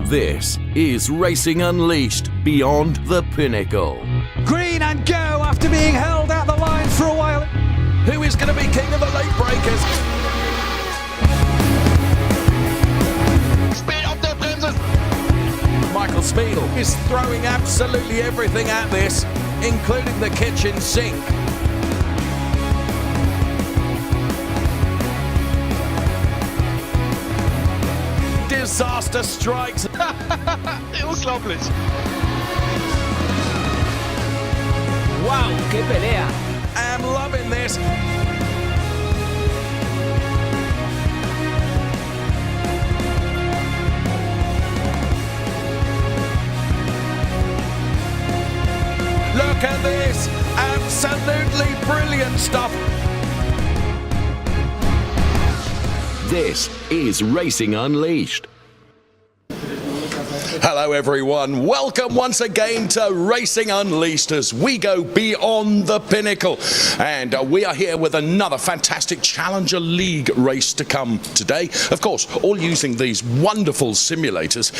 This is Racing Unleashed Beyond the Pinnacle. Green and go after being held at the line for a while. Who is going to be king of the late breakers? Speed up the Bremsen. Michael Spiegel is throwing absolutely everything at this, including the kitchen sink. Disaster strikes. Unglaublich. Wow, qué pelea. I'm loving this. Look at this. Absolutely brilliant stuff. This is Racing Unleashed. Hello everyone, welcome once again to Racing Unleashed as we go beyond the pinnacle, and we are here with another fantastic Challenger League race to come today, of course all using these wonderful simulators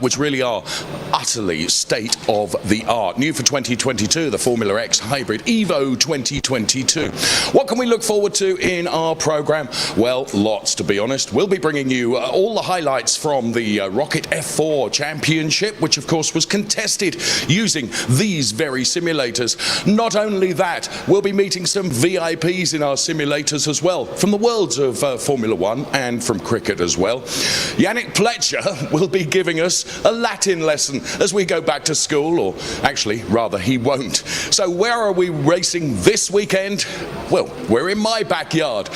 which really are utterly state of the art. New for 2022, the Formula X Hybrid Evo 2022. What can we look forward to in our program? Well, lots, to be honest. We'll be bringing you all the highlights from the Rocket F4 Championship, which of course was contested using these very simulators. Not only that, we'll be meeting some VIPs in our simulators as well, from the worlds of Formula One and from cricket as well. Yannick Pletcher will be giving us a Latin lesson as we go back to school, or actually, rather, he won't. So where are we racing this weekend? Well, we're in my backyard,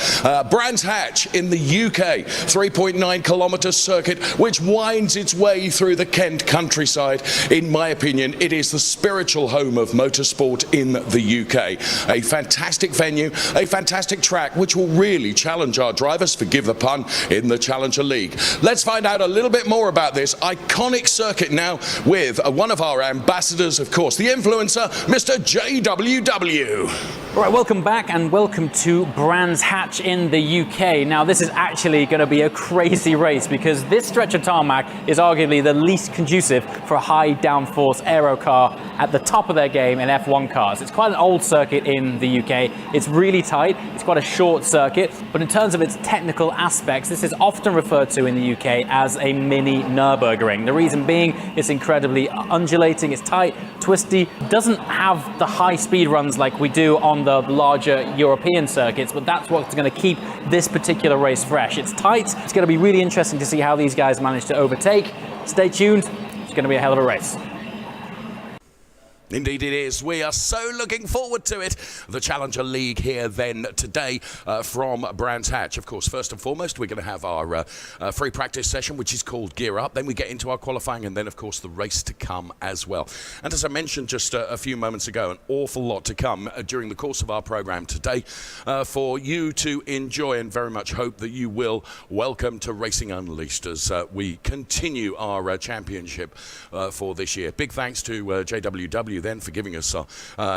Brands Hatch in the UK, 3.9 kilometre circuit, which winds its way through the Kent countryside. In my opinion, it is the spiritual home of motorsport in the UK. A fantastic venue, a fantastic track, which will really challenge our drivers, forgive the pun, in the Challenger League. Let's find out a little bit more about this iconic circuit now with one of our ambassadors, of course, the influencer, Mr. JWW. All right, welcome back and welcome to Brands Hatch in the UK. Now, this is actually going to be a crazy race because this stretch of tarmac is arguably the least conducive for a high downforce aero car at the top of their game in F1 cars. It's quite an old circuit in the UK. It's really tight. It's quite a short circuit, but in terms of its technical aspects, this is often referred to in the UK as a mini Nürburgring. The reason being, it's incredibly undulating, it's tight, twisty, doesn't have the high speed runs like we do on the larger European circuits, but that's what's going to keep this particular race fresh. It's tight. It's going to be really interesting to see how these guys manage to overtake. Stay tuned. It's going to be a hell of a race. Indeed it is. We are so looking forward to it. The Challenger League here then today from Brands Hatch. Of course, first and foremost, we're going to have our free practice session, which is called Gear Up. Then we get into our qualifying and then, of course, the race to come as well. And as I mentioned just a few moments ago, an awful lot to come during the course of our program today for you to enjoy, and very much hope that you will. Welcome to Racing Unleashed as we continue our championship for this year. Big thanks to JWW then for giving us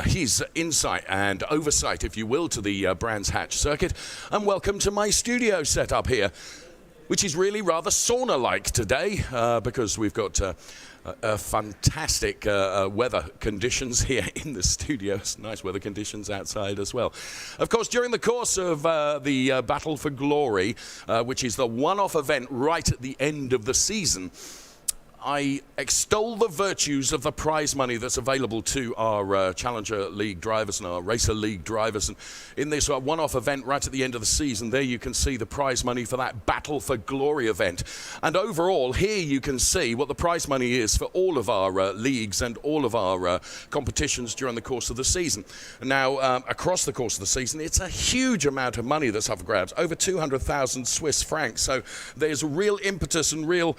his insight and oversight, if you will, to the Brands Hatch circuit. And welcome to my studio setup here, which is really rather sauna-like today because we've got fantastic weather conditions here in the studio. It's nice weather conditions outside as well. Of course, during the course of the Battle for Glory, which is the one-off event right at the end of the season, I extol the virtues of the prize money that's available to our Challenger League drivers and our Racer League drivers. And in this one-off event right at the end of the season, there you can see the prize money for that Battle for Glory event. And overall, here you can see what the prize money is for all of our leagues and all of our competitions during the course of the season. Now, across the course of the season, it's a huge amount of money that's up for grabs, over 200,000 Swiss francs. So there's real impetus and real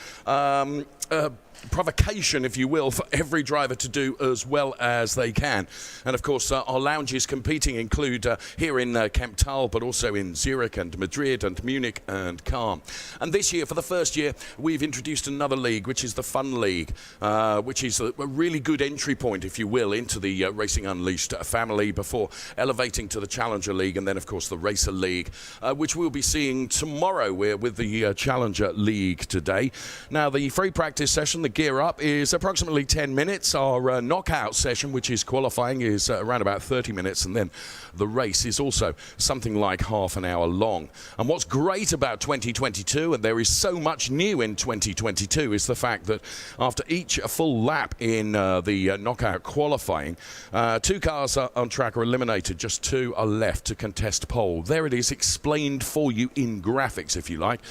provocation, if you will, for every driver to do as well as they can. And of course, our lounges competing include here in Kemptal, but also in Zurich and Madrid and Munich and Caen. And this year, for the first year, we've introduced another league, which is the Fun League, which is a really good entry point, if you will, into the Racing Unleashed family before elevating to the Challenger League and then, of course, the Racer League, which we'll be seeing tomorrow. We're with the Challenger League today. Now, the free practice session, the Gear Up, is approximately 10 minutes. Our knockout session, which is qualifying, is around about 30 minutes, and then the race is also something like half an hour long. And what's great about 2022, and there is so much new in 2022, is the fact that after each full lap in the knockout qualifying, 2 cars on track are eliminated, just 2 are left to contest pole. There it is, explained for you in graphics, if you like.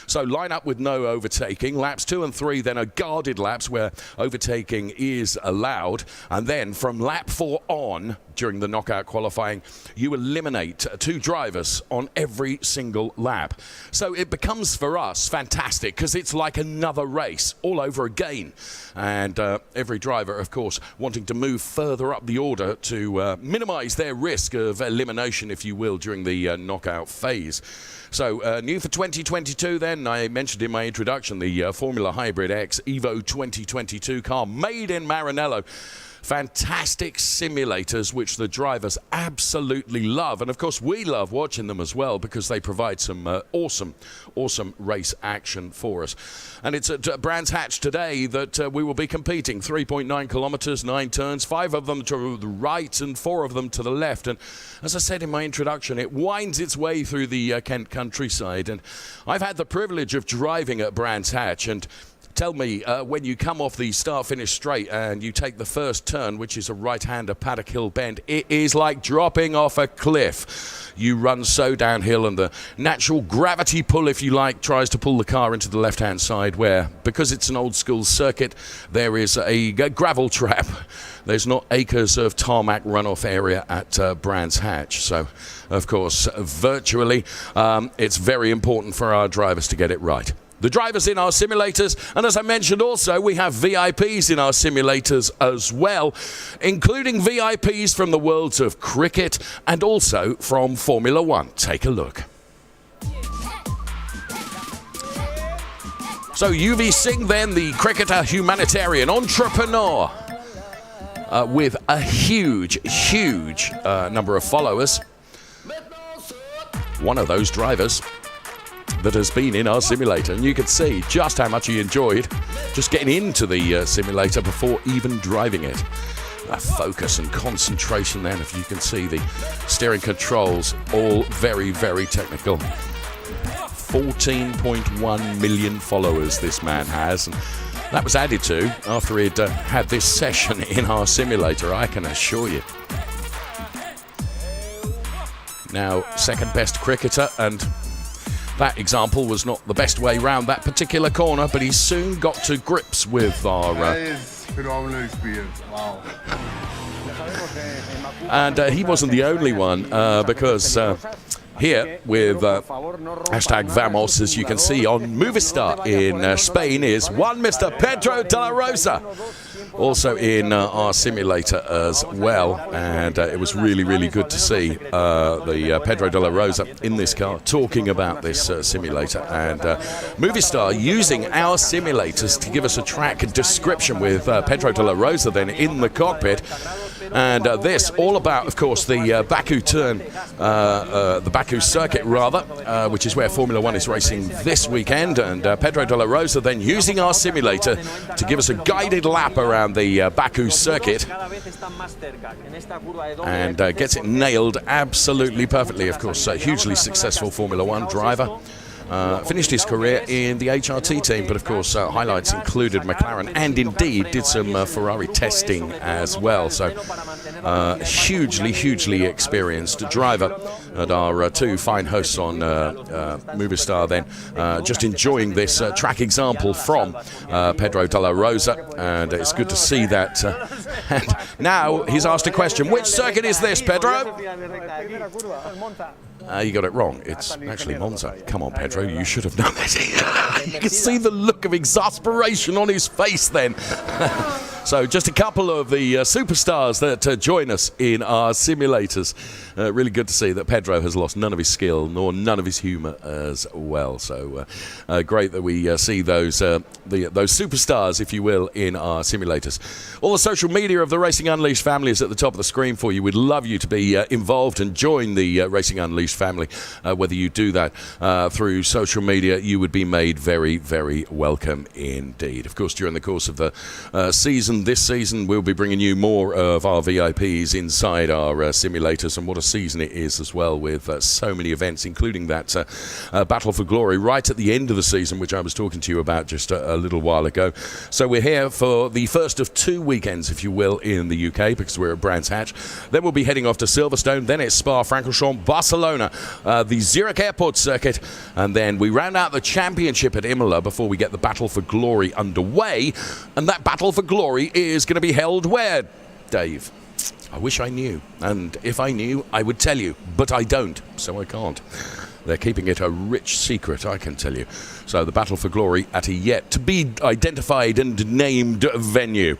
So line up with no overtaking. Laps 2 and 3 then are guarded laps where overtaking is allowed. And then from lap 4 on, during the knockout qualifying, you eliminate 2 drivers on every single lap. So it becomes, for us, fantastic, because it's like another race all over again. And every driver, of course, wanting to move further up the order to minimize their risk of elimination, if you will, during the knockout phase. So new for 2022 then, I mentioned in my introduction, the Formula Hybrid X Evo 2022 car made in Maranello. Fantastic simulators which the drivers absolutely love, and of course we love watching them as well because they provide some awesome race action for us. And it's at Brands Hatch today that we will be competing. 3.9 kilometers, 9 turns, 5 of them to the right and 4 of them to the left. And as I said in my introduction, it winds its way through the Kent countryside, and I've had the privilege of driving at Brands Hatch. And tell me, when you come off the start-finish straight and you take the first turn, which is a right-hander Paddock Hill bend, it is like dropping off a cliff. You run so downhill, and the natural gravity pull, if you like, tries to pull the car into the left-hand side where, because it's an old-school circuit, there is a gravel trap. There's not acres of tarmac runoff area at Brands Hatch. So, of course, virtually, it's very important for our drivers to get it right. The drivers in our simulators, and as I mentioned also, we have VIPs in our simulators as well, including VIPs from the worlds of cricket and also from Formula One. Take a look. So UV Singh then, the cricketer, humanitarian, entrepreneur, with a huge number of followers. One of those drivers that has been in our simulator, and you can see just how much he enjoyed just getting into the simulator before even driving it. That focus and concentration then, if you can see the steering controls, all very technical. 14.1 million followers this man has, and that was added to after he'd had this session in our simulator, I can assure you. Now, second best cricketer, and that example was not the best way round that particular corner, but he soon got to grips with our... And he wasn't the only one, because here with hashtag Vamos, as you can see on Movistar in Spain, is one Mr. Pedro de la Rosa, also in our simulator as well. And it was really good to see the Pedro de la Rosa in this car talking about this simulator, and Movistar using our simulators to give us a track description with Pedro de la Rosa then in the cockpit. And this all about, of course, the Baku turn, the Baku circuit rather, which is where Formula One is racing this weekend. And Pedro de la Rosa then using our simulator to give us a guided lap around the Baku circuit, and gets it nailed absolutely perfectly. Of course, a hugely successful Formula One driver. Finished his career in the HRT team, but of course highlights included McLaren, and indeed did some Ferrari testing as well. So hugely experienced driver. And our 2 fine hosts on Movistar then just enjoying this track example from Pedro de la Rosa, and it's good to see that. And now he's asked a question: which circuit is this, Pedro? You got it wrong. It's actually Monza. Come on, Pedro, you should have known that. You can see the look of exasperation on his face then. So just a couple of the superstars that join us in our simulators. Really good to see that Pedro has lost none of his skill nor none of his humour as well. So great that we see those superstars, if you will, in our simulators. All the social media of the Racing Unleashed family is at the top of the screen for you. We'd love you to be involved and join the Racing Unleashed family. Whether you do that through social media, you would be made very, very welcome indeed. Of course, during the course of the this season, we'll be bringing you more of our VIPs inside our simulators, and what a season it is as well, with so many events, including that Battle for Glory right at the end of the season, which I was talking to you about just a little while ago. So we're here for the first of 2 weekends, if you will, in the UK, because we're at Brands Hatch. Then we'll be heading off to Silverstone, then it's Spa-Francorchamps, Barcelona, the Zurich Airport circuit, and then we round out the championship at Imola before we get the Battle for Glory underway. And that Battle for Glory is going to be held where, Dave? I wish I knew, and if I knew, I would tell you, but I don't, so I can't. They're keeping it a rich secret, I can tell you. So the Battle for Glory at a yet to be identified and named venue.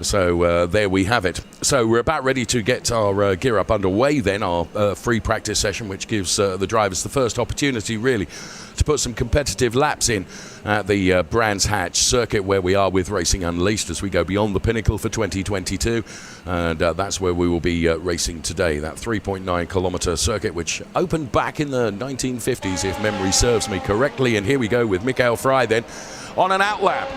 So there we have it. So we're about ready to get our gear up underway then, our free practice session, which gives the drivers the first opportunity really to put some competitive laps in at the Brands Hatch circuit, where we are with Racing Unleashed as we go beyond the Pinnacle for 2022. And that's where we will be racing today, that 3.9 kilometre circuit, which opened back in the 1950s, if memory serves me correctly. And here we go with Mikael Frey then on an outlap.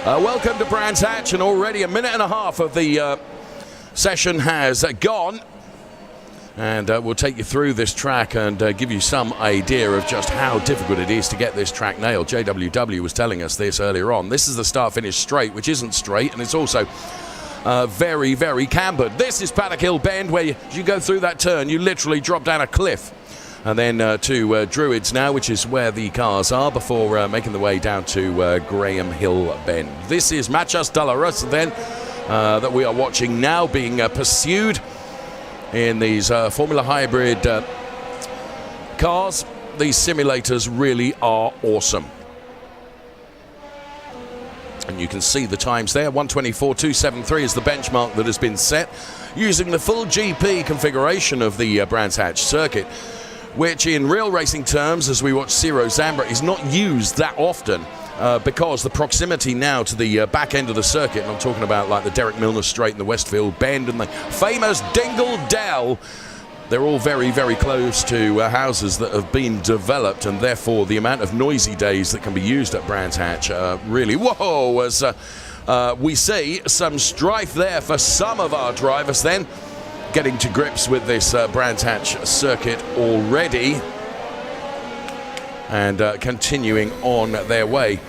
Welcome to Brands Hatch, and already a minute and a half of the session has gone. And we'll take you through this track and give you some idea of just how difficult it is to get this track nailed. JWW was telling us this earlier on. This is the start-finish straight, which isn't straight, and it's also very, very cambered. This is Paddock Hill Bend, where you go through that turn, you literally drop down a cliff. And then to Druids now, which is where the cars are, before making the way down to Graham Hill Bend. This is Matchas Dolores then, that we are watching now being pursued in these Formula Hybrid cars. These simulators really are awesome. And you can see the times there. 1:24.273 is the benchmark that has been set using the full GP configuration of the Brands Hatch circuit, which in real racing terms, as we watch Ciro Zambra, is not used that often because the proximity now to the back end of the circuit, and I'm talking about like the Derek Milner Straight and the Westfield Bend and the famous Dingle Dell, they're all very, very close to houses that have been developed, and therefore the amount of noisy days that can be used at Brands Hatch really, whoa, as we see some strife there for some of our drivers then, getting to grips with this Brands Hatch circuit already and continuing on their way.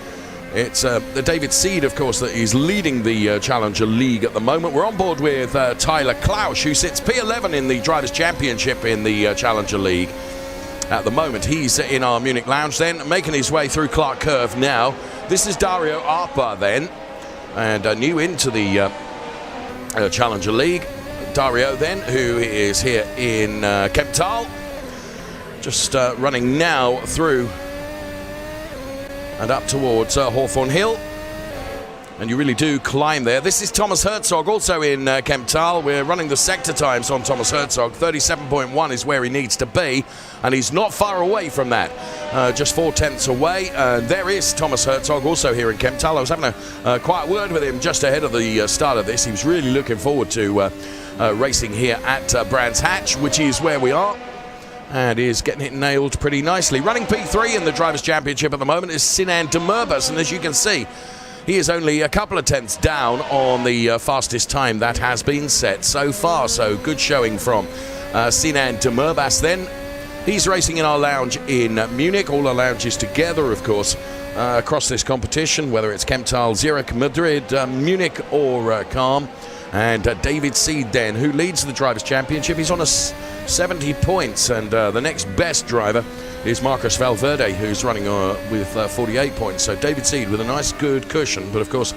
It's the David Seed, of course, that is leading the Challenger League at the moment. We're on board with Tyler Klausch, who sits P11 in the Drivers' Championship in the Challenger League at the moment. He's in our Munich lounge then, making his way through Clark Curve now. This is Dario Arpa then, and new into the Challenger League. Dario then, who is here in Kemptal, just running now through and up towards Hawthorne Hill, and you really do climb there. This is Thomas Herzog, also in Kemptal. We're running the sector times on Thomas Herzog. 37.1 is where he needs to be, and he's not far away from that, just 4/10 away. There is Thomas Herzog, also here in Kemptal. I was having a quiet word with him just ahead of the start of this. He was really looking forward to racing here at Brands Hatch, which is where we are, and is getting it nailed pretty nicely. Running P3 in the Drivers' Championship at the moment is Sinan Demurbas, and as you can see, he is only a couple of tenths down on the fastest time that has been set so far. So good showing from Sinan Demurbas then. He's racing in our lounge in Munich, all our lounges together, of course, across this competition, whether it's Kemptal, Zurich, Madrid, Munich or Calm. And David Seed then, who leads the Drivers' Championship. He's on a 70 points, and the next best driver is Marcos Valverde, who's running with 48 points. So David Seed with a nice, good cushion, but of course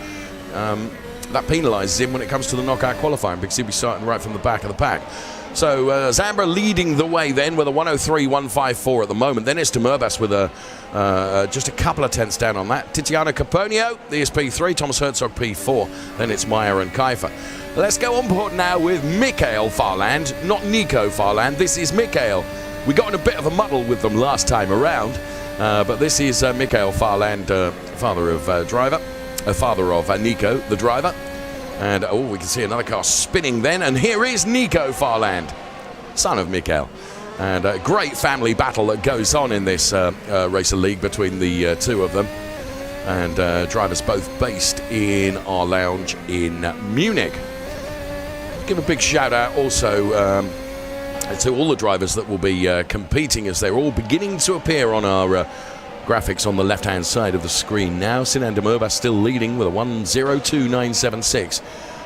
that penalises him when it comes to the knockout qualifying, because he'll be starting right from the back of the pack. So Zambra leading the way then with a 103.154 at the moment. Then it's Demurbas with just a couple of tenths down on that. Tiziano Caponio, the P3, Thomas Herzog P4. Then it's Meyer and Kiefer. Let's go on board now with Mikael Farland, not Nico Farland. This is Mikael. We got in a bit of a muddle with them last time around, but this is Mikael Farland, father of Nico, the driver. And we can see another car spinning then, and here is Nico Farland, son of Mikael. And a great family battle that goes on in this Racer League between the two of them. And drivers both based in our lounge in Munich. Give a big shout out also to all the drivers that will be competing, as they're all beginning to appear on our graphics on the left-hand side of the screen now. Sinan Demurbas still leading with a 102.976.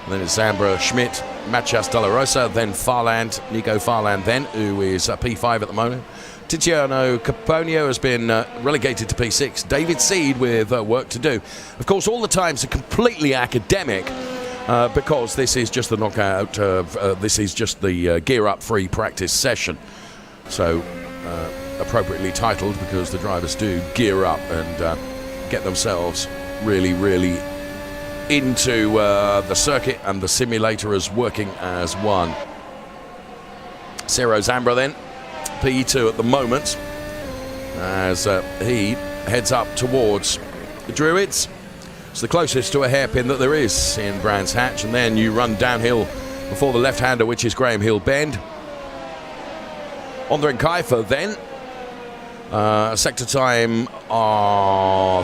And then it's Zambra, Schmidt, Matias De La Rosa, then Farland, Nico Farland then, who is P5 at the moment. Tiziano Caponio has been relegated to P6. David Seed with work to do. Of course, all the times are completely academic, because this is just the knockout, this is just the gear up free practice session. So appropriately titled, because the drivers do gear up and get themselves really, really into the circuit and the simulator as working as one. Ciro Zambra then, P2 at the moment, as he heads up towards the Druids. It's the closest to a hairpin that there is in Brands Hatch, and then you run downhill before the left-hander, which is Graham Hill Bend. Ondren Kiefer then, sector time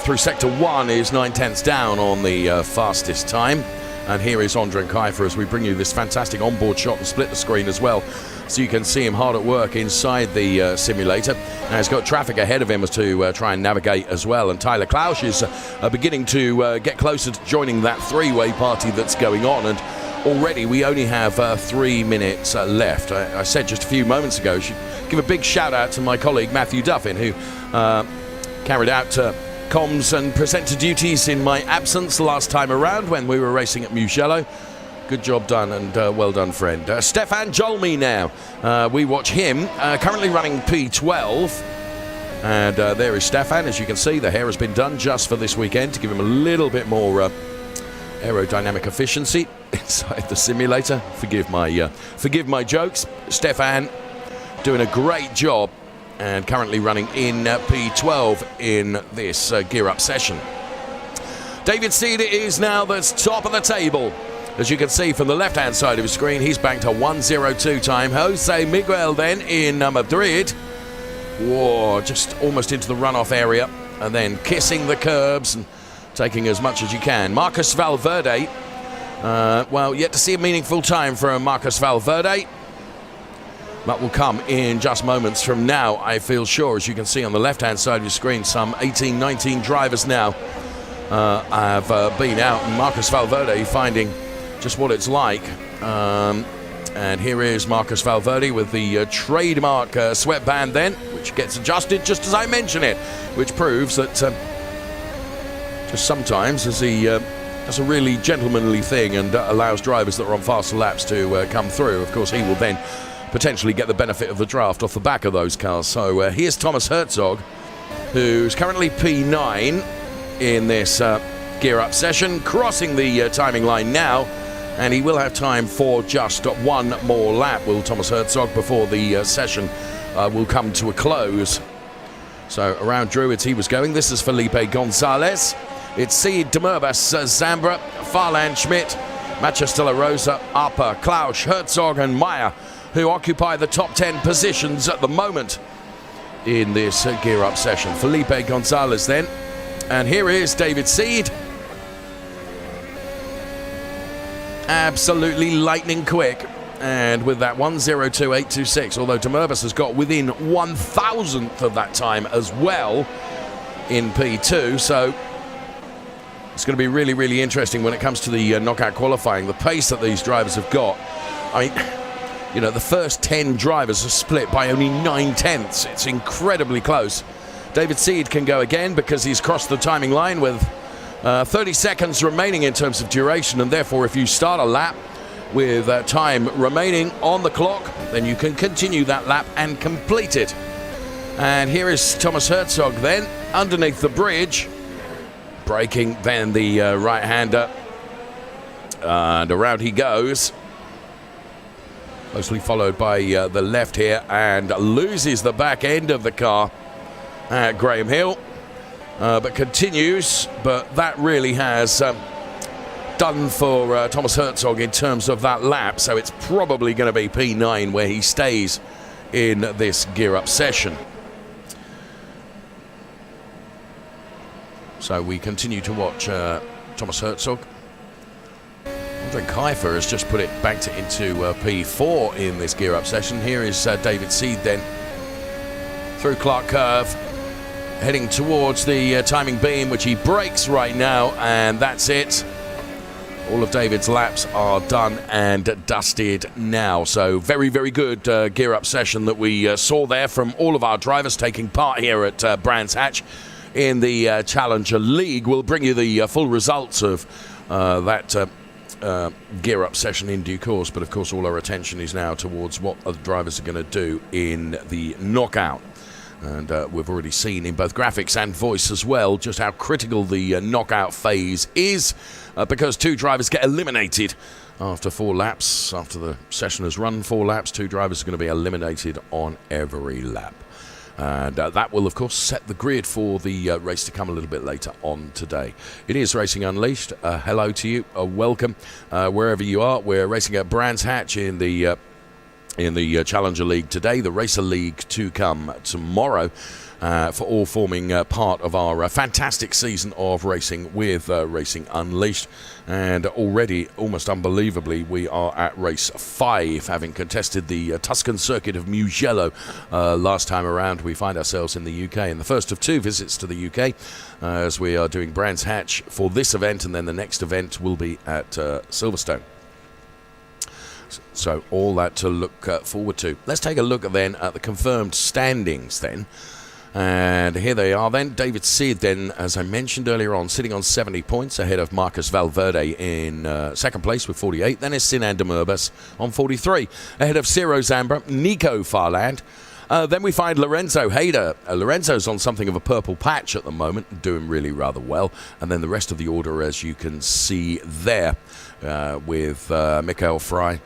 through sector 1 is 9 tenths down on the fastest time. And here is Ondren Kiefer as we bring you this fantastic onboard shot and split the screen as well, so you can see him hard at work inside the simulator. Now he's got traffic ahead of him as to try and navigate as well, and Tyler Klausch is beginning to get closer to joining that three-way party that's going on. And already we only have 3 minutes left. I said just a few moments ago, I should give a big shout out to my colleague Matthew Duffin, who carried out comms and presenter duties in my absence last time around when we were racing at Mugello. Good job done, and well done, friend. Stefan Jolmy now. We watch him, currently running P12. And there is Stefan. As you can see, the hair has been done just for this weekend to give him a little bit more aerodynamic efficiency inside the simulator. Forgive my jokes. Stefan doing a great job, and currently running in P12 in this gear up session. David Seed is now the top of the table. As you can see from the left-hand side of the screen, he's banked a 1:02 time. Jose Miguel then in Madrid. Whoa, just almost into the runoff area, and then kissing the curbs and taking as much as you can. Marcus Valverde, well, yet to see a meaningful time from Marcus Valverde. That will come in just moments from now, I feel sure. As you can see on the left-hand side of your screen, some 18, 19 drivers now have been out, and Marcus Valverde finding just what it's like. And here is Marcus Valverde with the trademark sweatband then, which gets adjusted just as I mention it, which proves that just sometimes as he does a really gentlemanly thing and allows drivers that are on faster laps to come through. Of course, he will then potentially get the benefit of the draft off the back of those cars. So here's Thomas Herzog, who's currently P9 in this gear up session, crossing the timing line now, and he will have time for just one more lap, will Thomas Herzog, before the session will come to a close. So around Druids he was going. This is Felipe Gonzalez. It's Seed, Demurbas, Zambra, Farland, Schmidt, Matias De La Rosa, Upper, Klausch, Herzog and Meyer, who occupy the top 10 positions at the moment in this gear up session. Felipe Gonzalez then. And here is David Seed. Absolutely lightning quick. And with that 1:02.826, although Demurbas has got within 1,000th of that time as well in P2. So it's going to be really, really interesting when it comes to the knockout qualifying. The pace that these drivers have got. I mean, you know, the first 10 drivers are split by only 9 tenths. It's incredibly close. David Seed can go again because he's crossed the timing line with 30 seconds remaining in terms of duration, and therefore if you start a lap with time remaining on the clock, then you can continue that lap and complete it. And here is Thomas Herzog then underneath the bridge, braking then the right-hander, and around he goes, closely followed by the left here, and loses the back end of the car at Graham Hill, but continues. But that really has done for Thomas Herzog in terms of that lap, so it's probably going to be P9 where he stays in this gear-up session. So we continue to watch Thomas Herzog. Andre Kiefer has just put it back into P4 in this gear-up session. Here is David Seed then through Clark Curve, heading towards the timing beam, which he breaks right now, and that's it. All of David's laps are done and dusted now. So very, very good gear-up session that we saw there from all of our drivers taking part here at Brands Hatch in the Challenger League. We'll bring you the full results of that gear-up session in due course, but of course all our attention is now towards what the drivers are going to do in the knockout. And we've already seen in both graphics and voice as well just how critical the knockout phase is, because 2 drivers get eliminated after 4 laps. After the session has run 4 laps, 2 drivers are going to be eliminated on every lap. And that will, of course, set the grid for the race to come a little bit later on today. It is Racing Unleashed. Hello to you. Welcome wherever you are. We're racing at Brands Hatch in the Challenger League today. The Racer League to come tomorrow, for all forming part of our fantastic season of racing with Racing Unleashed. And already, almost unbelievably, we are at race 5, having contested the Tuscan circuit of Mugello last time around. We find ourselves in the UK in the first of 2 visits to the UK, as we are doing Brands Hatch for this event, and then the next event will be at Silverstone. So all that to look forward to. Let's take a look then at the confirmed standings then. And here they are then. David Seed then, as I mentioned earlier on, sitting on 70 points ahead of Marcus Valverde in second place with 48. Then is Sinan de Murbas on 43. Ahead of Ciro Zambra, Nico Farland. Then we find Lorenzo Hayder. Lorenzo's on something of a purple patch at the moment, doing really rather well. And then the rest of the order, as you can see there, with Mikael Frey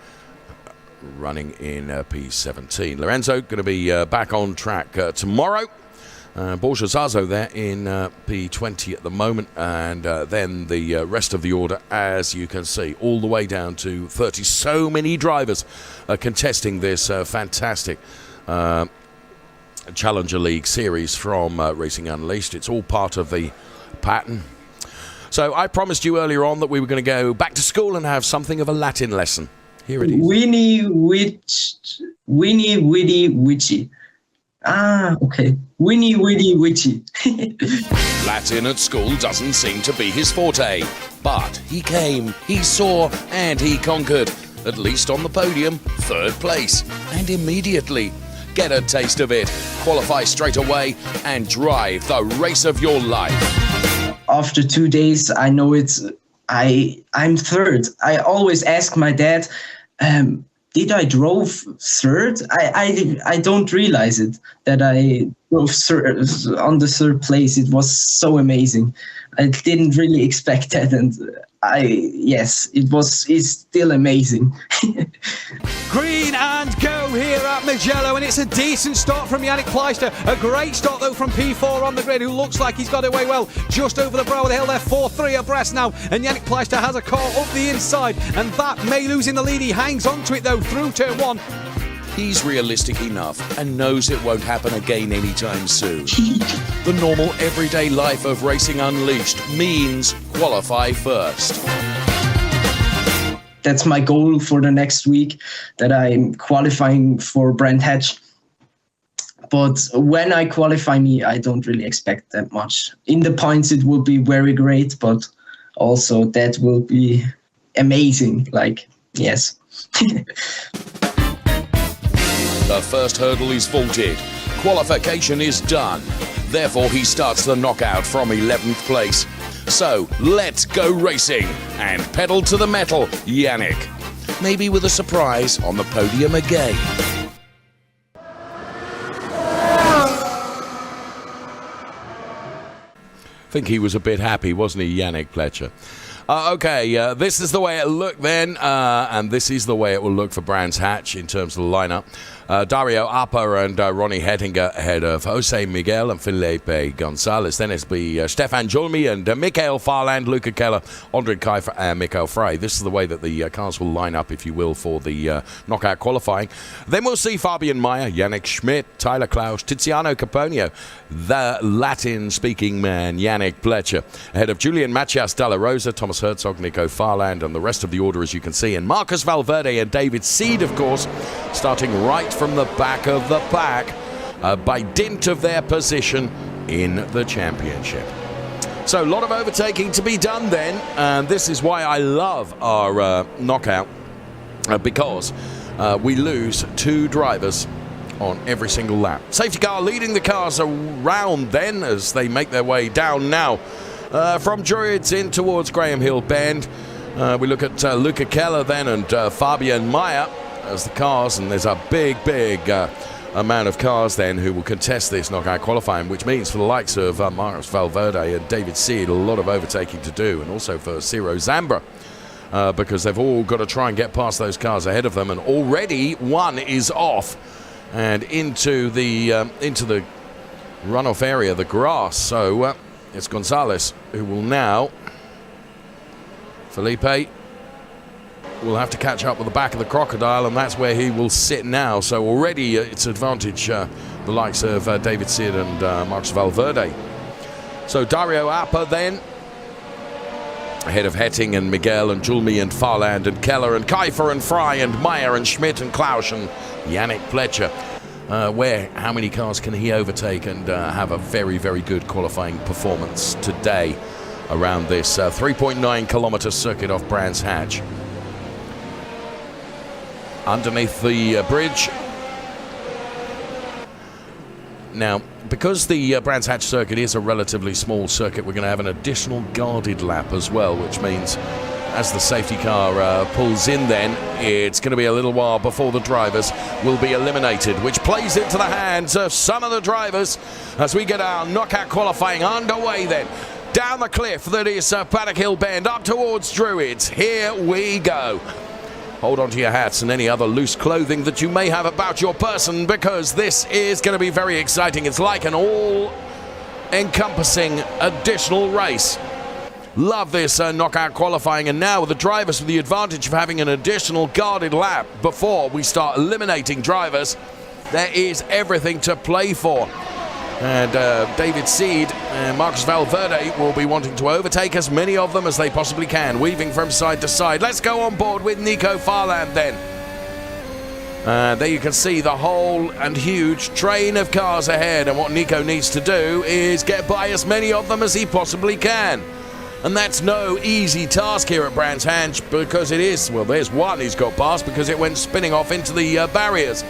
running in P17. Lorenzo going to be back on track tomorrow. Borja Zazo there in P20 at the moment, and then the rest of the order, as you can see, all the way down to 30. So many drivers contesting this fantastic Challenger League series from Racing Unleashed. It's all part of the pattern. So I promised you earlier on that we were going to go back to school and have something of a Latin lesson. Here it is. Winnie, Widdy, Witchy. Okay. Winnie, Widdy, Witchy. Latin at school doesn't seem to be his forte. But he came, he saw, and he conquered. At least on the podium, 3rd place. And immediately get a taste of it. Qualify straight away and drive the race of your life. After 2 days, I know I'm 3rd. I always ask my dad, did I drove 3rd? I don't realize it, that I drove on the 3rd place. It was so amazing. I didn't really expect that, and it's still amazing. Green and go here at Mugello, and it's a decent start from Yannick Pleister. A great start though from P4 on the grid, who looks like he's got away well just over the brow of the hill there. 4-3 abreast now, and Yannick Pleister has a car up the inside, and that may lose in the lead. He hangs on to it though through turn 1. He's realistic enough and knows it won't happen again anytime soon. The normal everyday life of Racing Unleashed means qualify first. That's my goal for the next week, that I'm qualifying for Brands Hatch. But when I qualify I don't really expect that much. In the points, it will be very great, but also that will be amazing. Yes. The first hurdle is vaulted. Qualification is done. Therefore, he starts the knockout from 11th place. So let's go racing and pedal to the metal, Yannick. Maybe with a surprise on the podium again. I think he was a bit happy, wasn't he, Yannick Pletcher? Okay, this is the way it looked then, and this is the way it will look for Brands Hatch in terms of the lineup. Dario Upper and Ronnie Hettinger ahead of Jose Miguel and Felipe Gonzalez. Then it'll be Stefan Julmi and Michael Farland, Luca Keller, Andre Kiefer and Mikael Frey. This is the way that the cars will line up, if you will, for the knockout qualifying. Then we'll see Fabian Meyer, Yannick Schmidt, Tyler Klaus, Tiziano Caponio, the Latin-speaking man, Yannick Pletcher, ahead of Julian Matias Dalla Rosa, Thomas Herzog, Nico Farland, and the rest of the order, as you can see, and Marcus Valverde and David Seed, of course, starting right from the back of the pack by dint of their position in the championship. So a lot of overtaking to be done then, and this is why I love our knockout, because we lose 2 drivers on every single lap. Safety car leading the cars around then as they make their way down now from Druids in towards Graham Hill Bend. We look at Luca Keller then and Fabian Meyer as the cars, and there's a big amount of cars then who will contest this knockout qualifying, which means for the likes of Marcus Valverde and David Seed, a lot of overtaking to do, and also for Ciro Zambra, because they've all got to try and get past those cars ahead of them, and already one is off and into the runoff area, the grass. So it's Gonzalez who will now, Felipe will have to catch up with the back of the crocodile, and that's where he will sit now. So already it's advantage the likes of David Seed and Marcus Valverde. So Dario Appa then ahead of Hetting and Miguel and Julmi and Farland and Keller and Kiefer and Frey and Meyer and Schmidt and Klausch and Yannick Pletcher. How many cars can he overtake and have a very, very good qualifying performance today around this 3.9 kilometer circuit off Brands Hatch. Underneath the bridge. Now, because the Brands Hatch circuit is a relatively small circuit, we're going to have an additional guarded lap as well, which means as the safety car pulls in then, it's going to be a little while before the drivers will be eliminated, which plays into the hands of some of the drivers as we get our knockout qualifying underway then. Down the cliff that is Paddock Hill Bend up towards Druids. Here we go. Hold on to your hats and any other loose clothing that you may have about your person, because this is going to be very exciting. It's like an all-encompassing additional race. Love this knockout qualifying, and now with the drivers with the advantage of having an additional guarded lap before we start eliminating drivers, there is everything to play for. And David Seed and Marcus Valverde will be wanting to overtake as many of them as they possibly can, weaving from side to side. Let's go on board with Nico Farland then. There you can see the whole and huge train of cars ahead, and what Nico needs to do is get by as many of them as he possibly can. And that's no easy task here at Brands Hatch, because it is, well, there's one he's got past because it went spinning off into the barriers.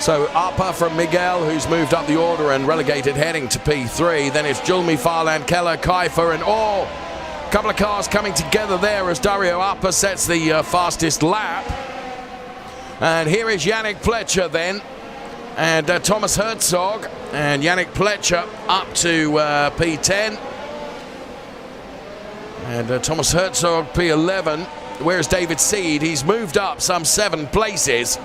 So Upper from Miguel, who's moved up the order and relegated Heading to P3. Then it's Julmi, Farland, Keller, Kiefer, and a couple of cars coming together there as Dario Upper sets the fastest lap. And here is Yannick Pletcher then, and Thomas Herzog, and Yannick Pletcher up to P10. And Thomas Herzog P11. Whereas David Seed, he's moved up some 7 places.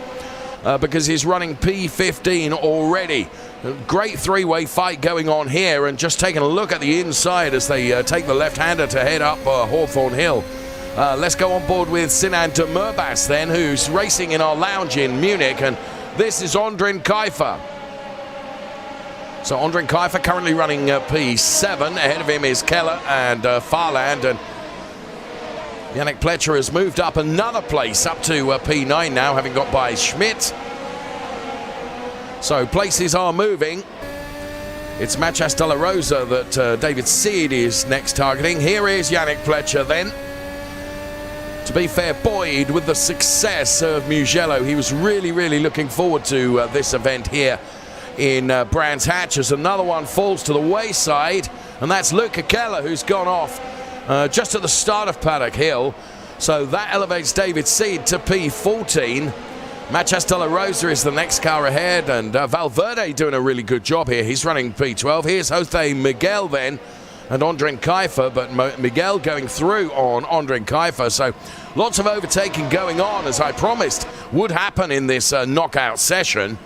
Because he's running P15 already. A great three-way fight going on here, and just taking a look at the inside as they take the left-hander to head up Hawthorne Hill. Let's go on board with Sinan de Murbas then, who's racing in our lounge in Munich, and this is Ondrin Kiefer. So Ondrin Kiefer currently running P7. Ahead of him is Keller and Farland, and Yannick Pletcher has moved up another place, up to P9 now, having got by Schmidt. So places are moving. It's Matias Dalla Rosa that David Seed is next targeting. Here is Yannick Pletcher then. To be fair, buoyed with the success of Mugello, he was really, really looking forward to this event here in Brands Hatch, as another one falls to the wayside. and that's Luca Keller, who's gone off just at the start of Paddock Hill. So that elevates David Seed to P14. Machas de la Rosa is the next car ahead, and Valverde doing a really good job here. He's running P12. Here's Jose Miguel then, and Andrin Kaifer, but Miguel going through on Andrin Kaifer. So lots of overtaking going on, as I promised would happen in this knockout session.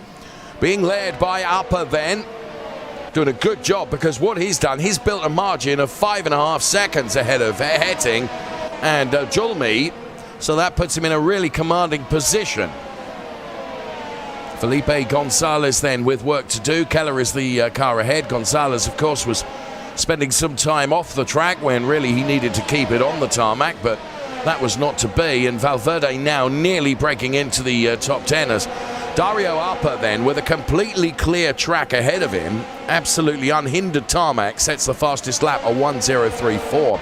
Being led by Upper then, doing a good job, because what he's done, he's built a margin of 5.5 seconds ahead of Hetting and Julmi, so that puts him in a really commanding position. Felipe Gonzalez then with work to do. Keller is the car ahead. Gonzalez, of course, was spending some time off the track when really he needed to keep it on the tarmac, but that was not to be. And Valverde now nearly breaking into the top 10 as Dario Arpa then with a completely clear track ahead of him, absolutely unhindered tarmac, sets the fastest lap, a 1:034.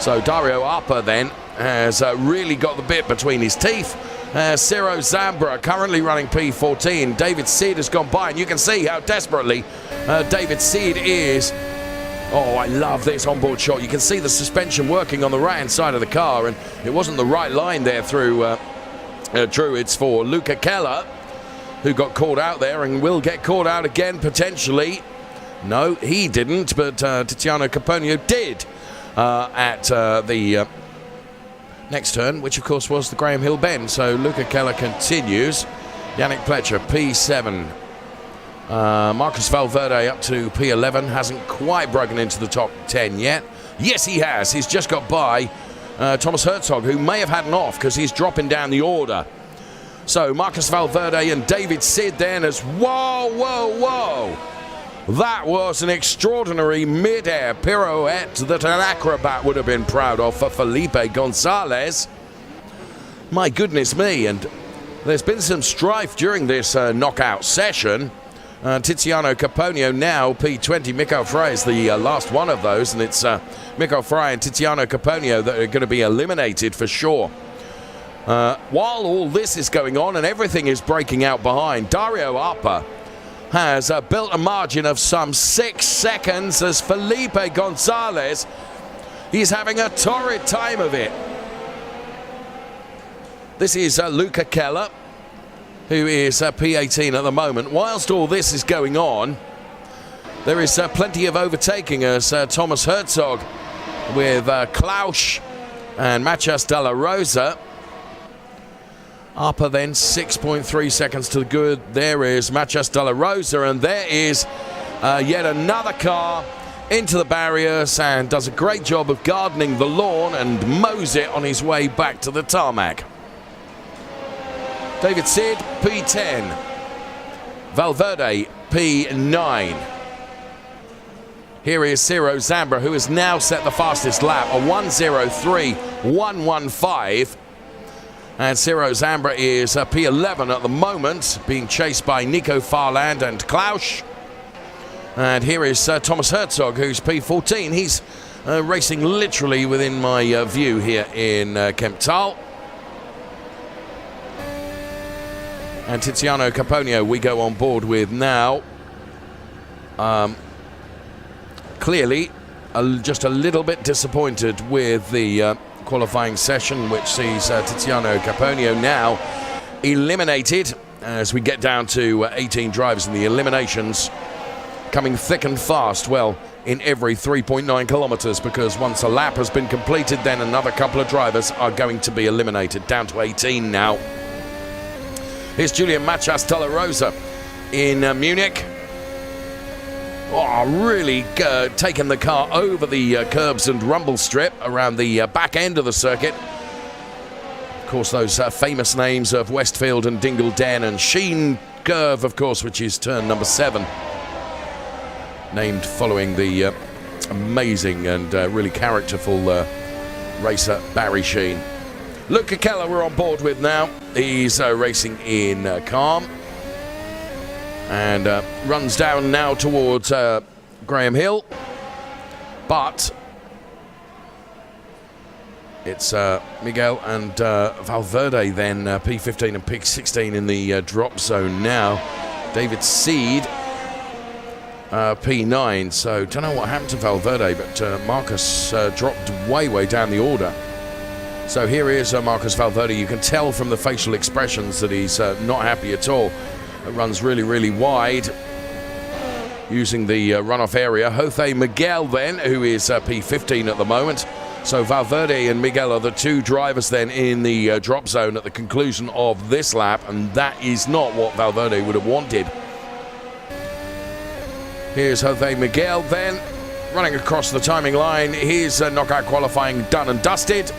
So Dario Arpa then has really got the bit between his teeth. Ciro Zambra currently running P14. David Seed has gone by, and you can see how desperately David Seed is. Oh, I love this onboard shot. You can see the suspension working on the right-hand side of the car, and it wasn't the right line there through Druids for Luca Keller, who got caught out there and will get caught out again potentially. No, he didn't, but Tiziano Caponio did at the next turn, which of course was the Graham Hill bend. So Luca Keller continues. Yannick Pletcher, P7. Marcus Valverde up to P11. Hasn't quite broken into the top 10 yet. Yes, he has. He's just got by Thomas Herzog, who may have had an off because he's dropping down the order. So Marcus Valverde and David Sid then as whoa, whoa, whoa. That was an extraordinary mid-air pirouette that an acrobat would have been proud of for Felipe Gonzalez. My goodness me, and there's been some strife during this knockout session. Tiziano Caponio now P20. Mikael Frey is the last one of those, and it's Mikael Frey and Tiziano Caponio that are going to be eliminated for sure. While all this is going on and everything is breaking out behind, Dario Arpa has built a margin of some 6 seconds as Felipe Gonzalez, he's having a torrid time of it. This is Luca Keller, who is P18 at the moment. Whilst all this is going on, there is plenty of overtaking as Thomas Herzog with Klaus and Machas de la Rosa. Arpa then 6.3 seconds to the good. There is Machas de la Rosa, and there is yet another car into the barriers and does a great job of gardening the lawn and mows it on his way back to the tarmac. David Sid, P10. Valverde, P9. Here is Ciro Zambra, who has now set the fastest lap, a 1:03.115. And Ciro Zambra is P11 at the moment, being chased by Nico Farland and Klaus. And here is Thomas Herzog, who's P14. He's racing literally within my view here in Kemptal. And Tiziano Caponio we go on board with now. Clearly, just a little bit disappointed with the qualifying session, which sees Tiziano Caponio now eliminated as we get down to 18 drivers, and the eliminations coming thick and fast, well, in every 3.9 kilometers, because once a lap has been completed, then another couple of drivers are going to be eliminated, down to 18 now. Here's Julian Machas de la Rosa in Munich. Oh, really taking the car over the curbs and rumble strip around the back end of the circuit. Of course, those famous names of Westfield and Dingle Den, and Sheen Curve, of course, which is turn number 7. Named following the amazing and really characterful racer Barry Sheen. Luca Keller we're on board with now. He's racing in Calm. And runs down now towards Graham Hill. But it's Miguel and Valverde then, P15 and P16 in the drop zone now. David Seed P9. So don't know what happened to Valverde, but Marcus dropped way down the order. So here is Marcus Valverde. You can tell from the facial expressions that he's not happy at all. It runs really wide, using the runoff area. Jose Miguel then, who is P15 at the moment. So Valverde and Miguel are the two drivers then in the drop zone at the conclusion of this lap, and that is not what Valverde would have wanted. Here's Jose Miguel then, running across the timing line. Here's knockout qualifying done and dusted.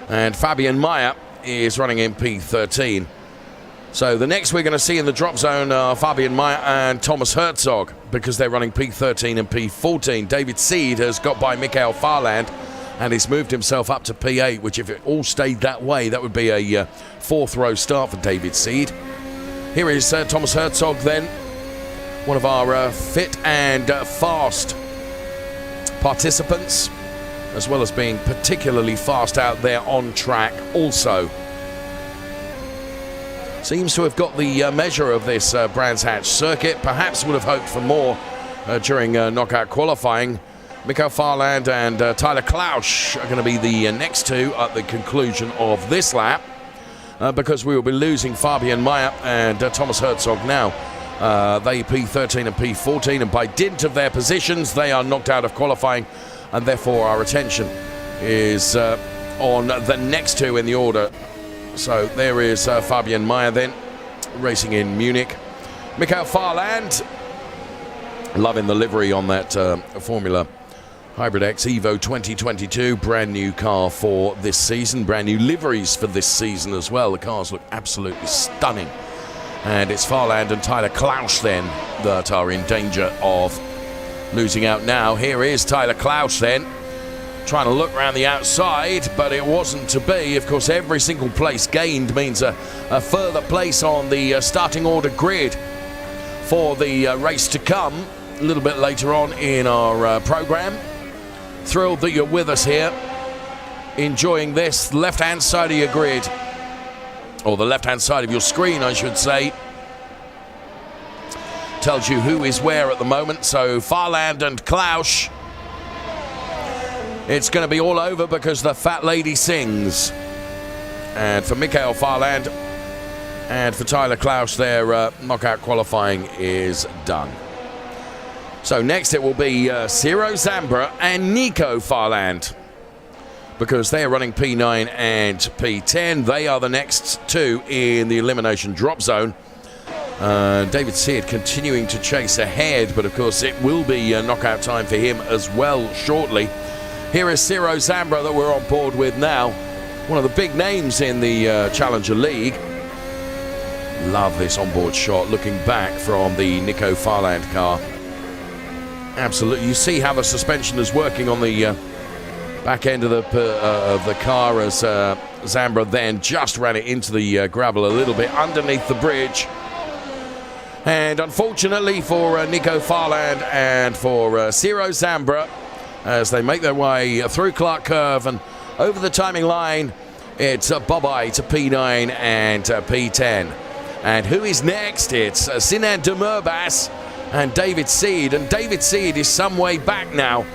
And Fabian Mayer is running in P13. So the next we're going to see in the drop zone are Fabian Mayer and Thomas Herzog, because they're running P13 and P14. David Seed has got by Mikael Farland and he's moved himself up to P8, which if it all stayed that way, that would be a fourth row start for David Seed. Here is Thomas Herzog then, one of our fit and fast participants, as well as being particularly fast out there on track also. Seems to have got the measure of this Brands Hatch circuit. Perhaps would have hoped for more during knockout qualifying. Mikael Farland and Tyler Klausch are going to be the next two at the conclusion of this lap, because we will be losing Fabian Mayer and Thomas Herzog now. They P13 and P14, and by dint of their positions, they are knocked out of qualifying, and therefore our attention is on the next two in the order. So there is Fabian Mayer then, racing in Munich. Mikael Farland, loving the livery on that Formula Hybrid X Evo 2022. Brand new car for this season, brand new liveries for this season as well. The cars look absolutely stunning. And it's Farland and Tyler Klausch then that are in danger of losing out now. Here is Tyler Klausch then, trying to look around the outside, but it wasn't to be. Of course, every single place gained means a further place on the starting order grid for the race to come a little bit later on in our program. Thrilled that you're with us here, enjoying this left-hand side of your grid, or the left-hand side of your screen, I should say. Tells you who is where at the moment. So Farland and Klausch, it's going to be all over because the fat lady sings. And for Mikael Farland and for Tyler Klausch, their knockout qualifying is done. So next it will be Ciro Zambra and Nico Farland, because they are running P9 and P10. They are the next two in the elimination drop zone. David Seard continuing to chase ahead, but of course it will be knockout time for him as well shortly. Here is Ciro Zambra that we're on board with now, one of the big names in the Challenger League. Love this onboard shot looking back from the Nico Farland car. Absolutely, you see how the suspension is working on the back end of the car as Zambra then just ran it into the gravel a little bit underneath the bridge. And unfortunately for Nico Farland and for Ciro Zambra, as they make their way through Clark Curve and over the timing line, it's bye-bye to P9 and P10. And who is next? It's Sinan Demirbaş and David Seed. And David Seed is some way back now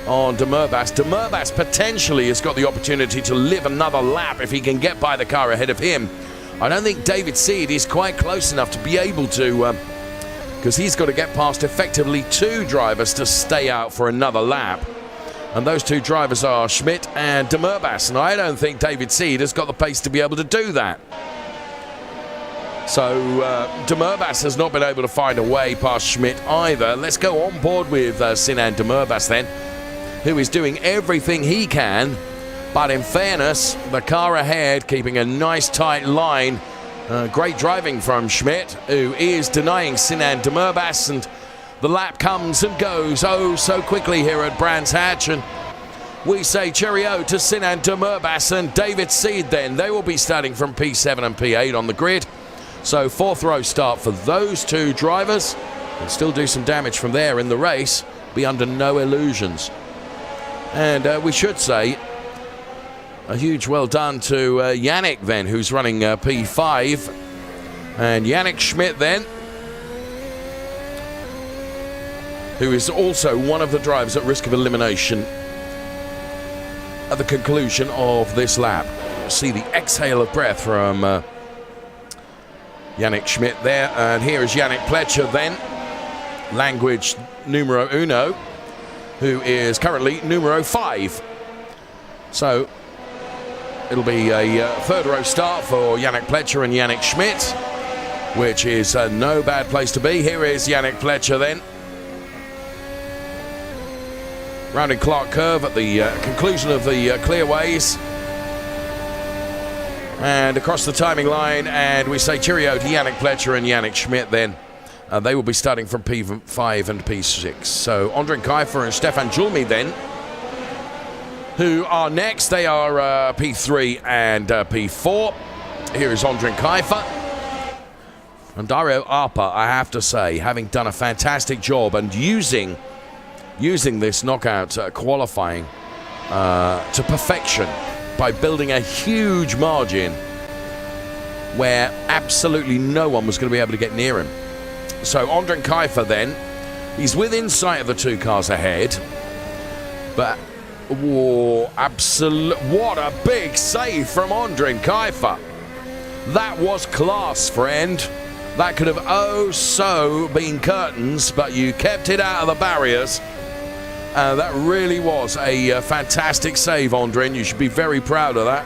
on Demirbaş. Demirbaş potentially has got the opportunity to live another lap if he can get by the car ahead of him. I don't think David Seed is quite close enough to be able to, because he's got to get past effectively two drivers to stay out for another lap. And those two drivers are Schmidt and Demirbaş, and I don't think David Seed has got the pace to be able to do that. So Demirbaş has not been able to find a way past Schmidt either. Let's go on board with Sinan Demirbaş then, who is doing everything he can. But in fairness, the car ahead keeping a nice tight line. Great driving from Schmidt, who is denying Sinan Demirbaş, and the lap comes and goes oh so quickly here at Brands Hatch, and we say cheerio to Sinan Demirbaş and David Seed then. They will be starting from P7 and P8 on the grid. So fourth row start for those two drivers. Can still do some damage from there in the race, be under no illusions. And we should say a huge well done to Yannick then, who's running P5. And Yannick Schmidt then, who is also one of the drivers at risk of elimination at the conclusion of this lap. See the exhale of breath from Yannick Schmidt there. And here is Yannick Pletcher then, language numero uno, who is currently numero 5. So it'll be a third row start for Yannick Pletcher and Yannick Schmidt, which is no bad place to be. Here is Yannick Pletcher then, rounding Clark Curve at the conclusion of the clearways. And across the timing line, and we say cheerio to Yannick Pletcher and Yannick Schmidt then. They will be starting from P5 and P6. So Ondrej Kuyfer and Stefan Julmi then, who are next. They are P3 and P4. Here is Ondrej Kuyfer. And Dario Arpa, I have to say, having done a fantastic job and using this knockout qualifying to perfection by building a huge margin where absolutely no one was going to be able to get near him. So Ondrej Kuyfer then, he's within sight of the 2 cars ahead, but whoa, what a big save from Ondrej Kuyfer. That was class, friend. That could have oh so been curtains, but you kept it out of the barriers. That really was a fantastic save, Ondrej, and you should be very proud of that.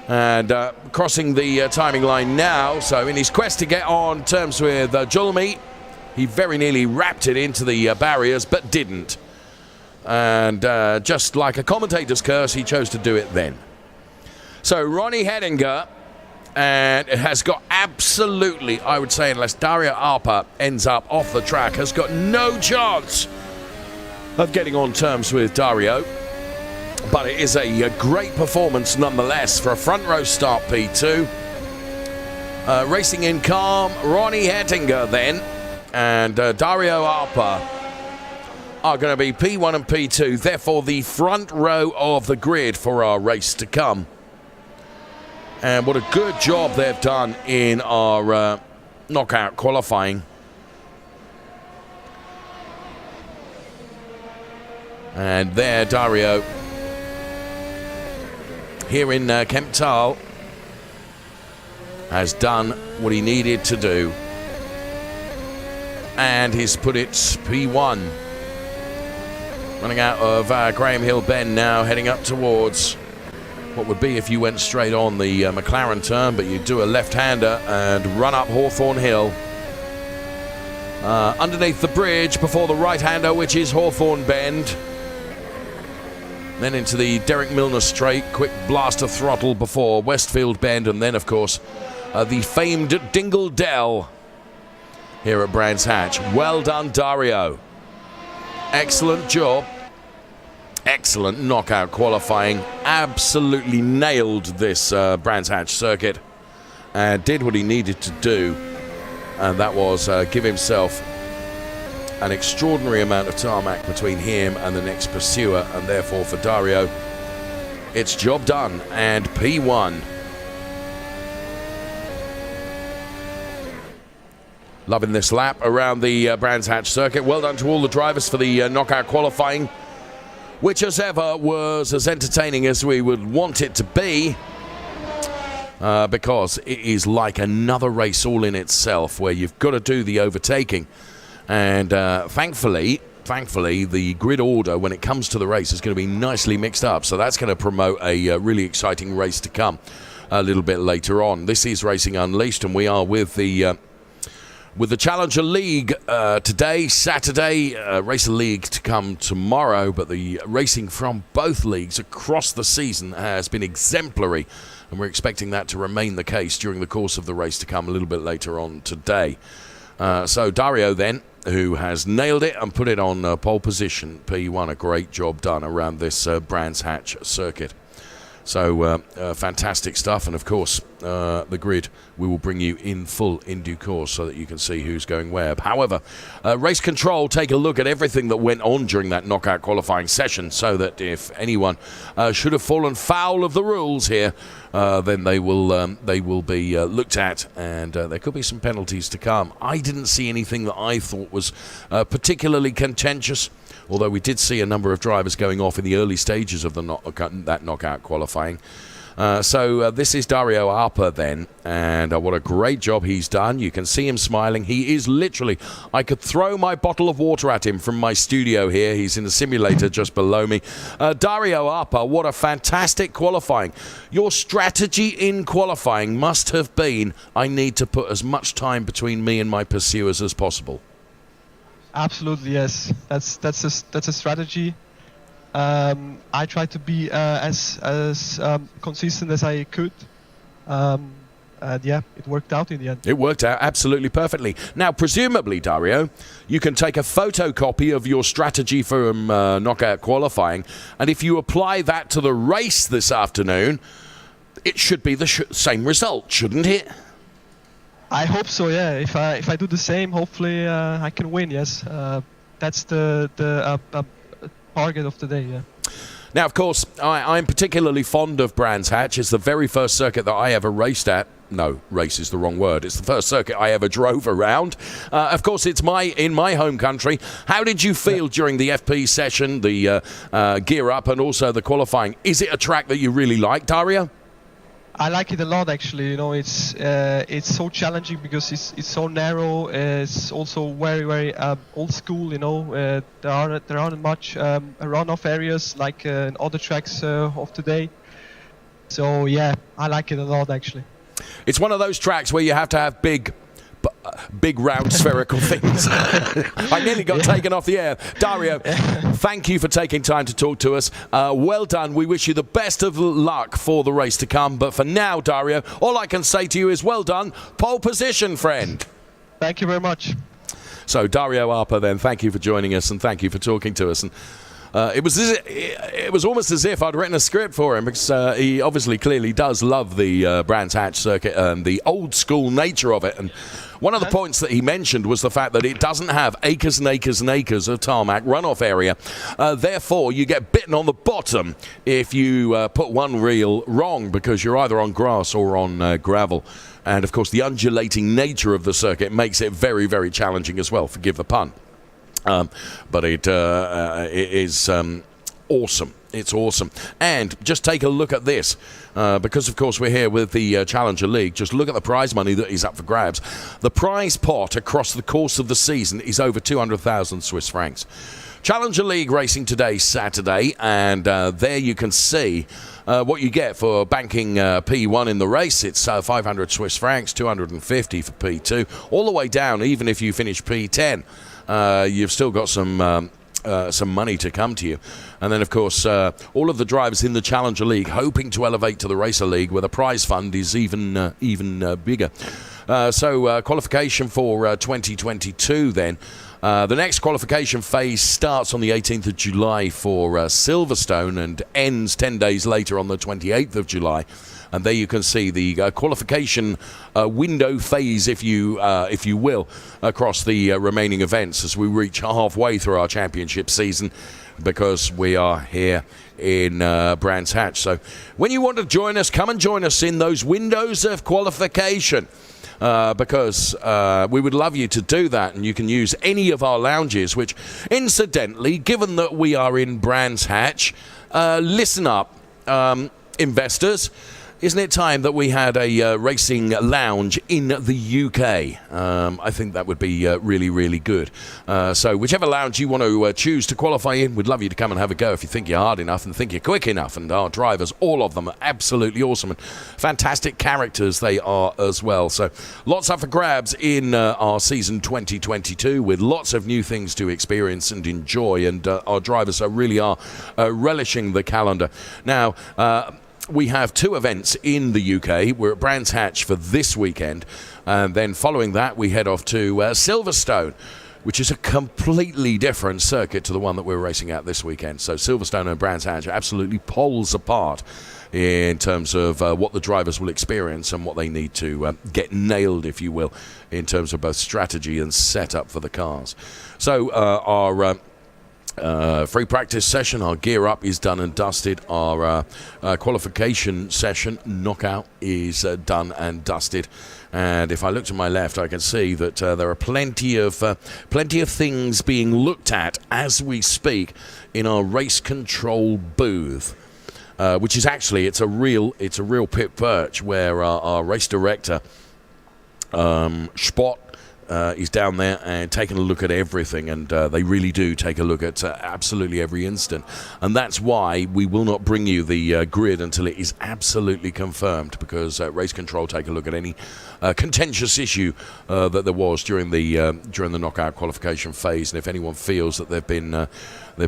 And crossing the timing line now, so in his quest to get on terms with Julmi, he very nearly wrapped it into the barriers, but didn't. And just like a commentator's curse, he chose to do it then. So Ronnie Hettinger, and it has got absolutely, I would say, unless Dario Arpa ends up off the track, has got no chance of getting on terms with Dario. But it is a great performance nonetheless for a front row start P2. Racing in calm, Ronnie Hettinger then, and Dario Arpa are going to be P1 and P2, therefore the front row of the grid for our race to come. And what a good job they've done in our knockout qualifying. And there, Dario, here in Kemptal, has done what he needed to do. And he's put it P1. Running out of Graham Hill Bend now, heading up towards what would be if you went straight on the McLaren turn, but you do a left-hander and run up Hawthorne Hill. Underneath the bridge before the right-hander, which is Hawthorne Bend. Then into the Derek Milner straight, quick blast of throttle before Westfield Bend, and then, of course, the famed Dingle Dell here at Brands Hatch. Well done, Dario. Excellent job. Excellent knockout qualifying. Absolutely nailed this Brands Hatch circuit and did what he needed to do, and that was give himself an extraordinary amount of tarmac between him and the next pursuer, and therefore for Dario, it's job done and P1. Loving this lap around the Brands Hatch circuit. Well done to all the drivers for the knockout qualifying, which as ever was as entertaining as we would want it to be, because it is like another race all in itself where you've got to do the overtaking. And thankfully, the grid order when it comes to the race is going to be nicely mixed up. So that's going to promote a really exciting race to come a little bit later on. This is Racing Unleashed, and we are with the Challenger League today, Saturday, Racer League to come tomorrow. But the racing from both leagues across the season has been exemplary, and we're expecting that to remain the case during the course of the race to come a little bit later on today. So Dario then, who has nailed it and put it on pole position, P1, a great job done around this Brands Hatch circuit. So fantastic stuff, and of course the grid we will bring you in full in due course so that you can see who's going where. However, race control take a look at everything that went on during that knockout qualifying session, so that if anyone should have fallen foul of the rules here, then they will be looked at, and there could be some penalties to come. I didn't see anything that I thought was particularly contentious, although we did see a number of drivers going off in the early stages of that knockout qualifying. So this is Dario Arpa then, and what a great job he's done. You can see him smiling. He is literally, I could throw my bottle of water at him from my studio here. He's in the simulator just below me. Dario Arpa, what a fantastic qualifying. Your strategy in qualifying must have been, I need to put as much time between me and my pursuers as possible. Absolutely, yes. That's a strategy. I tried to be as consistent as I could. Yeah, it worked out in the end. It worked out absolutely perfectly. Now, presumably, Dario, you can take a photocopy of your strategy from knockout qualifying, and if you apply that to the race this afternoon, it should be the same result, shouldn't it? I hope so. Yeah. If I do the same, hopefully I can win. Yes. That's the target of the day. Yeah. Now, of course, I'm particularly fond of Brands Hatch. It's the very first circuit that I ever raced at. No, race is the wrong word. It's the first circuit I ever drove around. Of course, it's in my home country. How did you feel during the FP session, the gear up, and also the qualifying? Is it a track that you really like, Dario? I like it a lot, actually. You know, it's so challenging because it's so narrow. It's also very old school. You know, there aren't much runoff areas like in other tracks of today. So yeah, I like it a lot, actually. It's one of those tracks where you have to have big round spherical things. I nearly got taken off the air. Dario, thank you for taking time to talk to us. Well done. We wish you the best of luck for the race to come. But for now, Dario, all I can say to you is well done. Pole position, friend. Thank you very much. So Dario Arpa then, thank you for joining us and thank you for talking to us. And it was almost as if I'd written a script for him, because he obviously clearly does love the Brands Hatch circuit and the old school nature of it. And one of the points that he mentioned was the fact that it doesn't have acres and acres and acres of tarmac runoff area. Therefore, you get bitten on the bottom if you put one reel wrong, because you're either on grass or on gravel. And of course, the undulating nature of the circuit makes it very, very challenging as well, forgive the pun. But it is awesome. It's awesome. And just take a look at this, because of course we're here with the Challenger League. Just look at the prize money that is up for grabs. The prize pot across the course of the season is over 200,000 Swiss francs. Challenger League racing today, Saturday, and there you can see what you get for banking P1 in the race. It's 500 Swiss francs, 250 for P2, all the way down. Even if you finish P10, you've still got some money to come to you. And then, of course, all of the drivers in the Challenger League hoping to elevate to the Racer League, where the prize fund is even bigger. So qualification for 2022 then. The next qualification phase starts on the 18th of July for Silverstone and ends 10 days later on the 28th of July. And there you can see the qualification window phase, if you will, across the remaining events as we reach halfway through our championship season, because we are here in Brands Hatch. So when you want to join us, come and join us in those windows of qualification. Because we would love you to do that, and you can use any of our lounges, which, incidentally, given that we are in Brands Hatch, listen up, investors. Isn't it time that we had a racing lounge in the UK? I think that would be really, really good. So whichever lounge you want to choose to qualify in, we'd love you to come and have a go if you think you're hard enough and think you're quick enough. And our drivers, all of them, are absolutely awesome and fantastic characters they are as well. So lots up for grabs in our season 2022, with lots of new things to experience and enjoy. And our drivers really are relishing the calendar. Now, we have two events in the UK. We're at Brands Hatch for this weekend, and then following that we head off to Silverstone, which is a completely different circuit to the one that we're racing at this weekend. So Silverstone and Brands Hatch are absolutely poles apart in terms of what the drivers will experience and what they need to get nailed, if you will, in terms of both strategy and setup for the cars. So our free practice session, our gear up is done and dusted. Our qualification session, knockout, is done and dusted. And if I look to my left, I can see that there are plenty of things being looked at as we speak in our race control booth, which is actually it's a real pit perch where our race director Spot is down there and taking a look at everything, and they really do take a look at absolutely every instant, and that's why we will not bring you the grid until it is absolutely confirmed, because race control take a look at any contentious issue that there was during the knockout qualification phase, and if anyone feels that they've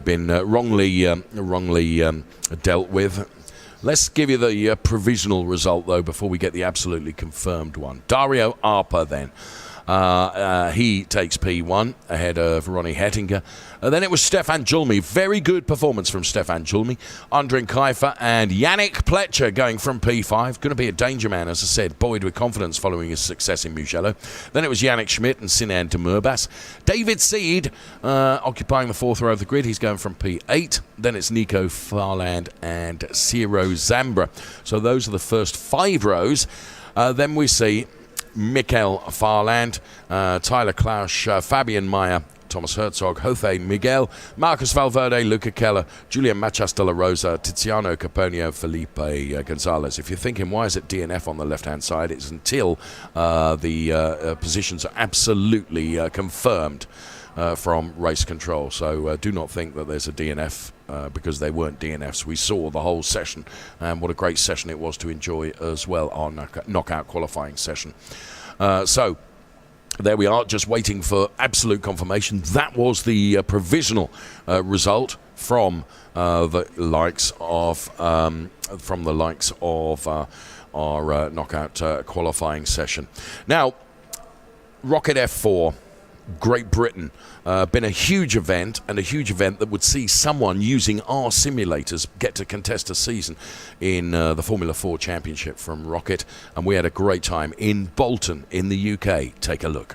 been wrongly dealt with. Let's give you the provisional result though before we get the absolutely confirmed one. Dario Arpa then. He takes P1 ahead of Ronnie Hettinger. Then it was Stefan Julmi. Very good performance from Stefan Julmi. Andrin Kaifer and Yannick Pletcher going from P5. Going to be a danger man, as I said, buoyed with confidence following his success in Mugello. Then it was Yannick Schmidt and Sinan Demurbas. David Seed occupying the fourth row of the grid. He's going from P8. Then it's Nico Farland and Ciro Zambra. So those are the first 5 rows. Then we see Mikel Farland, Tyler Klausch, Fabian Meyer, Thomas Herzog, Jose Miguel, Marcus Valverde, Luca Keller, Julian Machas de la Rosa, Tiziano Caponio, Felipe Gonzalez. If you're thinking, why is it DNF on the left-hand side? It's until the positions are absolutely confirmed from race control. So do not think that there's a DNF because they weren't DNFs. We saw the whole session, and what a great session it was to enjoy as well, our knockout qualifying session. So there we are, just waiting for absolute confirmation. That was the provisional result from the likes of our knockout qualifying session. Now, Rocket F4, Great Britain, been a huge event, and a huge event that would see someone using our simulators get to contest a season in the Formula 4 Championship from Rocket, and we had a great time in Bolton in the UK. Take a look.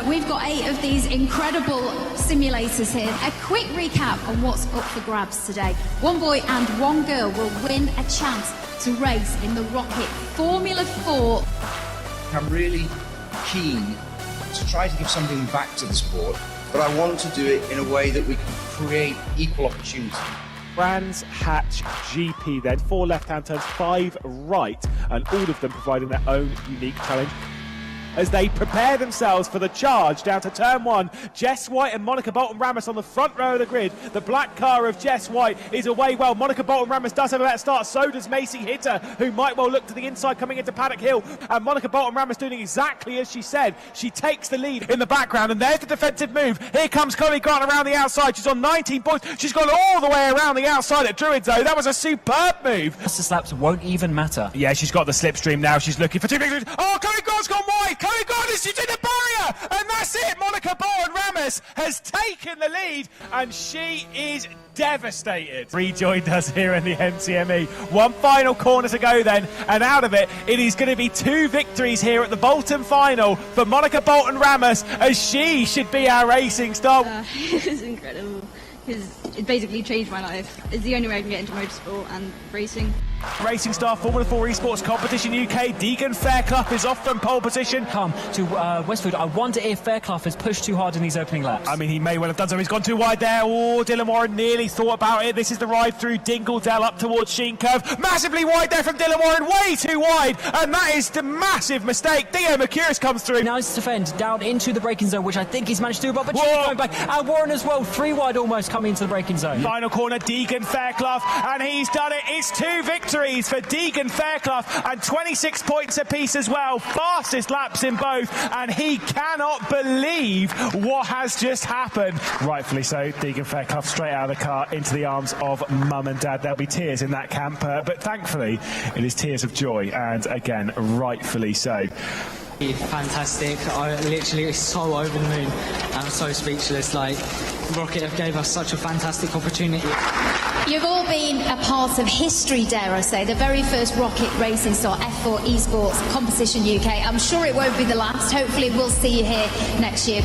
We've got 8 of these incredible simulators here. A quick recap on what's up for grabs today. 1 boy and 1 girl will win a chance to race in the Rocket Formula 4. I'm really keen to try to give something back to the sport, but I want to do it in a way that we can create equal opportunity. Brands Hatch GP then, 4 left-hand turns, 5 right, and all of them providing their own unique challenge. As they prepare themselves for the charge down to turn 1, Jess White and Monica Bolton-Ramis on the front row of the grid. The black car of Jess White is away well. Monica Bolton-Ramis does have a better start. So does Macy Hitter, who might well look to the inside coming into Paddock Hill. And Monica Bolton-Ramis doing exactly as she said. She takes the lead in the background, and there's the defensive move. Here comes Chloe Grant around the outside. She's on 19 points. She's gone all the way around the outside at Druids, though. That was a superb move. The slaps won't even matter. Yeah, she's got the slipstream now. She's looking for 2 victories. Oh, Chloe Grant's gone wide. Chloe Grant is she's in the barrier, and that's it. Monica Bolton-Ramis has taken the lead, and she is devastated. Rejoined us here in the MCME. 1 final corner to go then, and out of it, it is going to be 2 victories here at the Bolton final for Monica Bolton-Ramis, as she should be our racing star. It was incredible, because it basically changed my life. It's the only way I can get into motorsport and racing. Racing Star Formula 4 Esports Competition UK, Deegan Fairclough is off from pole position. Come to Westwood. I wonder if Fairclough has pushed too hard in these opening laps. I mean, he may well have done so. He's gone too wide there. Oh, Dylan Warren nearly thought about it. This is the ride through Dingledale up towards Sheen Cove. Massively wide there from Dylan Warren. Way too wide. And that is the massive mistake. Theo Mercurius comes through. Now it's defend down into the braking zone, which I think he's managed to do, but she's going back. And Warren as well, 3 wide almost coming into the braking zone. Final corner, Deegan Fairclough, and he's done it. It's 2 victories victories for Deegan Fairclough, and 26 points apiece as well. Fastest laps in both, and he cannot believe what has just happened. Rightfully so, Deegan Fairclough straight out of the car into the arms of mum and dad. There'll be tears in that camp, but thankfully it is tears of joy, and again, rightfully so. Fantastic. I literally was so over the moon. I'm so speechless. Like, Rocket have gave us such a fantastic opportunity. You've all been a part of history, dare I say, the very first Rocket Racing Star F4 Esports Competition UK. I'm sure it won't be the last. Hopefully we'll see you here next year.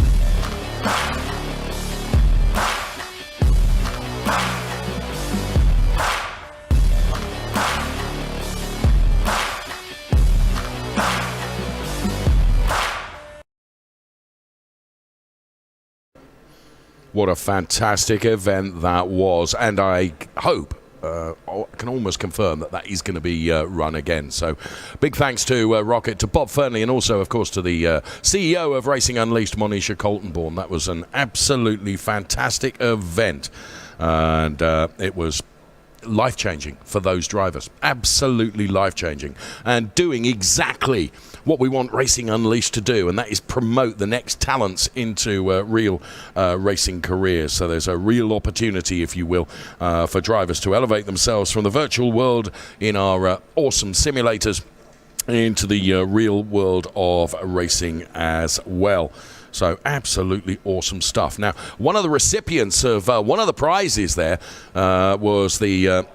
What a fantastic event that was, and I hope, I can almost confirm that is going to be run again. So big thanks to Rocket, to Bob Fernley, and also, of course, to the CEO of Racing Unleashed, Monisha Coltonborn. That was an absolutely fantastic event, and it was life-changing for those drivers. Absolutely life-changing, and doing exactly what we want Racing Unleashed to do, and that is promote the next talents into real racing careers. So there's a real opportunity, if you will, for drivers to elevate themselves from the virtual world in our awesome simulators into the real world of racing as well. So absolutely awesome stuff. Now, one of the recipients of one of the prizes there was the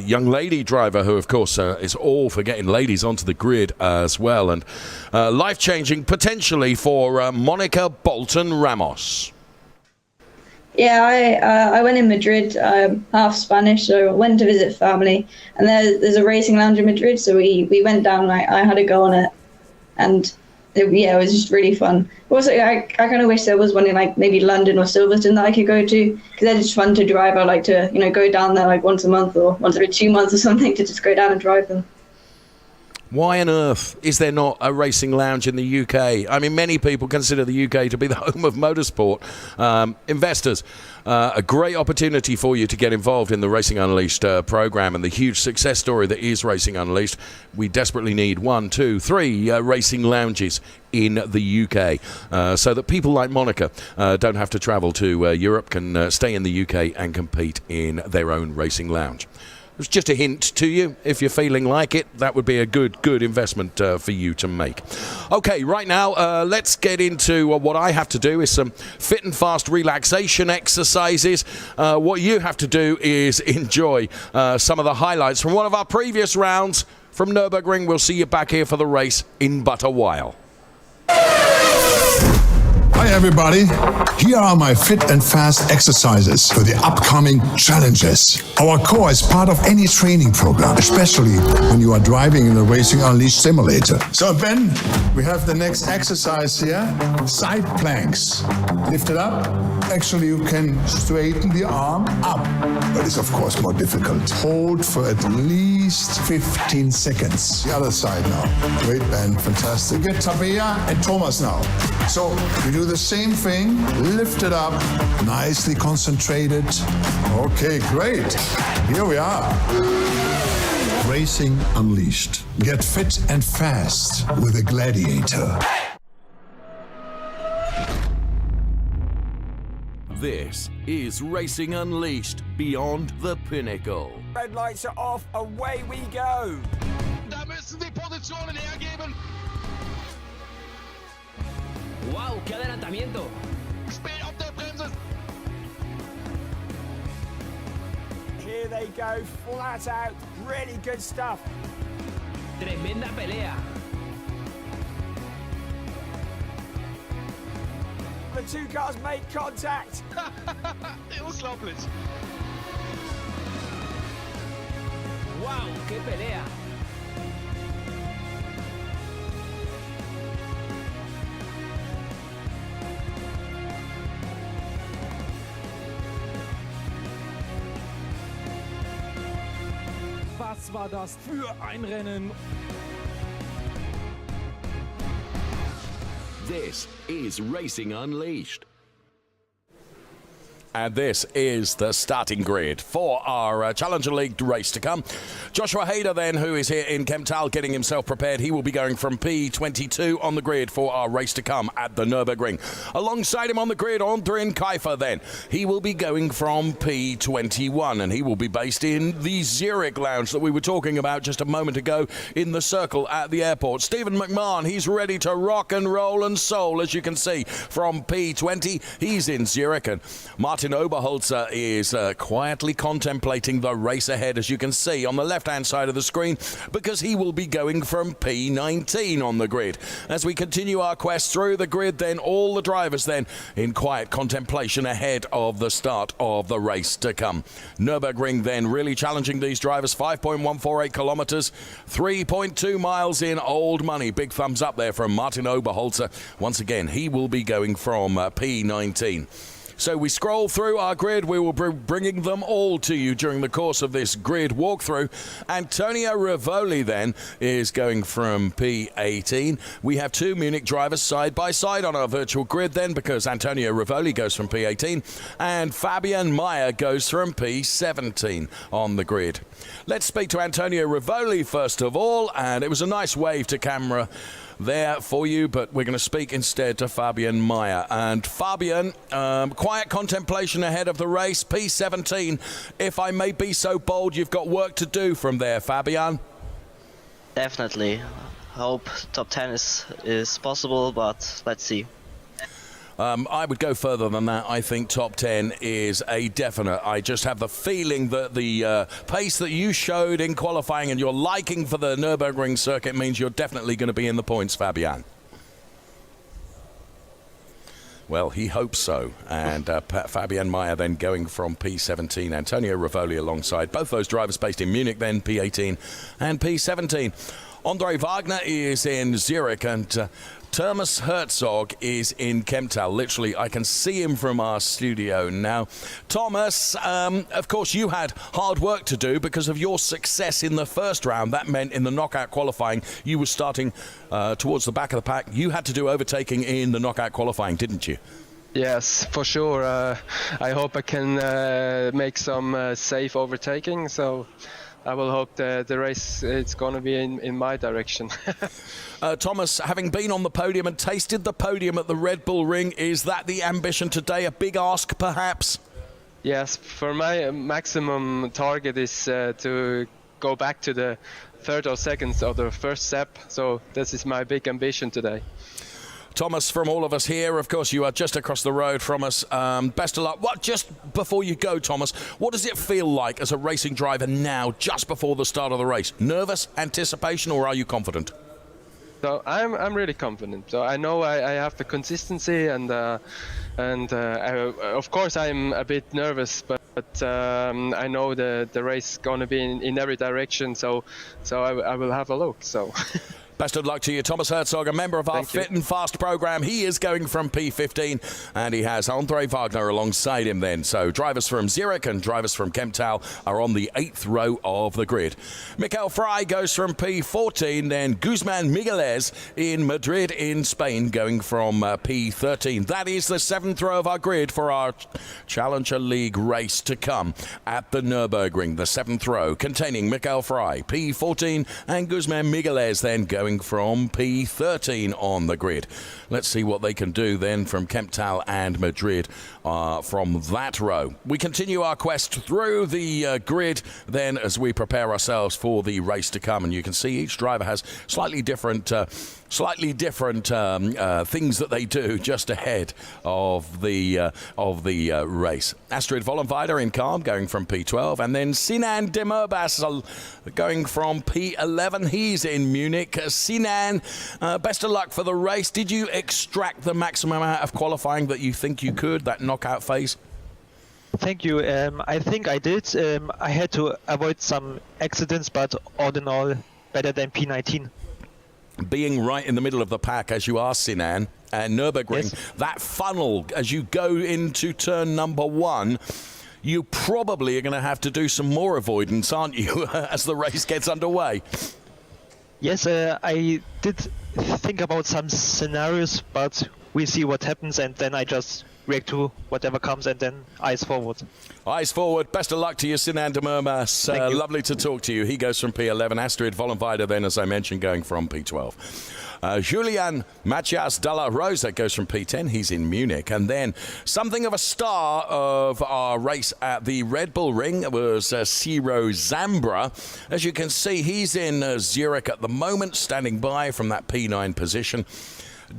young lady driver who, of course, is all for getting ladies onto the grid as well. And life-changing potentially for Monica Bolton Ramos. Yeah, I went in Madrid, half Spanish, so I went to visit family. And there's a racing lounge in Madrid, so we went down, and I had a go on it. And it was just really fun. Also, I kind of wish there was one in like maybe London or Silverstone that I could go to, because they're just fun to drive. I like to, go down there like once a month or once every 2 months or something to just go down and drive them. Why on earth is there not a racing lounge in the UK? I mean, many people consider the UK to be the home of motorsport. Investors, a great opportunity for you to get involved in the Racing Unleashed program and the huge success story that is Racing Unleashed. We desperately need 1, 2, 3 racing lounges in the UK so that people like Monica don't have to travel to Europe, can stay in the UK and compete in their own racing lounge. It's just a hint to you. If you're feeling like it, that would be a good investment for you to make. Okay, right now, let's get into what I have to do is some fit and fast relaxation exercises. What you have to do is enjoy some of the highlights from one of our previous rounds from Nürburgring. We'll see you back here for the race in but a while. Hi everybody, here are my fit and fast exercises for the upcoming challenges. Our core is part of any training program, especially when you are driving in a Racing Unleashed simulator. So Ben, we have the next exercise here, side planks. Lift it up. Actually you can straighten the arm up, but it's of course more difficult. Hold for at least 15 seconds. The other side now. Great Ben, fantastic. Get Tabea and Thomas now. So we do the same thing, lift it up, nicely concentrated. Okay, great. Here we are. Racing Unleashed. Get fit and fast with a gladiator. This is Racing Unleashed Beyond the Pinnacle. Red lights are off, away we go. Da müssen die Positionen hergeben. Wow, qué adelantamiento. Speed auf der Bremse. Here they go, flat out, really good stuff. Tremenda pelea. The two cars make contact. Unglaublich. Wow, qué pelea. Was war das für ein Rennen? This is Racing Unleashed. And this is the starting grid for our Challenger League race to come. Joshua Hader then, who is here in Kemptal getting himself prepared. He will be going from P22 on the grid for our race to come at the Nürburgring. Alongside him on the grid, Andrin Kaifer then. He will be going from P21 and he will be based in the Zurich lounge that we were talking about just a moment ago in the circle at the airport. Stephen McMahon, he's ready to rock and roll and soul, as you can see, from P20. He's in Zurich, and Martin Oberholzer is quietly contemplating the race ahead, as you can see on the left-hand side of the screen, because he will be going from P19 on the grid. As we continue our quest through the grid, then all the drivers then in quiet contemplation ahead of the start of the race to come. Nürburgring then really challenging these drivers. 5.148 kilometers, 3.2 miles in old money. Big thumbs up there from Martin Oberholzer. Once again, he will be going from P19. So we scroll through our grid. We will be bringing them all to you during the course of this grid walkthrough. Antonio Rivoli then is going from P18. We have two Munich drivers side by side on our virtual grid then, because Antonio Rivoli goes from P18 and Fabian Meyer goes from P17 on the grid. Let's speak to Antonio Rivoli first of all, and it was a nice wave to camera there for you, but we're going to speak instead to Fabian Meyer. And Fabian, quiet contemplation ahead of the race, P17. If I may be so bold, you've got work to do from there, Fabian. Definitely. Hope top 10 is possible, but let's see. I would go further than that. I think top 10 is a definite. I just have the feeling that the pace that you showed in qualifying and your liking for the Nürburgring circuit means you're definitely going to be in the points, Fabian. Well, he hopes so. And Fabian Meyer then going from P17. Antonio Rivoli alongside. Both those drivers based in Munich then, P18 and P17. Andre Wagner is in Zurich, and Thomas Herzog is in Kemptal. Literally, I can see him from our studio now. Thomas, of course, you had hard work to do because of your success in the first round. That meant in the knockout qualifying, you were starting towards the back of the pack. You had to do overtaking in the knockout qualifying, didn't you? Yes, for sure. I hope I can make some safe overtaking. So I will hope the race it's going to be in my direction. Thomas, having been on the podium and tasted the podium at the Red Bull Ring, is that the ambition today? A big ask, perhaps? Yes, for my maximum target is to go back to the third or second or the first step. So this is my big ambition today. Thomas, from all of us here, of course, you are just across the road from us. Best of luck. Just before you go, Thomas, what does it feel like as a racing driver now, just before the start of the race? Nervous, anticipation, or are you confident? So I'm really confident. So I know I have the consistency, and of course I'm a bit nervous, but I know the race is going to be in every direction. So I will have a look. So. Best of luck to you, Thomas Herzog, a member of our Fit and Fast program. He is going from P15, and he has Andre Wagner alongside him then. So drivers from Zurich and drivers from Kemptal are on the 8th row of the grid. Mikel Frey goes from P14, then Guzman Migueles in Madrid in Spain going from P13. That is the 7th row of our grid for our Challenger League race to come at the Nürburgring. The 7th row containing Mikel Frey, P14, and Guzman Migueles then going from P13 on the grid. Let's see what they can do then from Kemptal and Madrid from that row. We continue our quest through the grid then as we prepare ourselves for the race to come, and you can see each driver has slightly different things that they do just ahead of the race. Astrid Vollenweider in Calm going from P12, and then Sinan Demirbas going from P11. He's in Munich. Sinan, best of luck for the race. Did you extract the maximum amount of qualifying that you think you could, that knockout phase? Thank you. I think I did. I had to avoid some accidents, but all in all, better than P19. Being right in the middle of the pack as you are, Sinan, and Nürburgring, yes. That funnel as you go into turn number 1, you probably are going to have to do some more avoidance, aren't you, as the race gets underway? Yes, I did think about some scenarios, but we see what happens, and then I just react to whatever comes, and then eyes forward. Eyes forward. Best of luck to you, Sinan Demirmas. Lovely to talk to you. He goes from P11. Astrid Vollenweider then, as I mentioned, going from P12. Julian Matias Dalla Rosa goes from P10. He's in Munich. And then something of a star of our race at the Red Bull Ring was Ciro Zambra. As you can see, he's in Zurich at the moment, standing by from that P9 position.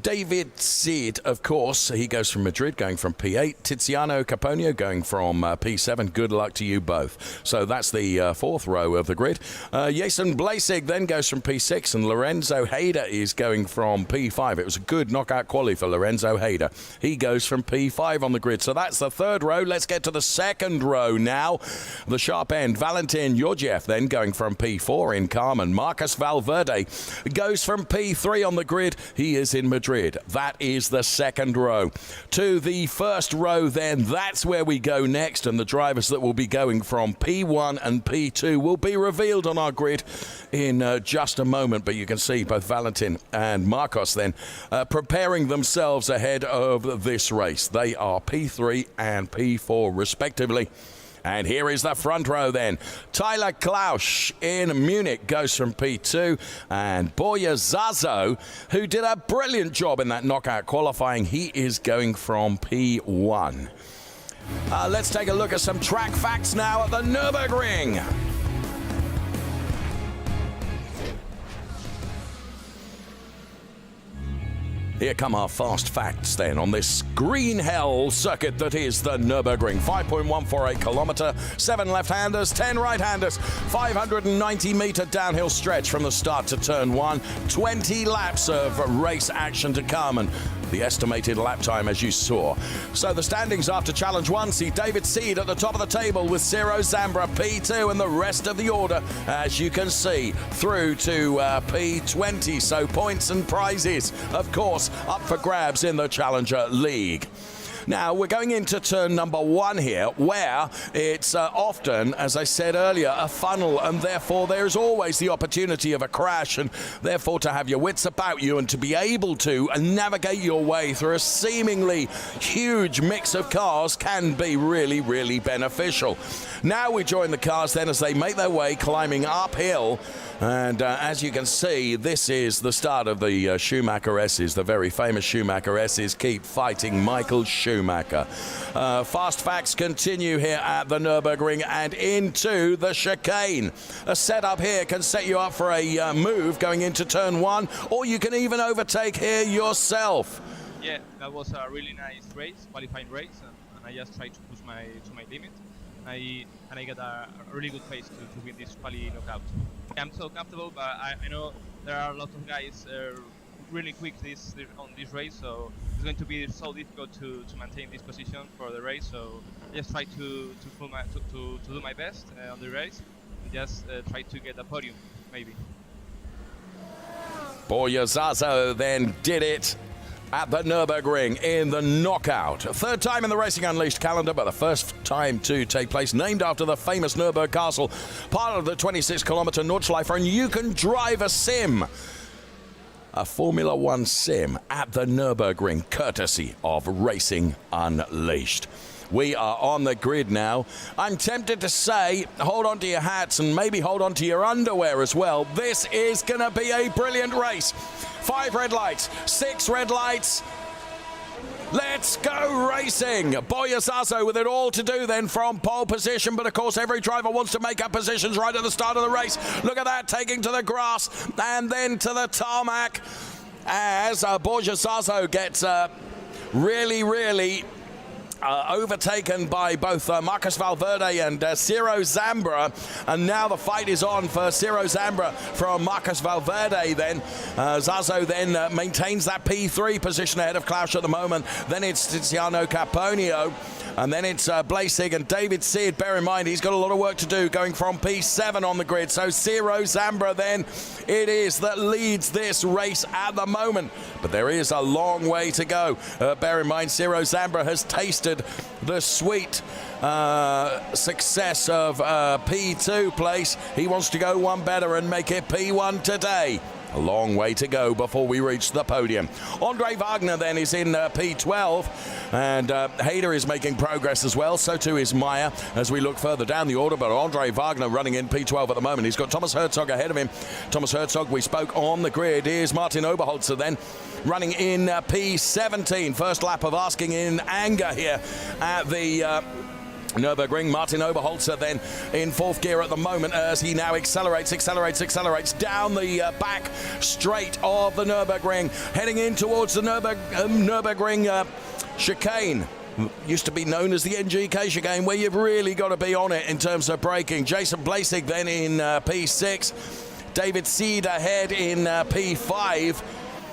David Sid, of course, he goes from Madrid, going from P8. Tiziano Caponio going from P7. Good luck to you both. So that's the fourth row of the grid. Jason Blasig then goes from P6, and Lorenzo Hayder is going from P5. It was a good knockout quali for Lorenzo Hayder. He goes from P5 on the grid. So that's the third row. Let's get to the second row now. The sharp end, Valentin Georgiev then going from P4 in Carmen. Marcus Valverde goes from P3 on the grid. He is in Madrid. That is the second row. To the first row then, that's where we go next, and the drivers that will be going from P1 and P2 will be revealed on our grid in just a moment, but you can see both Valentin and Marcos then preparing themselves ahead of this race. They are P3 and P4 respectively. And here is the front row then. Tyler Klausch in Munich goes from P2. And Borja Zazo, who did a brilliant job in that knockout qualifying, he is going from P1. Let's take a look at some track facts now at the Nürburgring. Here come our fast facts then on this green hell circuit that is the Nürburgring. 5.148 kilometre, 7 left-handers, 10 right-handers, 590-metre downhill stretch from the start to turn 1, 20 laps of race action to come, and the estimated lap time as you saw. So the standings after Challenge 1 see David Seed at the top of the table with Ciro Zambra P2 and the rest of the order, as you can see, through to P20. So points and prizes, of course, up for grabs in the Challenger League. Now, we're going into turn number 1 here, where it's often, as I said earlier, a funnel, and therefore there's always the opportunity of a crash, and therefore to have your wits about you and to be able to navigate your way through a seemingly huge mix of cars can be really, really beneficial. Now we join the cars then as they make their way climbing uphill. And as you can see, this is the start of the Schumacher S's, the very famous Schumacher S's. Keep fighting Michael Schumacher. Fast facts continue here at the Nürburgring and into the chicane. A setup here can set you up for a move going into turn 1, or you can even overtake here yourself. Yeah, that was a really nice race, qualifying race, and I just tried to push to my limit. I got a really good pace to win this quali knockout. I'm so comfortable, but I know there are a lot of guys really quick on this race, so it's going to be so difficult to maintain this position for the race. So I just try to do my best on the race, and just try to get a podium, maybe. Borja Zazo then did it at the Nürburgring in the knockout. Third time in the Racing Unleashed calendar, but the first time to take place, named after the famous Nürburg Castle, part of the 26-kilometre Nordschleife, and you can drive a sim, a Formula One sim at the Nürburgring, courtesy of Racing Unleashed. We are on the grid now. I'm tempted to say, hold on to your hats and maybe hold on to your underwear as well. This is going to be a brilliant race. 5 red lights, 6 red lights. Let's go racing. Borja Zazo with it all to do then from pole position, but of course every driver wants to make up positions right at the start of the race. Look at that, taking to the grass and then to the tarmac as Borja Zazo gets really overtaken by both Marcus Valverde and Ciro Zambra, and now the fight is on for Ciro Zambra from Marcus Valverde then. Zazo then maintains that P3 position ahead of Klausch at the moment. Then it's Tiziano Caponio, and then it's Blasig and David Seed. Bear in mind, he's got a lot of work to do going from P7 on the grid. So Ciro Zambra then it is that leads this race at the moment, but there is a long way to go. Bear in mind, Ciro Zambra has tasted the sweet success of P2 place. He wants to go one better and make it P1 today. A long way to go before we reach the podium. Andre Wagner then is in P12, and Hayder is making progress as well. So too is Meyer as we look further down the order. But Andre Wagner running in P12 at the moment. He's got Thomas Herzog ahead of him. Thomas Herzog, we spoke on the grid. Here's Martin Oberholzer then running in P17. First lap of asking in anger here at the Nürburgring. Martin Oberholzer then in fourth gear at the moment as he now accelerates down the back straight of the Nürburgring, heading in towards the Nürburgring chicane. Used to be known as the NGK chicane, where you've really got to be on it in terms of braking. Jason Blasig then in P6. David Seed ahead in P5.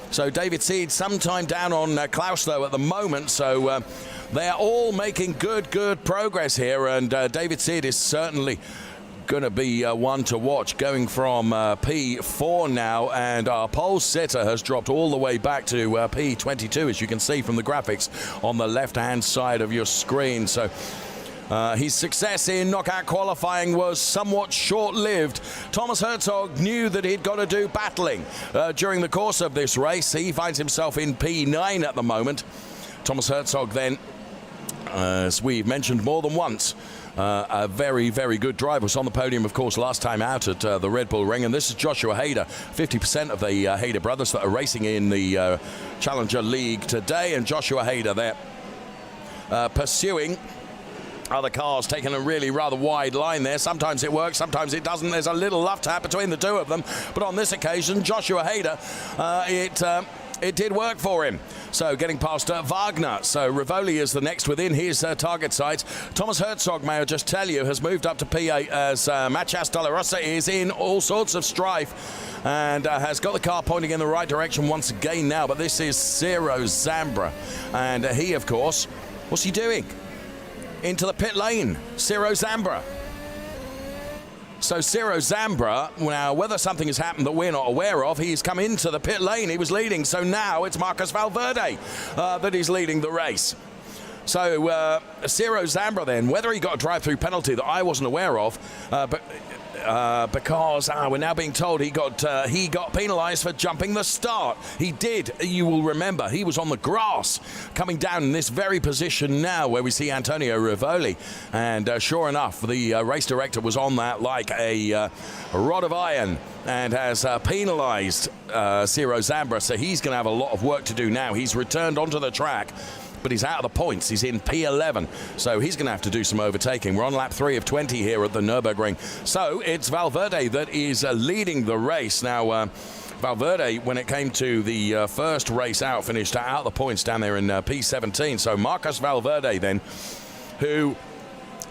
So David Seed sometime down on Klaus though at the moment. So they're all making good progress here, and David Seed is certainly going to be one to watch, going from P4 now, and our pole sitter has dropped all the way back to P22, as you can see from the graphics on the left-hand side of your screen. So his success in knockout qualifying was somewhat short-lived. Thomas Herzog knew that he'd got to do battling during the course of this race. He finds himself in P9 at the moment. Thomas Herzog then, as we've mentioned more than once, a very good driver. Was on the podium, of course, last time out at the Red Bull Ring. And this is Joshua Hayder, 50% of the Hayder brothers that are racing in the Challenger League today. And Joshua Hayder there pursuing other cars, taking a really rather wide line there. Sometimes it works, sometimes it doesn't. There's a little love tap between the two of them. But on this occasion, Joshua Hayder, it did work for him. So getting past Wagner. So Rivoli is the next within his target sights. Thomas Herzog, may I just tell you, has moved up to P8 as Matthias Dalla Rosa is in all sorts of strife and has got the car pointing in the right direction once again now. But this is Ciro Zambra. And he, of course, what's he doing? Into the pit lane, Ciro Zambra. So Ciro Zambra, now whether something has happened that we're not aware of, he's come into the pit lane. He was leading, so now it's Marcus Valverde that is leading the race. So Ciro Zambra then, whether he got a drive-through penalty that I wasn't aware of, because we're now being told he got penalised for jumping the start. He did, you will remember, he was on the grass coming down in this very position now where we see Antonio Rivoli, and sure enough the race director was on that like a rod of iron and has penalised Ciro Zambra, so he's going to have a lot of work to do now. He's returned onto the track, but he's out of the points. He's in P11, so he's going to have to do some overtaking. We're on lap 3 of 20 here at the Nürburgring. So it's Valverde that is leading the race. Now, Valverde, when it came to the first race out, finished out of the points down there in P17. So Marcus Valverde then, who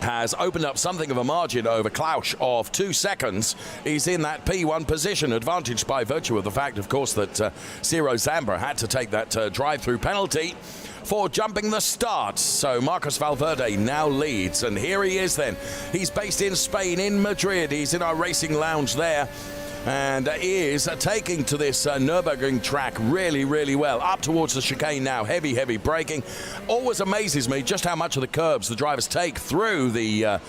has opened up something of a margin over Klaus of 2 seconds, is in that P1 position, advantaged by virtue of the fact, of course, that Ciro Zambra had to take that drive-through penalty for jumping the start. So Marcus Valverde now leads, and here he is then. He's based in Spain, in Madrid. He's in our racing lounge there, and is taking to this Nürburgring track really well. Up towards the chicane now, heavy braking. Always amazes me just how much of the curbs the drivers take through the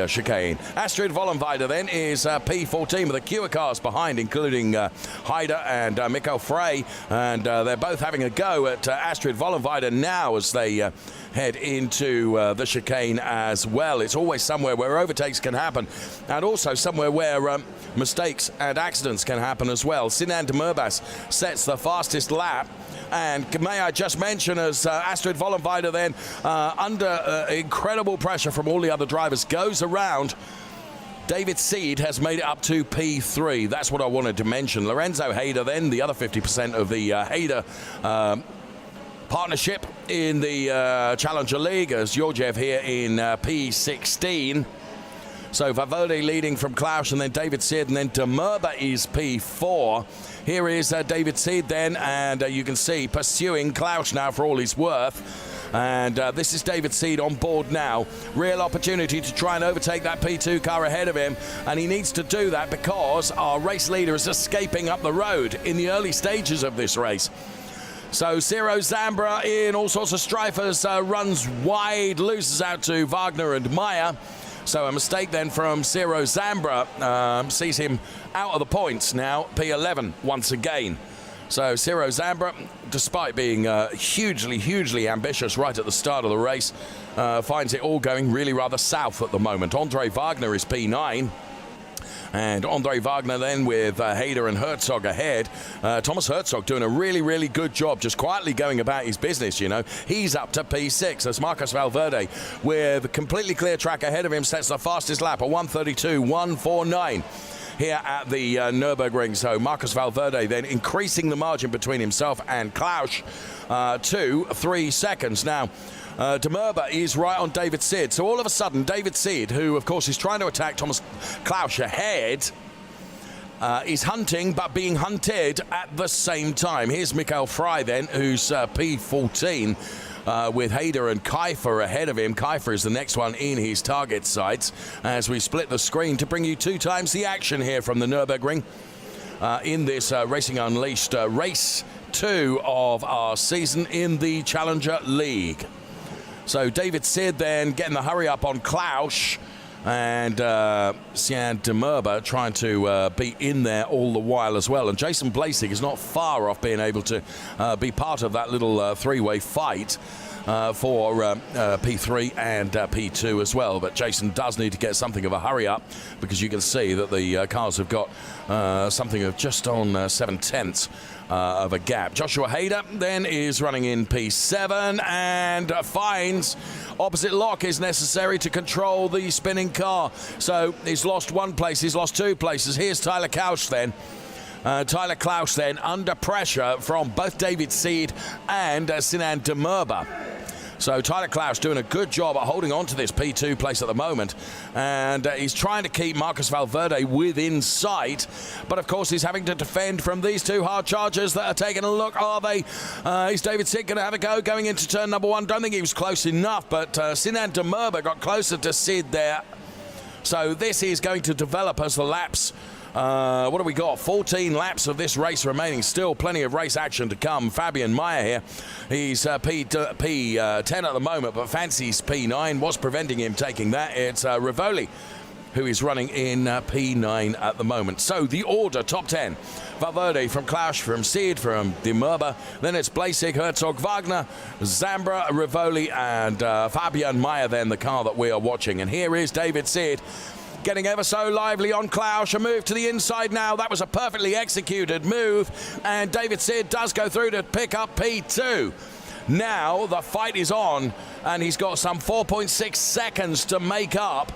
chicane. Astrid Vollenweider then is P14 with the Cure cars behind, including Hayder and Mikkel Frey, and they're both having a go at Astrid Vollenweider now as they head into the chicane as well. It's always somewhere where overtakes can happen, and also somewhere where mistakes and accidents can happen as well. Sinan Demirbaş sets the fastest lap, and may I just mention, as Astrid Vollenweider then under incredible pressure from all the other drivers goes around, David Seed has made it up to P3. That's what I wanted to mention. Lorenzo Hayder then, the other 50% of the Hayder partnership in the Challenger League, as Georgiev here in P16. So Valverde leading from Klaus, and then David Seed, and then Demirbaş is P4. Here is David Seed then, and you can see pursuing Klaus now for all he's worth. And this is David Seed on board now. Real opportunity to try and overtake that P2 car ahead of him, and he needs to do that because our race leader is escaping up the road in the early stages of this race. So Ciro Zambra in all sorts of strife as runs wide, loses out to Wagner and Meyer. So a mistake then from Ciro Zambra sees him out of the points now, P11 once again. So Ciro Zambra, despite being hugely ambitious right at the start of the race, finds it all going really rather south at the moment. Andre Wagner is P9. And Andre Wagner then with Hayder and Herzog ahead. Thomas Herzog doing a really good job, just quietly going about his business, you know. He's up to P6 as Marcos Valverde, with a completely clear track ahead of him, sets the fastest lap, a 1:32.149. Here at the Nürburgring. So Marcos Valverde then increasing the margin between himself and Klausch to 3 seconds. Now, De Merba is right on David Sid. So all of a sudden, David Sid, who of course is trying to attack Thomas Klausch ahead, is hunting but being hunted at the same time. Here's Michael Frey then, who's P14. With Hayder and Kiefer ahead of him. Kiefer is the next one in his target sights as we split the screen to bring you 2 times the action here from the Nürburgring in this Racing Unleashed race 2 of our season in the Challenger League. So David Sid then getting the hurry up on Klausch, and Sian De Merba trying to be in there all the while as well. And Jason Blasig is not far off being able to be part of that little three-way fight for P3 and P2 as well. But Jason does need to get something of a hurry up, because you can see that the cars have got something of just on 7/10 of a gap. Joshua Hayder then is running in P7 and finds opposite lock is necessary to control the spinning car. So he's lost 1 place, he's lost 2 places. Here's Tyler Klausch then. Tyler Klausch then under pressure from both David Seed and Sinan De Merba. So Tyler Klausch doing a good job at holding on to this P2 place at the moment, and he's trying to keep Marcos Valverde within sight, but of course he's having to defend from these 2 hard chargers that are taking a look. Are they? Is David Sid going to have a go going into turn number 1? Don't think he was close enough, but Sinan De Merba got closer to Sid there. So this is going to develop as the laps. What have we got? 14 laps of this race remaining. Still plenty of race action to come. Fabian Meyer here. He's P10 at the moment, but fancies P9. What's preventing him taking that? It's Rivoli, who is running in P9 at the moment. So the order, top 10. Valverde from Klausch, from Sid, from De Merba. Then it's Blasig, Herzog, Wagner, Zambra, Rivoli, and Fabian Meyer, then the car that we are watching. And here is David Sid, getting ever so lively on Klausch. A move to the inside now. That was a perfectly executed move. And David Sid does go through to pick up P2. Now the fight is on, and he's got some 4.6 seconds to make up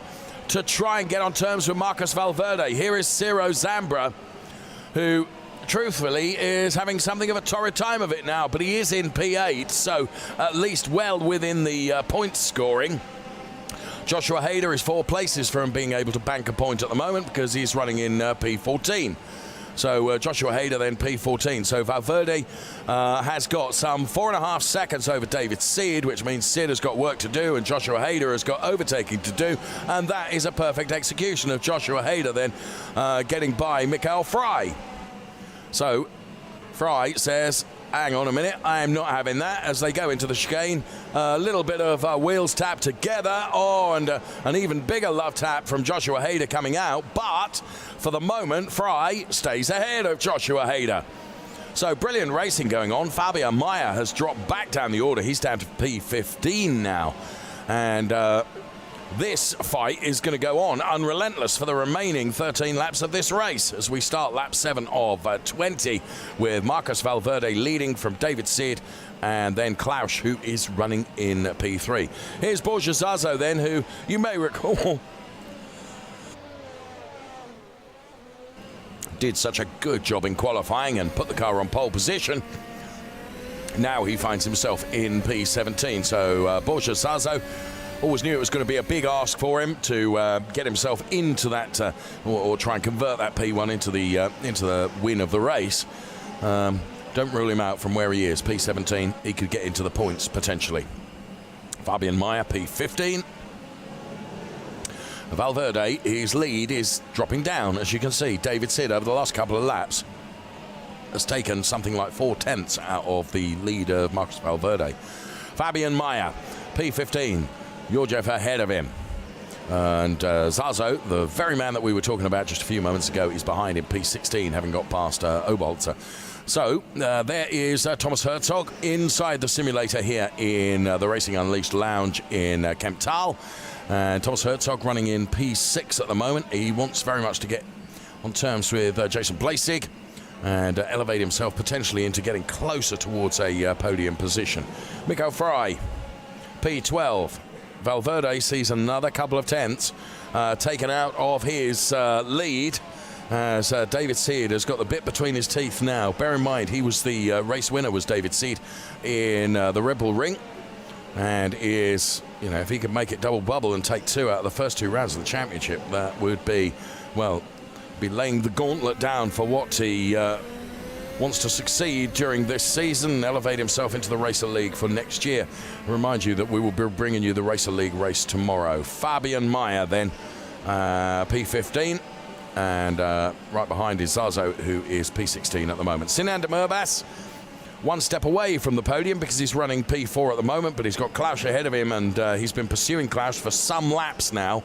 to try and get on terms with Marcos Valverde. Here is Ciro Zambra, who truthfully is having something of a torrid time of it now, but he is in P8, so at least well within the points scoring. Joshua Hayder is 4 places from being able to bank a point at the moment, because he's running in P14. So Joshua Hayder then P14. So Valverde has got some 4.5 seconds over David Sid, which means Sid has got work to do and Joshua Hayder has got overtaking to do. And that is a perfect execution of Joshua Hayder then getting by Michael Frey. So Frey says, hang on a minute, I am not having that, as they go into the chicane. A little bit of wheels tap together. Oh, and an even bigger love tap from Joshua Hayder coming out. But for the moment, Frey stays ahead of Joshua Hayder. So brilliant racing going on. Fabian Meyer has dropped back down the order. He's down to P15 now. And this fight is going to go on unrelentless for the remaining 13 laps of this race, as we start lap 7 of 20 with Marcos Valverde leading from David Sid and then Klausch, who is running in P3. Here's Borja Zazo then, who you may recall did such a good job in qualifying and put the car on pole position. Now he finds himself in P17. So Borja Zazo always knew it was going to be a big ask for him to get himself into that, or try and convert that P1 into the win of the race. Don't rule him out from where he is. P17, he could get into the points potentially. Fabian Meyer, P15. Valverde, his lead is dropping down, as you can see. David Sid, over the last couple of laps, has taken something like 4/10 out of the lead of Marcos Valverde. Fabian Meyer, P15. Georgiev ahead of him. And Zazo, the very man that we were talking about just a few moments ago, is behind in P16, having got past Obolzer. So there is Thomas Herzog inside the simulator here in the Racing Unleashed lounge in Kemptal. And Thomas Herzog running in P6 at the moment. He wants very much to get on terms with Jason Blasig and elevate himself potentially into getting closer towards a podium position. Mikko Fry, P12. Valverde sees another couple of tenths taken out of his lead as David Seed has got the bit between his teeth now. Bear in mind, he was the race winner, was David Seed, in the Red Bull Ring, and is, you know, if he could make it double bubble and take 2 out of the first 2 rounds of the championship, that would be, well, be laying the gauntlet down for what he wants to succeed during this season, elevate himself into the Racer League for next year. Remind you that we will be bringing you the Racer League race tomorrow. Fabian Meyer then, P15, and right behind is Zazo, who is P16 at the moment. Sinan de Murbas, 1 step away from the podium because he's running P4 at the moment, but he's got Klaus ahead of him, and he's been pursuing Klaus for some laps now.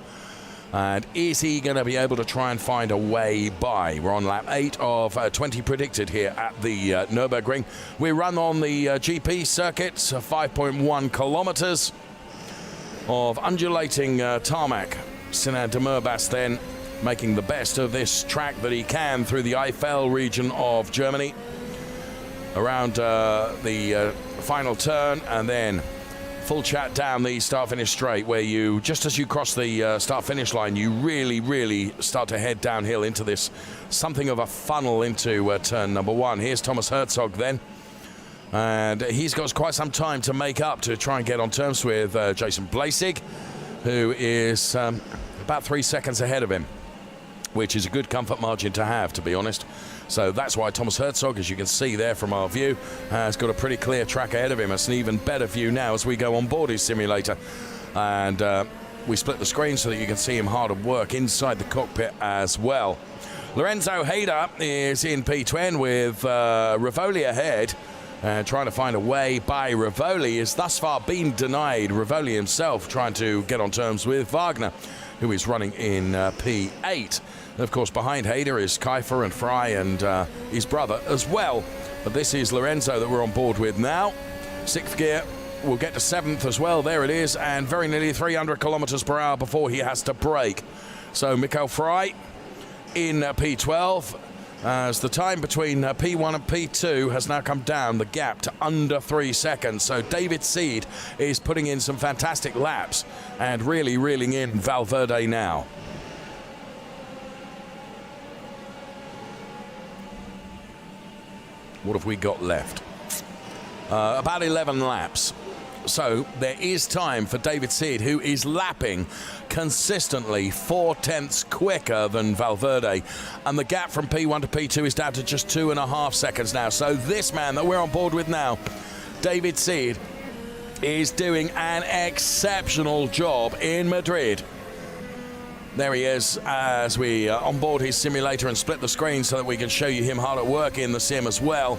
And is he going to be able to try and find a way by? We're on lap 8 of 20 predicted here at the Nürburgring. We run on the GP circuit, 5.1 kilometers of undulating tarmac. Sinan de Murbas then making the best of this track that he can through the Eifel region of Germany. Around the final turn, and then full chat down the start-finish straight, where you, just as you cross the start-finish line, you really start to head downhill into this, something of a funnel into turn number 1. Here's Thomas Herzog then, and he's got quite some time to make up to try and get on terms with Jason Blasig, who is about 3 seconds ahead of him, which is a good comfort margin to have, to be honest. So that's why Thomas Herzog, as you can see there from our view, has got a pretty clear track ahead of him. It's an even better view now as we go on board his simulator. And we split the screen so that you can see him hard at work inside the cockpit as well. Lorenzo Hayder is in P10 with Rivoli ahead. Trying to find a way by Rivoli is thus far been denied. Rivoli himself trying to get on terms with Wagner, who is running in P8. And of course, behind Hayder is Kiefer and Fry and his brother as well. But this is Lorenzo that we're on board with now. 6th gear, we'll get to 7th as well. There it is, and very nearly 300 kilometers per hour before he has to brake. So Mikko Fry in P12. As the time between P1 and P2 has now come down, the gap to under 3 seconds. So David Seed is putting in some fantastic laps and really reeling in Valverde now. What have we got left? About 11 laps. So there is time for David Seed, who is lapping consistently 4 tenths quicker than Valverde. And the gap from P1 to P2 is down to just 2.5 seconds now. So this man that we're on board with now, David Seed, is doing an exceptional job in Madrid. There he is as we onboard his simulator and split the screen so that we can show you him hard at work in the sim as well.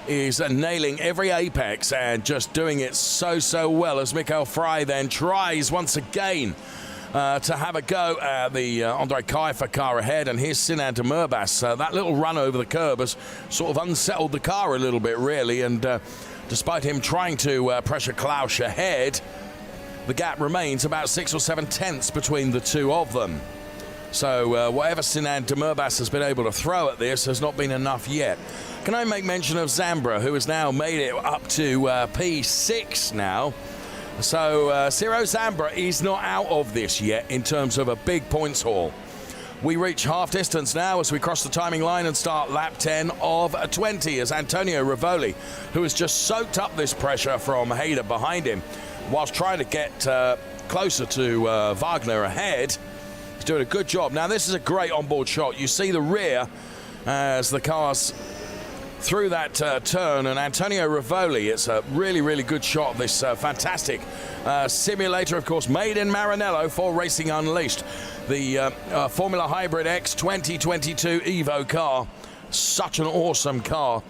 Is nailing every apex and just doing it so well as Mikko Fry then tries once again to have a go at the Andre Kiefer car ahead. And here's Sinan de Murbas. That little run over the curb has sort of unsettled the car a little bit, really. And despite him trying to pressure Klaus ahead, the gap remains about 6 or 7 tenths between the two of them. So whatever Sinan de Murbas has been able to throw at this has not been enough yet. Can I make mention of Zambra, who has now made it up to P6 now. So Ciro Zambra is not out of this yet in terms of a big points haul. We reach half distance now as we cross the timing line and start lap 10 of 20 as Antonio Rivoli, who has just soaked up this pressure from Hayder behind him, whilst trying to get closer to Wagner ahead. He's doing a good job. Now, this is a great onboard shot. You see the rear as the car's through that turn, and Antonio Rivoli, it's a really good shot of this fantastic simulator, of course, made in Maranello for Racing Unleashed. The Formula Hybrid X 2022 Evo car. Such an awesome car.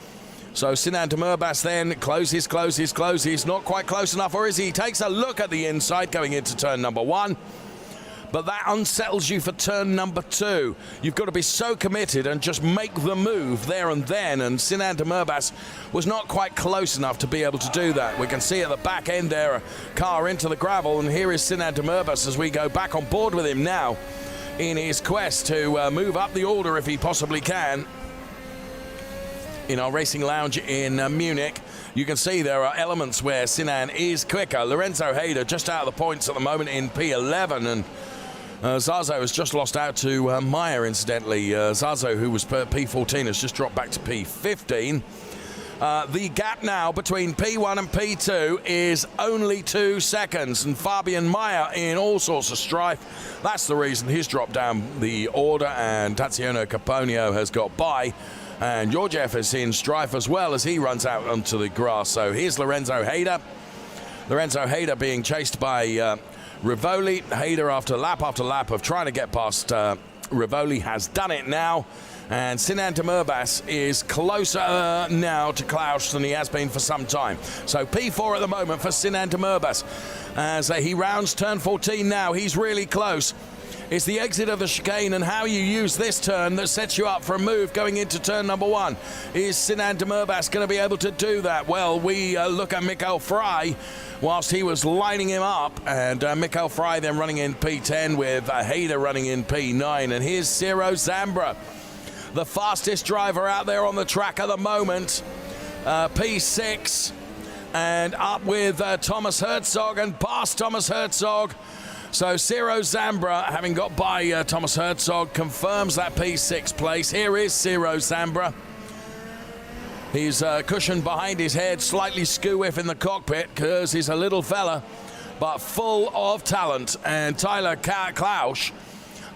So Sinan de Murbas then closes, not quite close enough, or is he? He takes a look at the inside going into turn number 1. but that unsettles you for turn number 2. You've got to be so committed and just make the move there and then, and Sinan Demirbaş was not quite close enough to be able to do that. We can see at the back end there a car into the gravel, and here is Sinan Demirbaş as we go back on board with him now in his quest to move up the order if he possibly can. In our racing lounge in Munich, you can see there are elements where Sinan is quicker. Lorenzo Hayder just out of the points at the moment in P11, and Zazo has just lost out to Meyer, incidentally. Zazo, who was P14, has just dropped back to P15. The gap now between P1 and P2 is only 2 seconds, and Fabian Meyer in all sorts of strife. That's the reason he's dropped down the order, and Tatiana Caponio has got by. And Georgiev is in strife as well as he runs out onto the grass. So here's Lorenzo Hayder. Lorenzo Hayder being chased by Rivoli. Hayder after lap of trying to get past Rivoli has done it now. And Sinan Demirbaş is closer now to Klaus than he has been for some time. So P4 at the moment for Sinan Demirbaş. As he rounds turn 14 now, he's really close. It's the exit of the chicane and how you use this turn that sets you up for a move going into turn number 1. Is Sinan Demirbaş going to be able to do that? Well, we look at Mikael Frey whilst he was lining him up, and Mikael Frey then running in P10 with Hayder running in P9. And here's Ciro Zambra, the fastest driver out there on the track at the moment, P6, and up with Thomas Herzog and past Thomas Herzog. So Ciro Zambra, having got by Thomas Herzog, confirms that P6 place. Here is Ciro Zambra. He's cushioned behind his head, slightly skew-whiff in the cockpit because he's a little fella, but full of talent. And Tyler Klaus,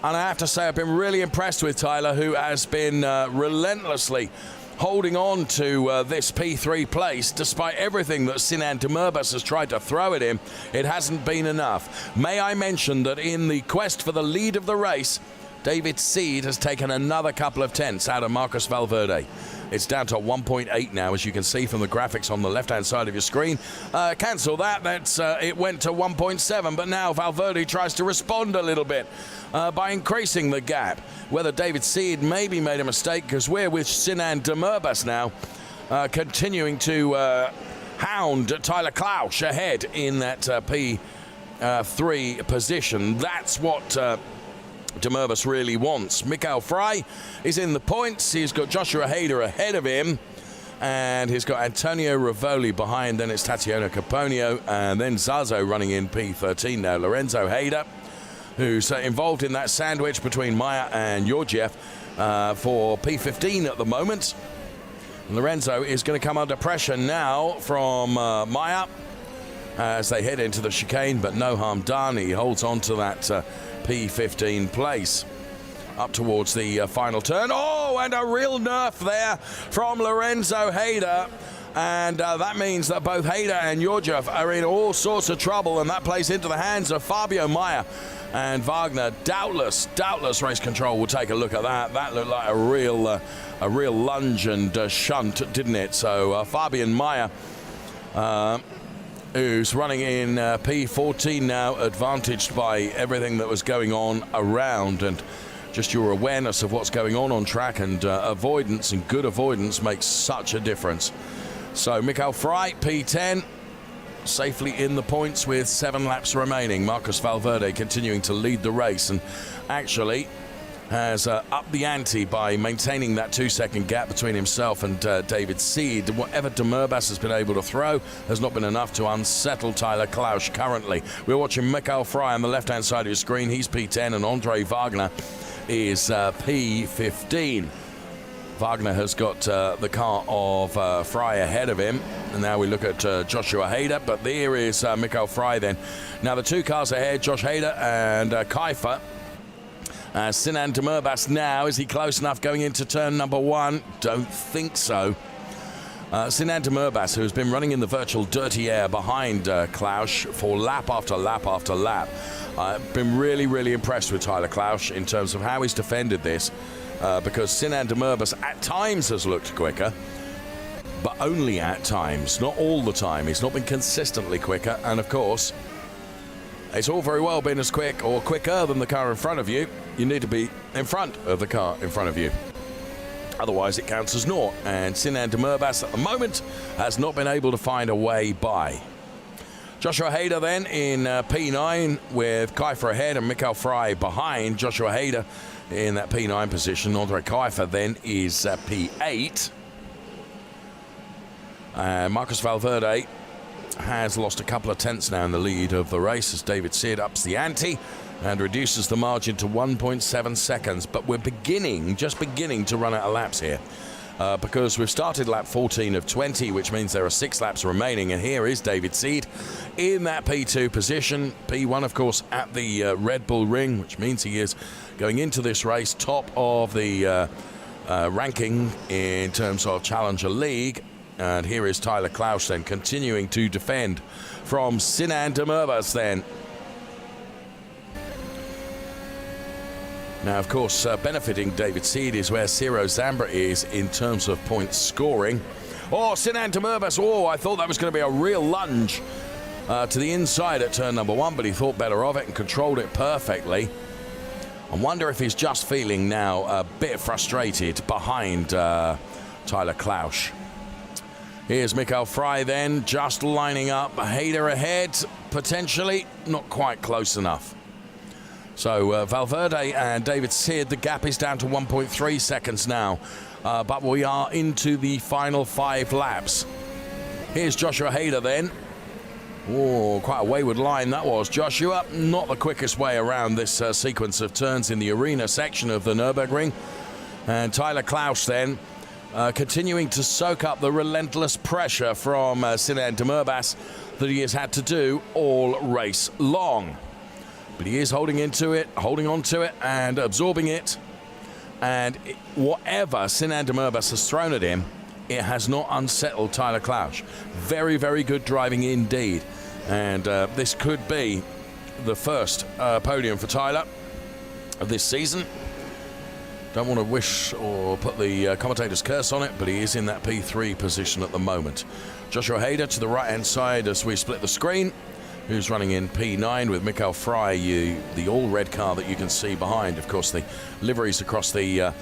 and I have to say I've been really impressed with Tyler, who has been relentlessly holding on to this P3 place despite everything that Sinan Demirbaş has tried to throw at him. It hasn't been enough. May I mention that in the quest for the lead of the race, David Seed has taken another couple of tenths out of Marcus Valverde. It's down to 1.8 now, as you can see from the graphics on the left-hand side of your screen. Cancel that. It went to 1.7, but now Valverde tries to respond a little bit by increasing the gap. Whether David Seed maybe made a mistake, because we're with Sinan Demirbaş now, continuing to hound Tyler Klaus ahead in that P3 position. That's what Demirbaş really wants. Mikael Frey is in the points. He's got Joshua Hayder ahead of him, and he's got Antonio Rivoli behind. Then it's Tatiana Caponio, and then Zazo running in P13 now. Lorenzo Hayder, who's involved in that sandwich between Meyer and Georgiev for P15 at the moment. Lorenzo is going to come under pressure now from Meyer as they head into the chicane, but no harm done. He holds on to that P15 place up towards the final turn. Oh, and a real nerf there from Lorenzo Hayder. And that means that both Hayder and Georgiev are in all sorts of trouble, and that plays into the hands of Fabio Meyer. And Wagner, doubtless race control will take a look at that. That looked like a real lunge and shunt, didn't it? So Fabian Meyer, who's running in P14 now, advantaged by everything that was going on around, and just your awareness of what's going on track, and avoidance, and good avoidance makes such a difference. So Mikael Frey, P10, safely in the points with 7 laps remaining. Marcus Valverde continuing to lead the race, and actually has upped the ante by maintaining that 2-second gap between himself and David Seed. Whatever Demirbaş has been able to throw has not been enough to unsettle Tyler Klaus currently. We're watching Mikael Frey on the left-hand side of your screen. He's P10, and Andre Wagner is P15. Wagner has got the car of Frey ahead of him, and now we look at Joshua Hayder, but there is Mikael Frey then. Now the 2 cars ahead, Josh Hayder and Kiefer. Sinan Demirbaş now, is he close enough going into turn number 1? Don't think so. Sinan Demirbaş, who has been running in the virtual dirty air behind Klaus for lap after lap after lap. I've been really impressed with Tyler Klaus in terms of how he's defended this, because Sinan Demirbaş at times has looked quicker, but only at times, not all the time. He's not been consistently quicker, and of course It's all very well being as quick or quicker than the car in front of you. You need to be in front of the car in front of you. Otherwise, it counts as naught. And Sinan de Murbas at the moment has not been able to find a way by. Joshua Hader then in P9 with Kiefer ahead and Mikael Frey behind. Joshua Hader in that P9 position. Andre Kiefer then is P8. Marcus Valverde has lost a couple of tenths now in the lead of the race as David Sid ups the ante and reduces the margin to 1.7 seconds. But we're just beginning to run out of laps here because we've started lap 14 of 20, which means there are 6 laps remaining. And here is David Sid in that P2 position. P1, of course, at the Red Bull Ring, which means he is going into this race top of the ranking in terms of Challenger League. And here is Tyler Klaus then continuing to defend from Sinan de Murbas then. Now, of course, benefiting David Sid is where Ciro Zambra is in terms of points scoring. Oh, Sinan de Murbas, I thought that was going to be a real lunge to the inside at turn number 1, but he thought better of it and controlled it perfectly. I wonder if he's just feeling now a bit frustrated behind Tyler Klaus. Here's Mikael Frey then, just lining up. Hader ahead, potentially, not quite close enough. So Valverde and David Sid, the gap is down to 1.3 seconds now. But we are into the final 5 laps. Here's Joshua Hader then. Oh, quite a wayward line that was. Joshua, not the quickest way around this sequence of turns in the arena section of the Nürburgring. And Tyler Klaus then, continuing to soak up the relentless pressure from Sinan de Murbas that he has had to do all race long. But he is holding on to it and absorbing it. And whatever Sinan de Murbas has thrown at him, it has not unsettled Tyler Klaus. Very, very good driving indeed. And this could be the first podium for Tyler of this season. Don't want to wish or put the commentator's curse on it, but he is in that P3 position at the moment. Joshua Hader to the right-hand side as we split the screen, who's running in P9 with Mikael Frey, the all-red car that you can see behind. Of course, the liveries across the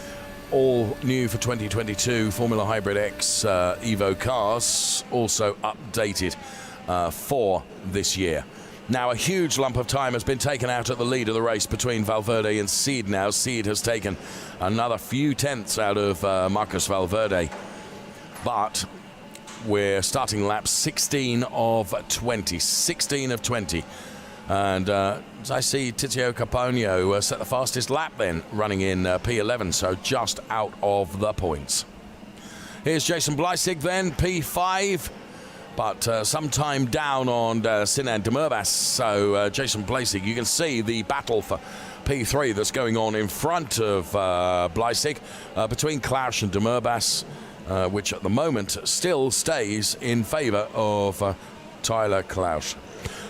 all new for 2022 Formula Hybrid X Evo cars also updated for this year. Now, a huge lump of time has been taken out at the lead of the race between Valverde and Sid now. Sid has taken another few tenths out of Marcus Valverde. But we're starting lap 16 of 20. 16 of 20. And as I see Tizio Caponio set the fastest lap then, running in P11, so just out of the points. Here's Jason Bleissig then, P5. But some time down on Sinan de Murbas. So Jason Bleissig, you can see the battle for P3 that's going on in front of Bleissig between Klaus and de Murbas, which at the moment still stays in favour of Tyler Klaus.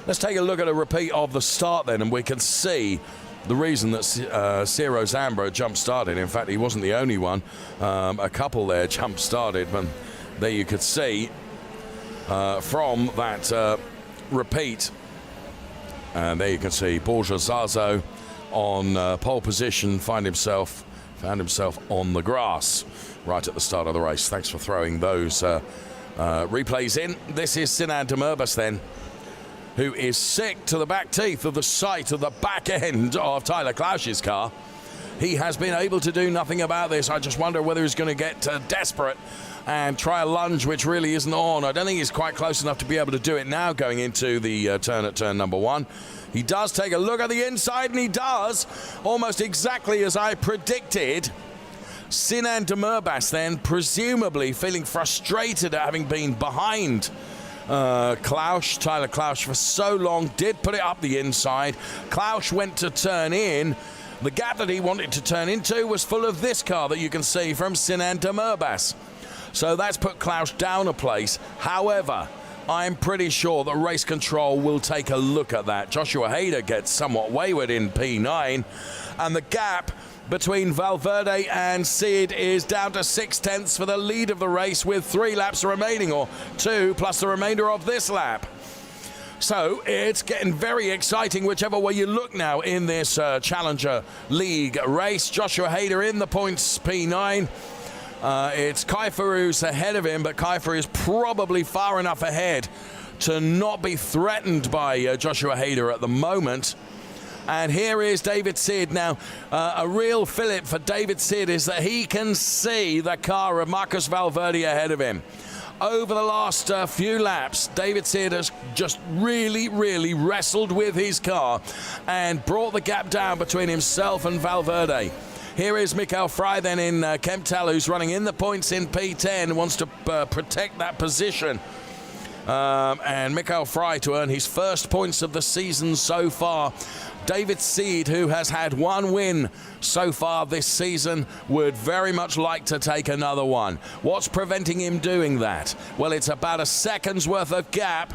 Let's take a look at a repeat of the start then, and we can see the reason that Ciro Zambra jump-started. In fact, he wasn't the only one. A couple there jump-started, but there you could see from that repeat. And there you can see Borja Zazo on pole position, found himself on the grass right at the start of the race. Thanks for throwing those replays in. This is Sinan de Murbas then, who is sick to the back teeth of the sight of the back end of Tyler Klaus's car. He has been able to do nothing about this. I just wonder whether he's going to get desperate and try a lunge which really isn't on. I don't think he's quite close enough to be able to do it now going into the turn at turn number 1. He does take a look at the inside, and he does, almost exactly as I predicted. Sinan de Murbas then, presumably feeling frustrated at having been behind Tyler Klaus for so long, did put it up the inside. Klaus went to turn in. The gap that he wanted to turn into was full of this car that you can see from Sinan de Murbas. So that's put Klaus down a place. However, I'm pretty sure that race control will take a look at that. Joshua Hader gets somewhat wayward in P9, and the gap between Valverde and Sid is down to 6 tenths for the lead of the race with 3 laps remaining, or 2 plus the remainder of this lap. So it's getting very exciting whichever way you look now in this Challenger League race. Joshua Hader in the points, P9. It's Kiefer who's ahead of him, but Kiefer is probably far enough ahead to not be threatened by Joshua Hader at the moment. And here is David Sid. Now, a real fillip for David Sid is that he can see the car of Marcus Valverde ahead of him. Over the last few laps, David Sid has just really wrestled with his car and brought the gap down between himself and Valverde. Here is Mikael Fry then in Kemptel, who's running in the points in P10, wants to protect that position. And Mikael Fry to earn his first points of the season so far. David Seed, who has had one win so far this season, would very much like to take another one. What's preventing him doing that? Well, it's about a second's worth of gap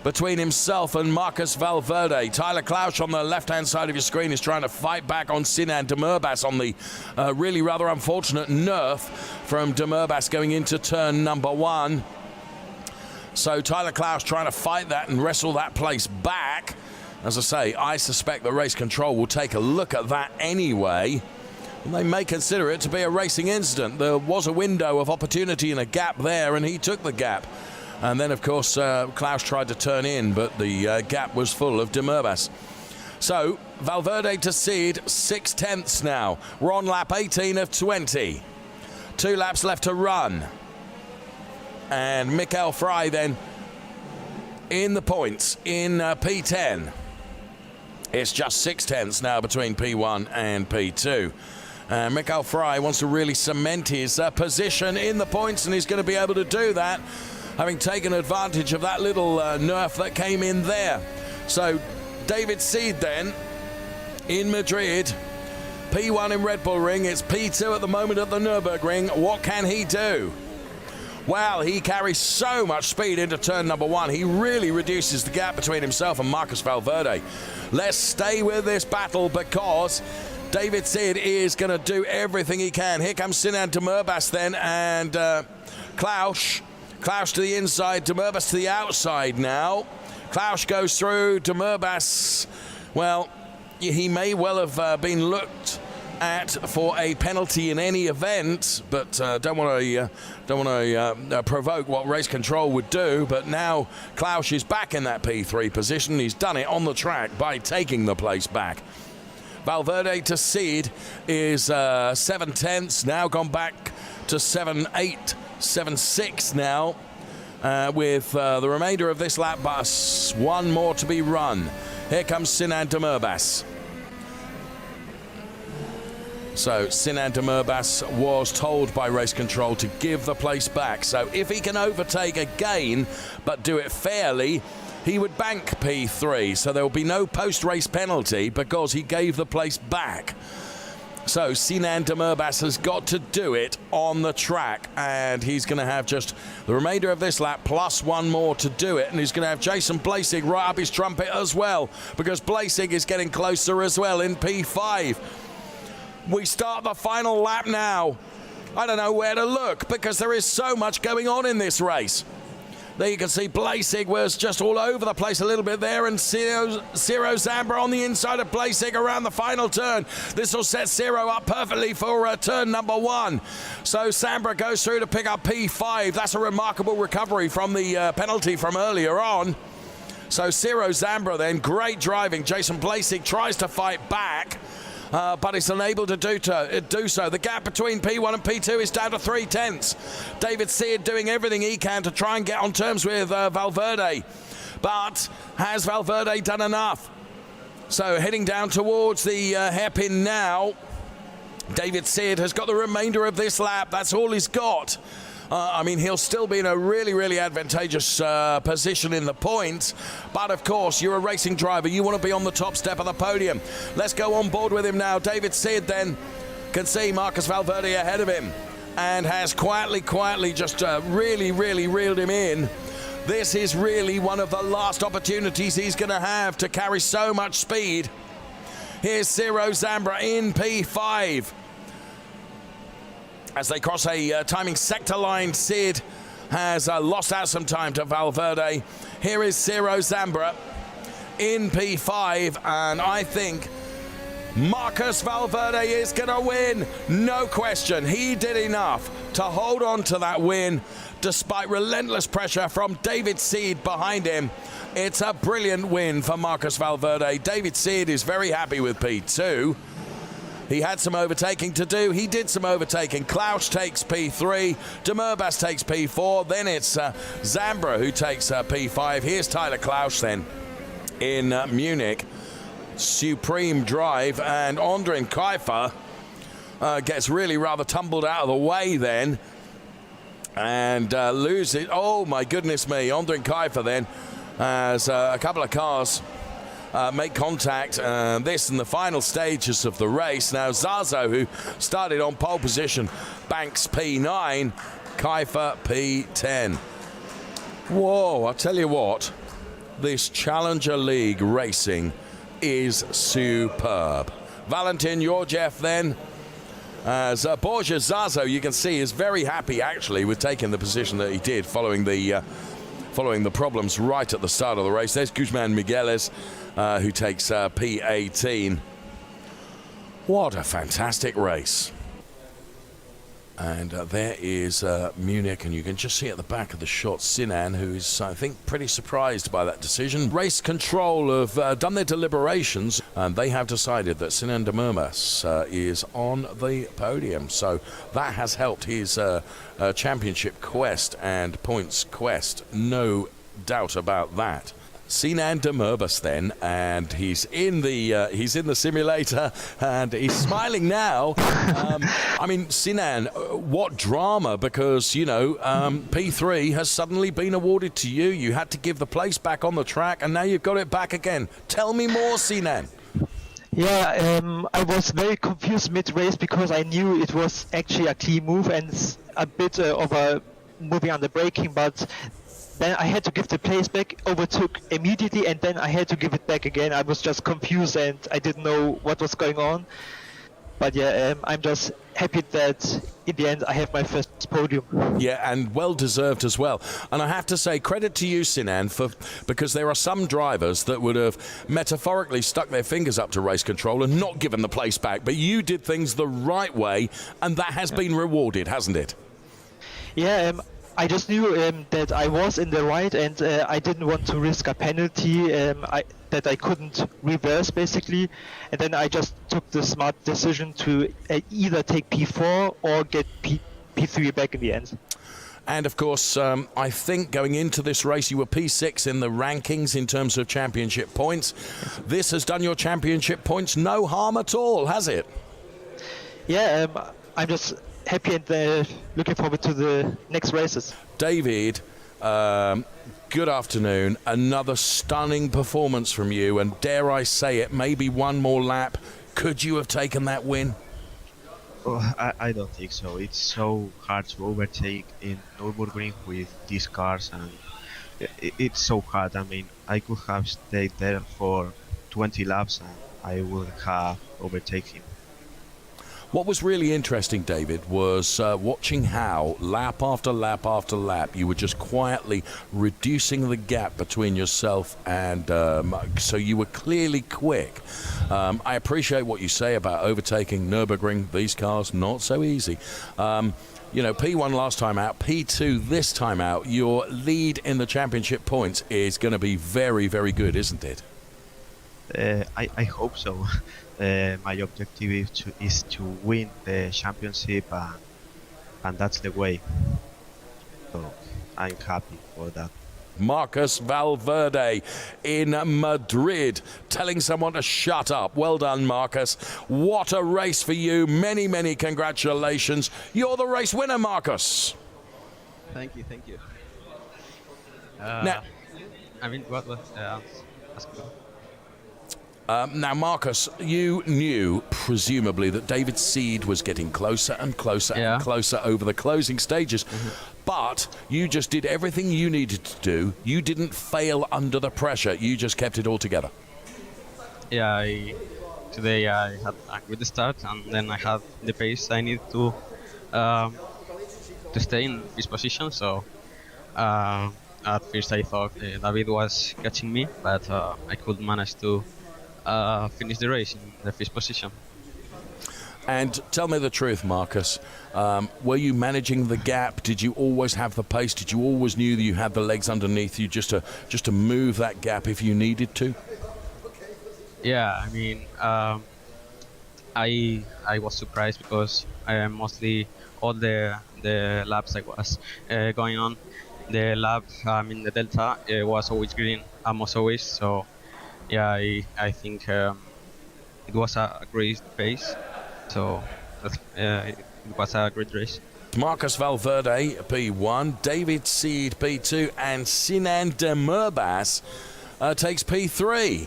between himself and Marcus Valverde. Tyler Klausch on the left-hand side of your screen is trying to fight back on Sinan de Murbas on the really rather unfortunate nerf from de Murbas going into turn number 1. So Tyler Klausch trying to fight that and wrestle that place back. As I say, I suspect the race control will take a look at that anyway. And they may consider it to be a racing incident. There was a window of opportunity and a gap there, and he took the gap. And then, of course, Klausch tried to turn in, but the gap was full of de Murbas. So, Valverde to Seed, 6/10 now. We're on lap 18 of 20. 2 laps left to run. And Mikael Fry then in the points in P10. It's just 6/10 now between P1 and P2. Mikael Fry wants to really cement his position in the points, and he's going to be able to do that, having taken advantage of that little nerf that came in there. So David Seed then in Madrid, P1 in Red Bull Ring, it's P2 at the moment at the Nürburgring. What can he do? Well, he carries so much speed into turn number 1. He really reduces the gap between himself and Marcus Valverde. Let's stay with this battle because David Sid is going to do everything he can. Here comes Sinan de Murbas then, and Klausch to the inside, de Murbas to the outside now. Klausch goes through, de Murbas, well, he may well have been looked at for a penalty in any event, but don't want to provoke what race control would do. But now Klausch is back in that P3 position. He's done it on the track by taking the place back. Valverde to Seed is 7/10, now gone back to 7/8, 7/6 now, with the remainder of this lap bus. One more to be run. Here comes Sinan de Murbas. So Sinan de Murbas was told by race control to give the place back. So if he can overtake again, but do it fairly, he would bank P3. So there will be no post-race penalty because he gave the place back. So Sinan de Murbas has got to do it on the track, and he's going to have just the remainder of this lap plus one more to do it, and he's going to have Jason Blasig right up his trumpet as well, because Blasig is getting closer as well in P5. We start the final lap now. I don't know where to look because there is so much going on in this race. There you can see Blasig was just all over the place a little bit there, and Ciro Zambra on the inside of Blasig around the final turn. This will set Ciro up perfectly for turn number 1. So Zambra goes through to pick up P5. That's a remarkable recovery from the penalty from earlier on. So Ciro Zambra then, great driving. Jason Blasig tries to fight back, but is unable to do so. The gap between P1 and P2 is down to 3/10. David Seard doing everything he can to try and get on terms with Valverde. But has Valverde done enough? So heading down towards the hairpin now. David Seard has got the remainder of this lap. That's all he's got. I mean, he'll still be in a really, really advantageous position in the points. But, of course, you're a racing driver. You want to be on the top step of the podium. Let's go on board with him now. David Seard then can see Marcus Valverde ahead of him and has quietly just really reeled him in. This is really one of the last opportunities he's going to have to carry so much speed. Here's Ciro Zambra in P5. As they cross a timing sector line, Sid has lost out some time to Valverde. Here is Ciro Zambra. in P5, and I think Marcus Valverde is going to win. No question. He did enough to hold on to that win despite relentless pressure from David Seed behind him. It's a brilliant win for Marcus Valverde. David Seed is very happy with P2. He had some overtaking to do. He did some overtaking. Klaus takes P3. De Murbas takes P4. Then it's Zambra who takes P5. Here's Tyler Klaus then in Munich. Supreme drive. And Ondrin Kiefer gets really rather tumbled out of the way then. And loses. Oh, my goodness me. Ondrin Kiefer then as a couple of cars make contact, this in the final stages of the race. Now Zazo, who started on pole position, banks P9, Kiefer P10. Whoa, I'll tell you what, this Challenger League racing is superb. Valentin Georgiev then, as Borja Zazo, you can see, is very happy actually with taking the position that he did following the problems right at the start of the race. There's Guzman Migueles, who takes P18. What a fantastic race. And there is Munich, and you can just see at the back of the shot Sinan, who is, I think, pretty surprised by that decision. Race Control have done their deliberations, and they have decided that Sinan de Murbas is on the podium. So that has helped his championship quest and points quest, no doubt about that. Sinan de Murbas then, and he's in the simulator, and he's smiling now. I mean, Sinan, what drama, because, you know, P3 has suddenly been awarded to you. You had to give the place back on the track, and now you've got it back again. Tell me more, Sinan. Yeah, I was very confused mid-race because I knew it was actually a clean move and a bit of a moving on the braking, but then I had to give the place back, overtook immediately, and then I had to give it back again. I was just confused and I didn't know what was going on. But yeah, I'm just happy that in the end I have my first podium. Yeah, and well deserved as well. And I have to say credit to you, Sinan, because there are some drivers that would have metaphorically stuck their fingers up to race control and not given the place back. But you did things the right way, and that has been rewarded, hasn't it? Yeah, I just knew that I was in the right, and I didn't want to risk a penalty that I couldn't reverse, basically. And then I just took the smart decision to either take P4 or get P3 back in the end. And of course, I think going into this race, you were P6 in the rankings in terms of championship points. This has done your championship points no harm at all, has it? Yeah, I'm just happy and looking forward to the next races. David, good afternoon. Another stunning performance from you, and dare I say it, maybe one more lap. Could you have taken that win? Oh, I don't think so. It's so hard to overtake in Nürburgring with these cars, and it's so hard. I mean, I could have stayed there for 20 laps and I would have overtaken. What was really interesting, David, was watching how lap after lap after lap you were just quietly reducing the gap between yourself and so you were clearly quick. I appreciate what you say about overtaking Nürburgring. These cars, not so easy. You know, P1 last time out, P2 this time out. Your lead in the championship points is going to be very, very good, isn't it? I hope so. My objective is to win the championship, and that's the way. So I'm happy for that. Marcus Valverde in Madrid telling someone to shut up. Well done, Marcus. What a race for you. Many, many congratulations. You're the race winner, Marcus. Thank you. Now, I mean, what was now, Marcus, you knew, presumably, that David Seed was getting closer and closer and closer over the closing stages, but you just did everything you needed to do. You didn't fail under the pressure. You just kept it all together. Yeah, today I had a good start, and then I had the pace I need to stay in this position, so at first I thought David was catching me, but I could manage to finish the race in the first position. And tell me the truth, Marcus. Were you managing the gap? Did you always have the pace? Did you always knew that you had the legs underneath you just to move that gap if you needed to? Yeah, I mean, I was surprised because mostly all the laps I was going on, the lap in the Delta was always green, almost always. So yeah, I think it was a great pace. So it was a great race. Marcus Valverde, P1, David Seed, P2, and Sinan Demirbas takes P3.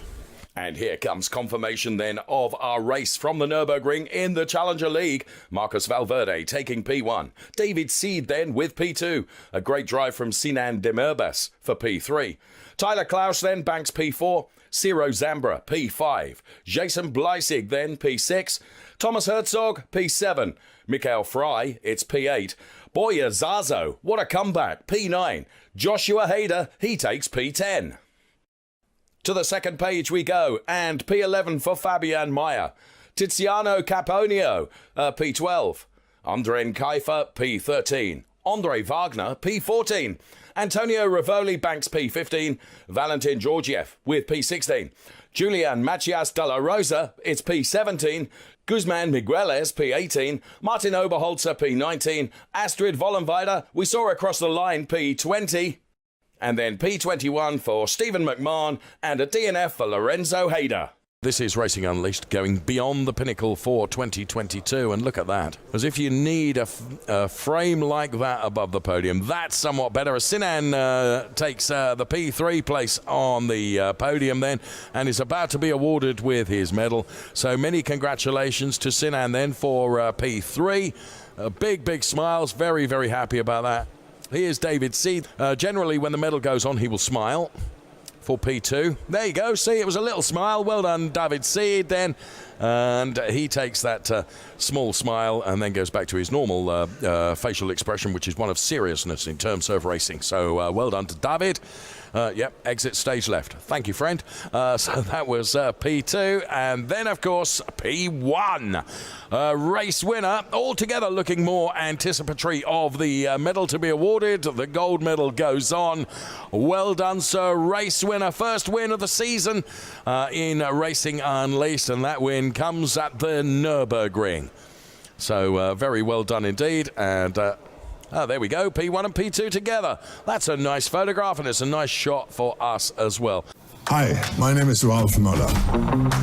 And here comes confirmation then of our race from the Nürburgring in the Challenger League. Marcus Valverde taking P1. David Seed then with P2. A great drive from Sinan Demirbas for P3. Tyler Klaus then banks P4. Ciro Zambra, P5. Jason Bleissig then P6. Thomas Herzog, P7. Mikael Fry, it's P8. Boya Zazo, what a comeback, P9. Joshua Hader, he takes P10. To the second page we go, and P11 for Fabian Mayer. Tiziano Caponio, P12. Andren Kiefer, P13. Andre Wagner, P14. Antonio Rivoli banks P15. Valentin Georgiev with P16. Julian Macias de la Rosa, it's P17. Guzman Migueles, P18. Martin Oberholzer, P19. Astrid Vollenweider, we saw across the line, P20. And then P21 for Stephen McMahon and a DNF for Lorenzo Hader. This is Racing Unleashed going beyond the Pinnacle for 2022, and look at that. As if you need a frame like that above the podium. That's somewhat better as Sinan takes the P3 place on the podium then and is about to be awarded with his medal. So many congratulations to Sinan then for P3. Big smiles, very, very happy about that. Here's David Seed. Generally, when the medal goes on, he will smile for P2. There you go. See, it was a little smile. Well done, David Seed, then. And he takes that small smile and then goes back to his normal facial expression, which is one of seriousness in terms of racing. So well done to David. Yep, exit stage left. Thank you, friend. So that was P2. And then, of course, P1. Race winner, altogether looking more anticipatory of the medal to be awarded. The gold medal goes on. Well done, sir. Race winner. First win of the season in Racing Unleashed. And that win comes at the Nürburgring. So very well done indeed. And there we go, P1 and P2 together. That's a nice photograph, and it's a nice shot for us as well. Hi, my name is Ralph Möller.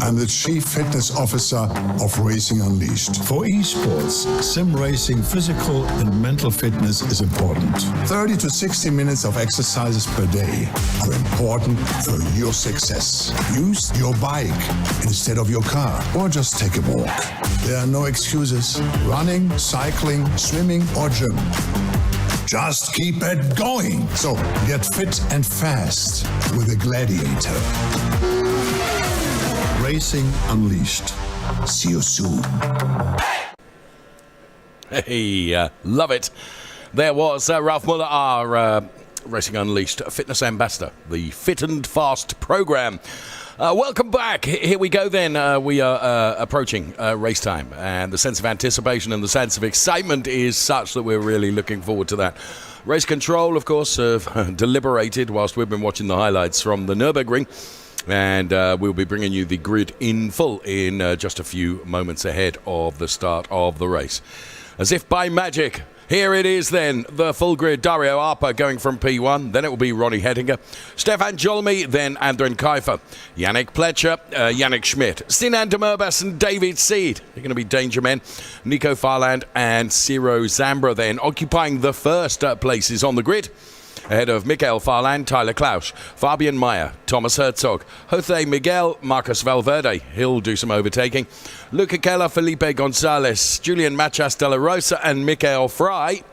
I'm the Chief Fitness Officer of Racing Unleashed. For esports, sim racing, physical and mental fitness is important. 30 to 60 minutes of exercises per day are important for your success. Use your bike instead of your car, or just take a walk. There are no excuses. Running, cycling, swimming, or gym. Just keep it going. So get fit and fast with a Gladiator. Racing Unleashed. See you soon. Hey, love it. There was Ralph Muller, our Racing Unleashed fitness ambassador, the Fit and Fast program. Welcome back. Here we go then. We are approaching race time, and the sense of anticipation and the sense of excitement is such that we're really looking forward to that. Race control, of course, have deliberated whilst we've been watching the highlights from the Nürburgring, and we'll be bringing you the grid in full in just a few moments ahead of the start of the race. As if by magic, here it is then, the full grid. Dario Arpa going from P1, then it will be Ronnie Hettinger, Stefan Jolmy, then Andren Kiefer, Yannick Pletcher, Yannick Schmidt, Sinan Demirbas and David Seed. They're going to be danger men. Nico Farland and Ciro Zambra then occupying the first places on the grid. Ahead of Mikael Farland, Tyler Klaus, Fabian Mayer, Thomas Herzog, Jose Miguel, Marcus Valverde. He'll do some overtaking. Luca Keller, Felipe Gonzalez, Julian Machas de la Rosa and Mikael Fry.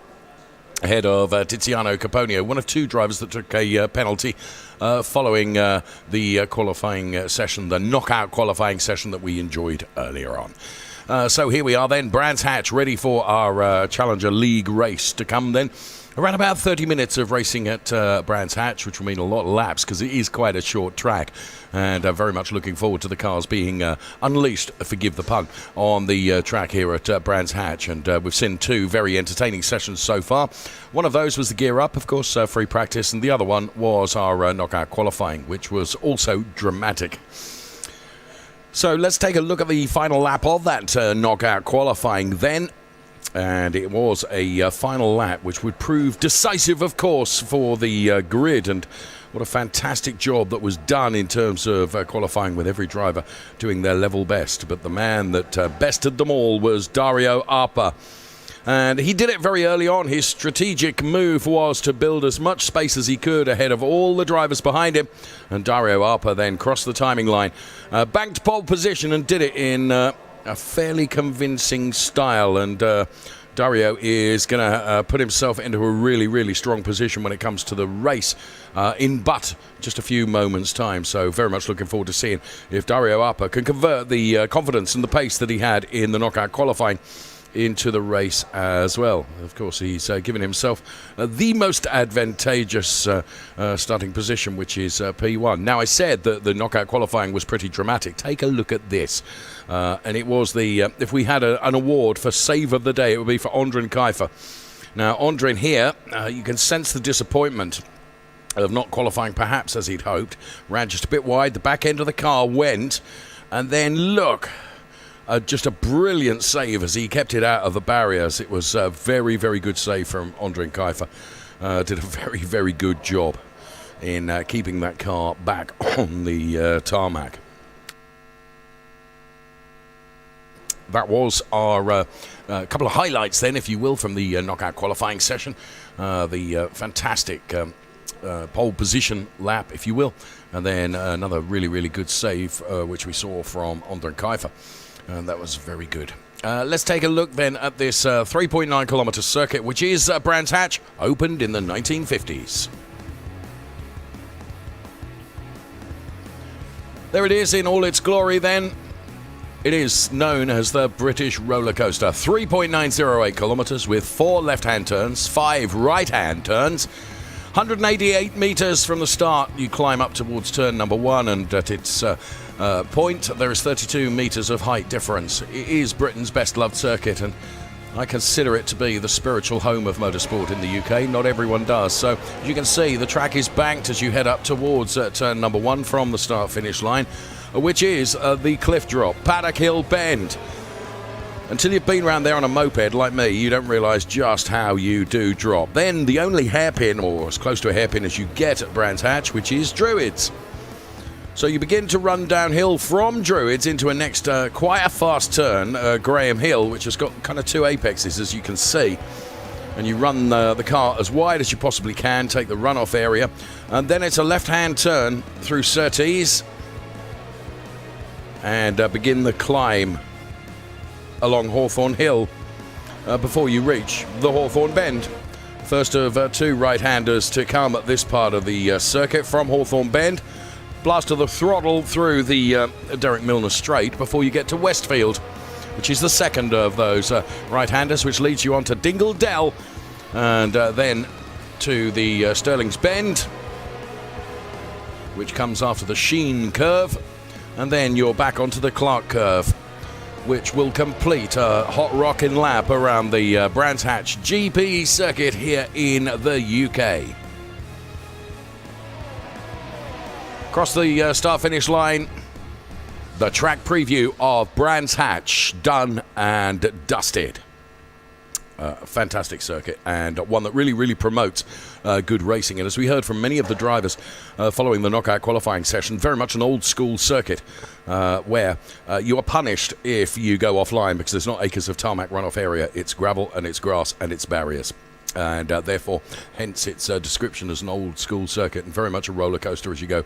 Ahead of Tiziano Caponio, one of two drivers that took a penalty following the qualifying session, the knockout qualifying session that we enjoyed earlier on. So here we are then, Brands Hatch, ready for our Challenger League race to come then. Around about 30 minutes of racing at Brands Hatch, which will mean a lot of laps because it is quite a short track. And very much looking forward to the cars being unleashed, forgive the pun, on the track here at Brands Hatch. And we've seen 2 very entertaining sessions so far. One of those was the gear up, of course, free practice. And the other one was our knockout qualifying, which was also dramatic. So let's take a look at the final lap of that knockout qualifying then. And it was a final lap which would prove decisive, of course, for the grid. And what a fantastic job that was done in terms of qualifying, with every driver doing their level best. But the man that bested them all was Dario Arpa. And he did it very early on. His strategic move was to build as much space as he could ahead of all the drivers behind him. And Dario Arpa then crossed the timing line, banked pole position, and did it in a fairly convincing style. And Dario is going to put himself into a really, really strong position when it comes to the race in but just a few moments' time. So very much looking forward to seeing if Dario Arpa can convert the confidence and the pace that he had in the knockout qualifying into the race as well. Of course, he's given himself the most advantageous starting position, which is P1. Now, I said that the knockout qualifying was pretty dramatic. Take a look at this. And it was the, if we had an award for save of the day, it would be for Ondrin Kiefer. Now, Ondrin here, you can sense the disappointment of not qualifying perhaps as he'd hoped. Ran just a bit wide, the back end of the car went, and then look, just a brilliant save as he kept it out of the barriers. It was a very, very good save from Ondrin Kiefer. Did a very, very good job in keeping that car back on the tarmac. That was our couple of highlights then, if you will, from the knockout qualifying session. The fantastic pole position lap, if you will, and then another really, really good save, which we saw from Ondrin Kiefer. And that was very good. Let's take a look then at this 3.9 kilometre circuit, which is Brands Hatch, opened in the 1950s. There it is in all its glory then. It is known as the British roller coaster. 3.908 kilometres with 4 left-hand turns, 5 right-hand turns. 188 metres from the start, you climb up towards turn number 1, and at its point, there is 32 metres of height difference. It is Britain's best-loved circuit, and I consider it to be the spiritual home of motorsport in the UK. Not everyone does. So, as you can see, the track is banked as you head up towards turn number 1 from the start-finish line, which is the cliff drop, Paddock Hill Bend. Until you've been around there on a moped like me, you don't realise just how you do drop. Then the only hairpin, or as close to a hairpin as you get at Brands Hatch, which is Druids. So you begin to run downhill from Druids into a next quite a fast turn, Graham Hill, which has got kind of 2 apexes, as you can see. And you run the car as wide as you possibly can, take the runoff area. And then it's a left-hand turn through Surtees and begin the climb along Hawthorne Hill before you reach the Hawthorne Bend. First of 2 right-handers to come at this part of the circuit from Hawthorne Bend. Blast of the throttle through the Derek Milner Straight before you get to Westfield, which is the second of those right-handers, which leads you on to Dingle Dell, and then to the Stirling's Bend, which comes after the Sheen Curve, and then you're back onto the Clark Curve, which will complete a hot rocking lap around the Brands Hatch GP circuit here in the UK. Across the start-finish line, the track preview of Brands Hatch done and dusted. Fantastic circuit, and one that really, really promotes good racing. And as we heard from many of the drivers following the knockout qualifying session, very much an old-school circuit where you are punished if you go offline, because there's not acres of tarmac runoff area. It's gravel and it's grass and it's barriers. And therefore, hence its description as an old-school circuit, and very much a roller coaster as you go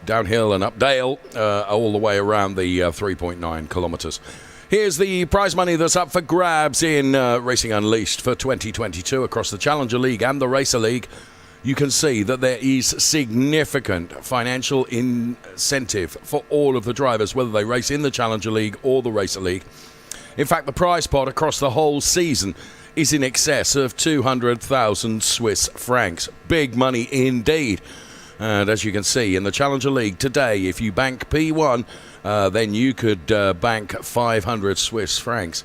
downhill and up dale all the way around the 3.9 kilometres. Here's the prize money that's up for grabs in Racing Unleashed for 2022 across the Challenger League and the Racer League. You can see that there is significant financial incentive for all of the drivers, whether they race in the Challenger League or the Racer League. In fact, the prize pot across the whole season is in excess of 200,000 Swiss francs. Big money indeed. And as you can see in the Challenger League today, if you bank P1, then you could bank 500 Swiss francs.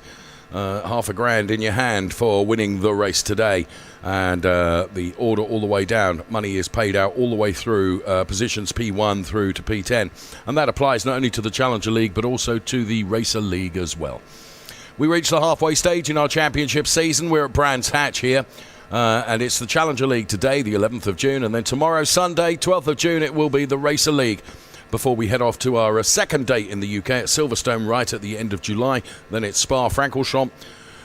Half a grand in your hand for winning the race today. And the order all the way down. Money is paid out all the way through positions P1 through to P10. And that applies not only to the Challenger League, but also to the Racer League as well. We reached the halfway stage in our championship season. We're at Brands Hatch here. And it's the Challenger League today, the 11th of June. And then tomorrow, Sunday, 12th of June, it will be the Racer League. Before we head off to our second date in the UK at Silverstone right at the end of July. Then it's Spa-Francorchamps.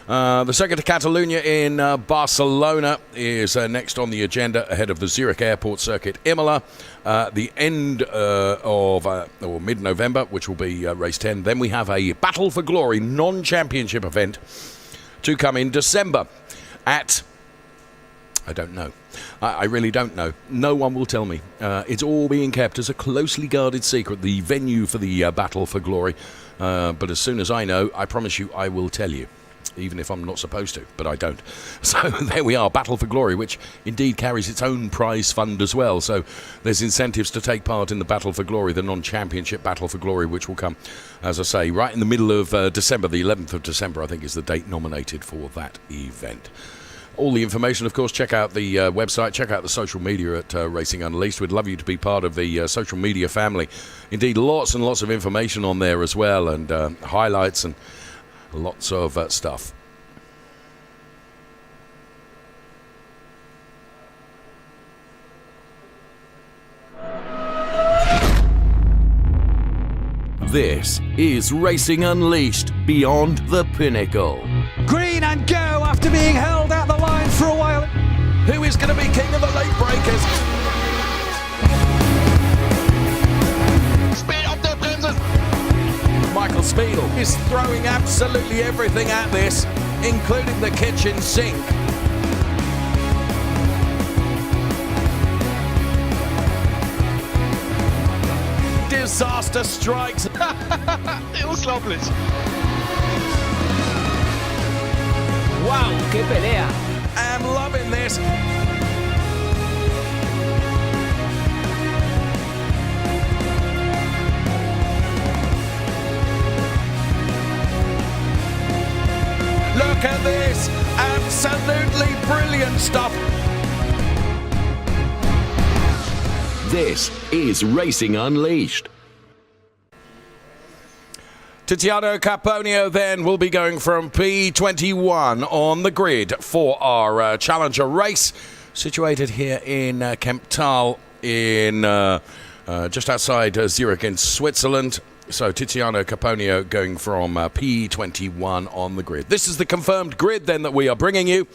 The Circuit of Catalunya in Barcelona is next on the agenda ahead of the Zurich Airport Circuit Imola. The end of or mid-November, which will be race 10. Then we have a Battle for Glory non-championship event to come in December at... I don't know. I really don't know. No one will tell me. It's all being kept as a closely guarded secret, the venue for the Battle for Glory. But as soon as I know, I promise you I will tell you. Even if I'm not supposed to, but I don't. So there we are, Battle for Glory, which indeed carries its own prize fund as well. So there's incentives to take part in the Battle for Glory, the non-championship Battle for Glory, which will come, as I say, right in the middle of December. The 11th of December, I think, is the date nominated for that event. All the information, of course, check out the website, check out the social media at Racing Unleashed. We'd love you to be part of the social media family. Indeed, lots and lots of information on there as well, and highlights and lots of stuff. This is Racing Unleashed Beyond the Pinnacle. Green and go after being held at the line for a while. Who is going to be king of the late breakers? Speed up the bremses. Michael Spiegel is throwing absolutely everything at this, including the kitchen sink. Disaster strikes. Unglaublich. ¡Wow! ¡Qué pelea! I'm loving this. Look at this. Absolutely brilliant stuff. This is Racing Unleashed. Tiziano Caponio then will be going from P21 on the grid for our Challenger race, situated here in Kemptal in just outside Zurich in Switzerland. So Tiziano Caponio going from P21 on the grid. This is the confirmed grid then that we are bringing you.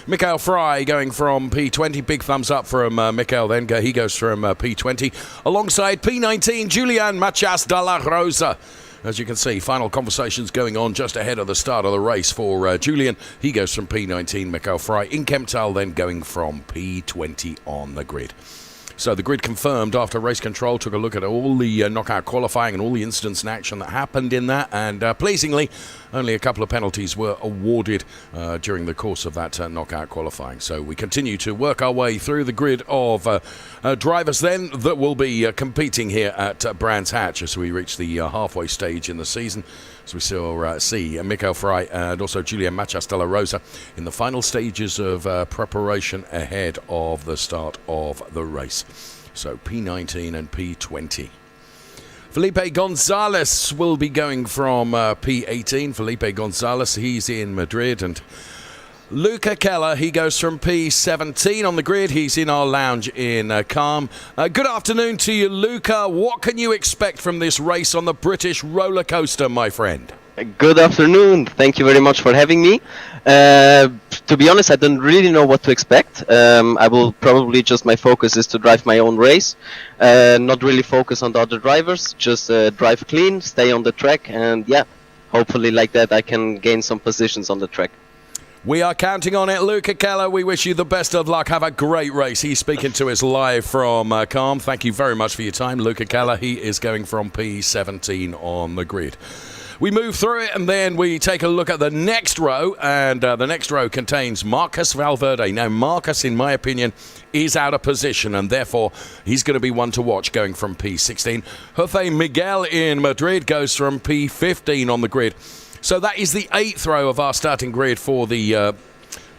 Michael Frey going from P20. Big thumbs up from Michael then. He goes from P20 alongside P19 Julian Machas de la Rosa. As you can see, final conversations going on just ahead of the start of the race for Julian. He goes from P19, Michael Frey in Kemptal, then going from P20 on the grid. So the grid confirmed after race control took a look at all the knockout qualifying and all the incidents and action that happened in that, and pleasingly only a couple of penalties were awarded during the course of that knockout qualifying. So we continue to work our way through the grid of drivers then that will be competing here at Brands Hatch as we reach the halfway stage in the season. As we still see Michael Frey and also Julian Machas de la Rosa in the final stages of preparation ahead of the start of the race. So P19 and P20. Felipe Gonzalez will be going from P18. Felipe Gonzalez, he's in Madrid, and Luca Keller, he goes from P17 on the grid. He's in our lounge in Calm. Good afternoon to you, Luca. What can you expect from this race on the British roller coaster, my friend? Good afternoon. Thank you very much for having me. To be honest, I don't really know what to expect. I will probably just, my focus is to drive my own race, not really focus on the other drivers, just drive clean, stay on the track, and yeah, hopefully like that I can gain some positions on the track. We are counting on it. Luca Keller, we wish you the best of luck. Have a great race. He's speaking to us live from Calm. Thank you very much for your time. Luca Keller, he is going from P17 on the grid. We move through it and then we take a look at the next row, and the next row contains Marcus Valverde. Now, Marcus, in my opinion, is out of position, and therefore he's going to be one to watch going from P16. Jose Miguel in Madrid goes from P15 on the grid. So that is the 8th row of our starting grid for the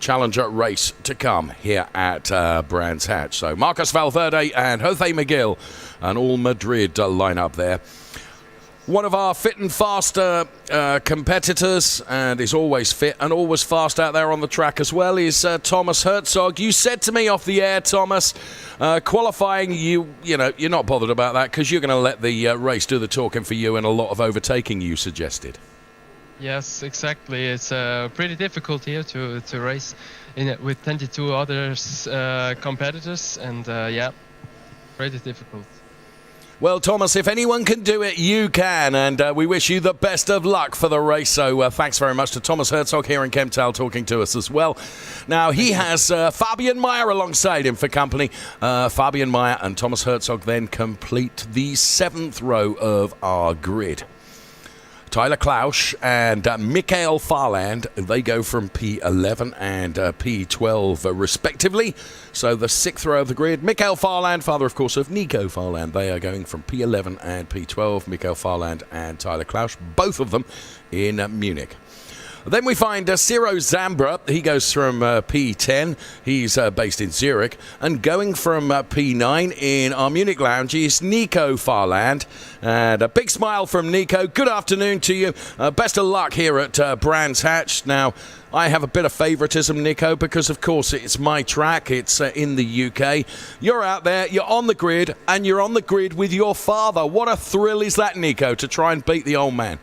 Challenger race to come here at Brands Hatch. So Marcus Valverde and Jose Miguel, and all Madrid line up there. One of our fit and faster competitors, and is always fit and always fast out there on the track as well, is Thomas Herzog. You said to me off the air, Thomas, qualifying, you know, you're not bothered about that because you're going to let the race do the talking for you, and a lot of overtaking you suggested. Yes, exactly. It's pretty difficult here to race with 22 others competitors, and yeah, pretty difficult. Well, Thomas, if anyone can do it, you can, and we wish you the best of luck for the race. So thanks very much to Thomas Herzog here in Kemptal talking to us as well. Now, he has Fabian Meyer alongside him for company. Fabian Meyer and Thomas Herzog then complete the 7th row of our grid. Tyler Klausch and Michael Farland, they go from P11 and P12 respectively. So the 6th row of the grid, Michael Farland, father of course of Nico Farland, they are going from P11 and P12. Michael Farland and Tyler Klausch, both of them in Munich. Then we find Ciro Zambra. He goes from P10. He's based in Zurich. And going from P9 in our Munich lounge is Nico Farland. And a big smile from Nico. Good afternoon to you. Best of luck here at Brands Hatch. Now, I have a bit of favouritism, Nico, because, of course, it's my track. It's in the UK. You're out there, you're on the grid, and you're on the grid with your father. What a thrill is that, Nico, to try and beat the old man?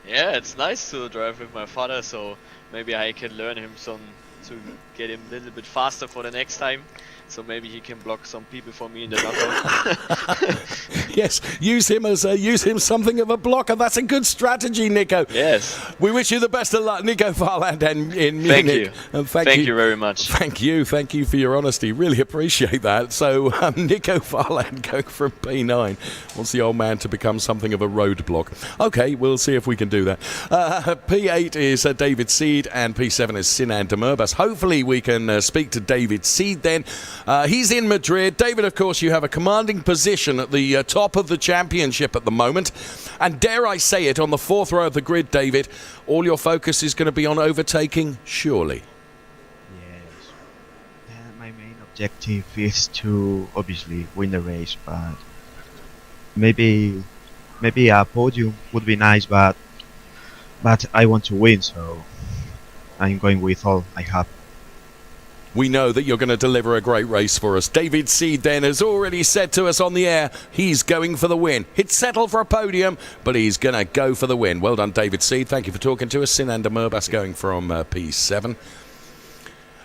Yeah, it's nice to drive with my father, so maybe I can learn him to get him a little bit faster for the next time. So maybe he can block some people for me in the knockout. Yes, use him something of a blocker. That's a good strategy, Nico. Yes. We wish you the best of luck, Nico Farland, in Munich. Thank you. And thank you very much. Thank you for your honesty. Really appreciate that. So Nico Farland going from P9 wants the old man to become something of a roadblock. Okay, we'll see if we can do that. P8 is David Seed, and P7 is Sinan Demurbas. Hopefully we can speak to David Seed then. He's in Madrid. David, of course, you have a commanding position at the top of the championship at the moment. And dare I say it, on the 4th row of the grid, David, all your focus is going to be on overtaking, surely? Yes. My main objective is to, obviously, win the race, but maybe a podium would be nice, but I want to win, so I'm going with all I have. We know that you're going to deliver a great race for us. David Seed then has already said to us on the air he's going for the win. He'd settle for a podium, but he's going to go for the win. Well done, David Seed. Thank you for talking to us. Sinan Demurbas going from P7.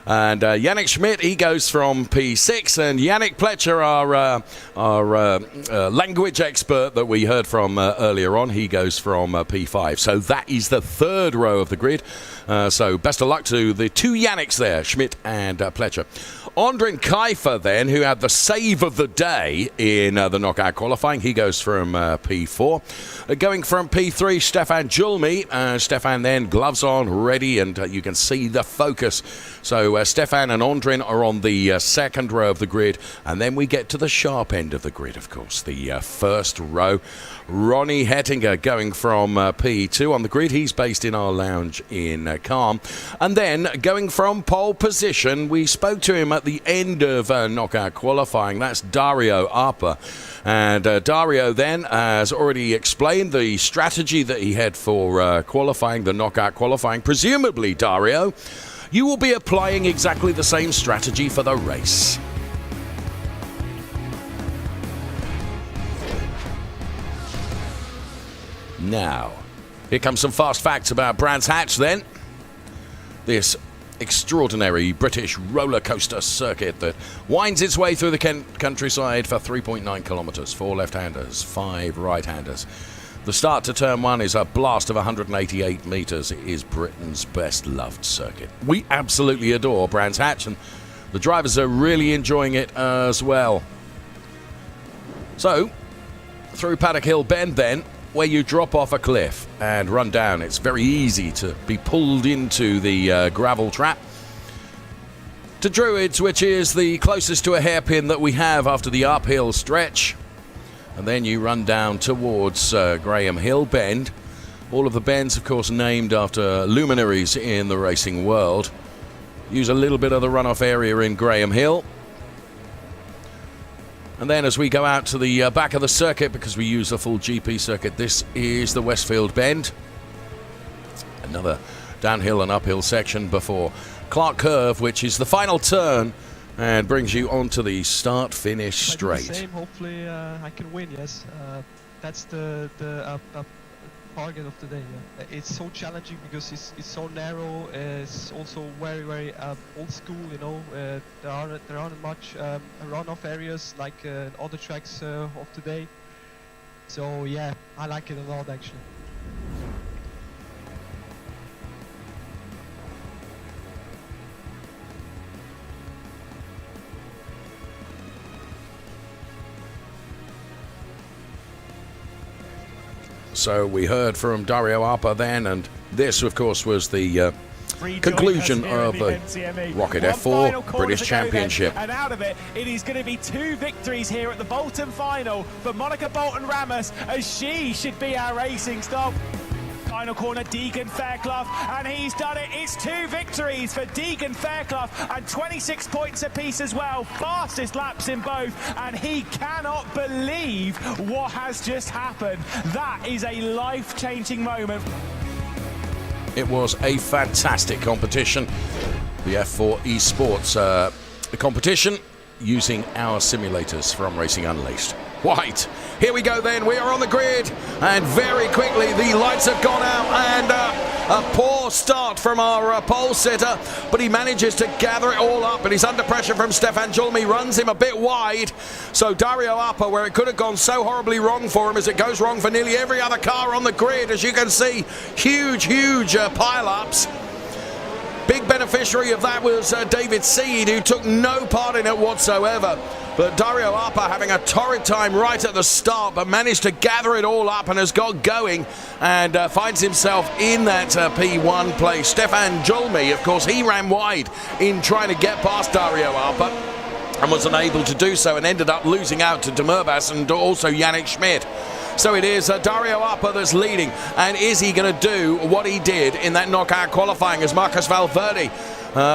And Yannick Schmidt, he goes from P6. And Yannick Pletcher, our language expert that we heard from earlier on, he goes from P5. So that is the 3rd row of the grid. So best of luck to the two Yannicks there, Schmidt and Pletcher. Ondrin Kiefer then, who had the save of the day in the knockout qualifying, he goes from P4. Going from P3, Stefan Julmi. Stefan then, gloves on, ready, and you can see the focus. So Stefan and Ondrin are on the 2nd row of the grid, and then we get to the sharp end of the grid, of course, the 1st row. Ronnie Hettinger going from P2 on the grid. He's based in our lounge in Calm. And then going from pole position, we spoke to him at the end of knockout qualifying. That's Dario Arpa. And Dario then has already explained the strategy that he had for qualifying, the knockout qualifying. Presumably, Dario, you will be applying exactly the same strategy for the race. Now, here comes some fast facts about Brands Hatch then. This extraordinary British roller coaster circuit that winds its way through the countryside for 3.9 kilometres. 4 left-handers, 5 right-handers. The start to turn 1 is a blast of 188 metres. It is Britain's best loved circuit. We absolutely adore Brands Hatch, and the drivers are really enjoying it as well. So, through Paddock Hill Bend then, where you drop off a cliff and run down. It's very easy to be pulled into the gravel trap. To Druids, which is the closest to a hairpin that we have after the uphill stretch. And then you run down towards Graham Hill Bend. All of the bends, of course, named after luminaries in the racing world. Use a little bit of the runoff area in Graham Hill. And then as we go out to the back of the circuit, because we use the full GP circuit, this is the Westfield Bend. Another downhill and uphill section before Clark Curve, which is the final turn and brings you onto the start-finish straight. Same. Hopefully I can win, yes. That's the target of the day. Yeah. It's so challenging because it's so narrow. It's also very, very old school. You know, there aren't much runoff areas like other tracks of today. So yeah, I like it a lot actually. So we heard from Dario Arpa then, and this, of course, was the conclusion of the Rocket F4 British Championship. And out of it, it is going to be 2 victories here at the Bolton final for Monica Bolton-Ramos, as she should be our racing stop. Final corner, Deegan Fairclough, and he's done it. It's 2 victories for Deegan Fairclough and 26 points apiece as well. Fastest laps in both, and he cannot believe what has just happened. That is a life-changing moment. It was a fantastic competition. The F4 Esports competition using our simulators from Racing Unleashed. Right, here we go then. We are on the grid, and very quickly the lights have gone out, and a poor start from our pole sitter, but he manages to gather it all up, and he's under pressure from Stefan Julmi, runs him a bit wide. So Dario Arpa, where it could have gone so horribly wrong for him, as it goes wrong for nearly every other car on the grid, as you can see, huge pile-ups. Big beneficiary of that was David Seed, who took no part in it whatsoever. But Dario Arpa having a torrid time right at the start, but managed to gather it all up and has got going and finds himself in that P1 place. Stefan Julmi, of course, he ran wide in trying to get past Dario Arpa and was unable to do so and ended up losing out to Demurbas and also Yannick Schmidt. So it is Dario Arpa that's leading, and is he going to do what he did in that knockout qualifying as Marcus Valverde?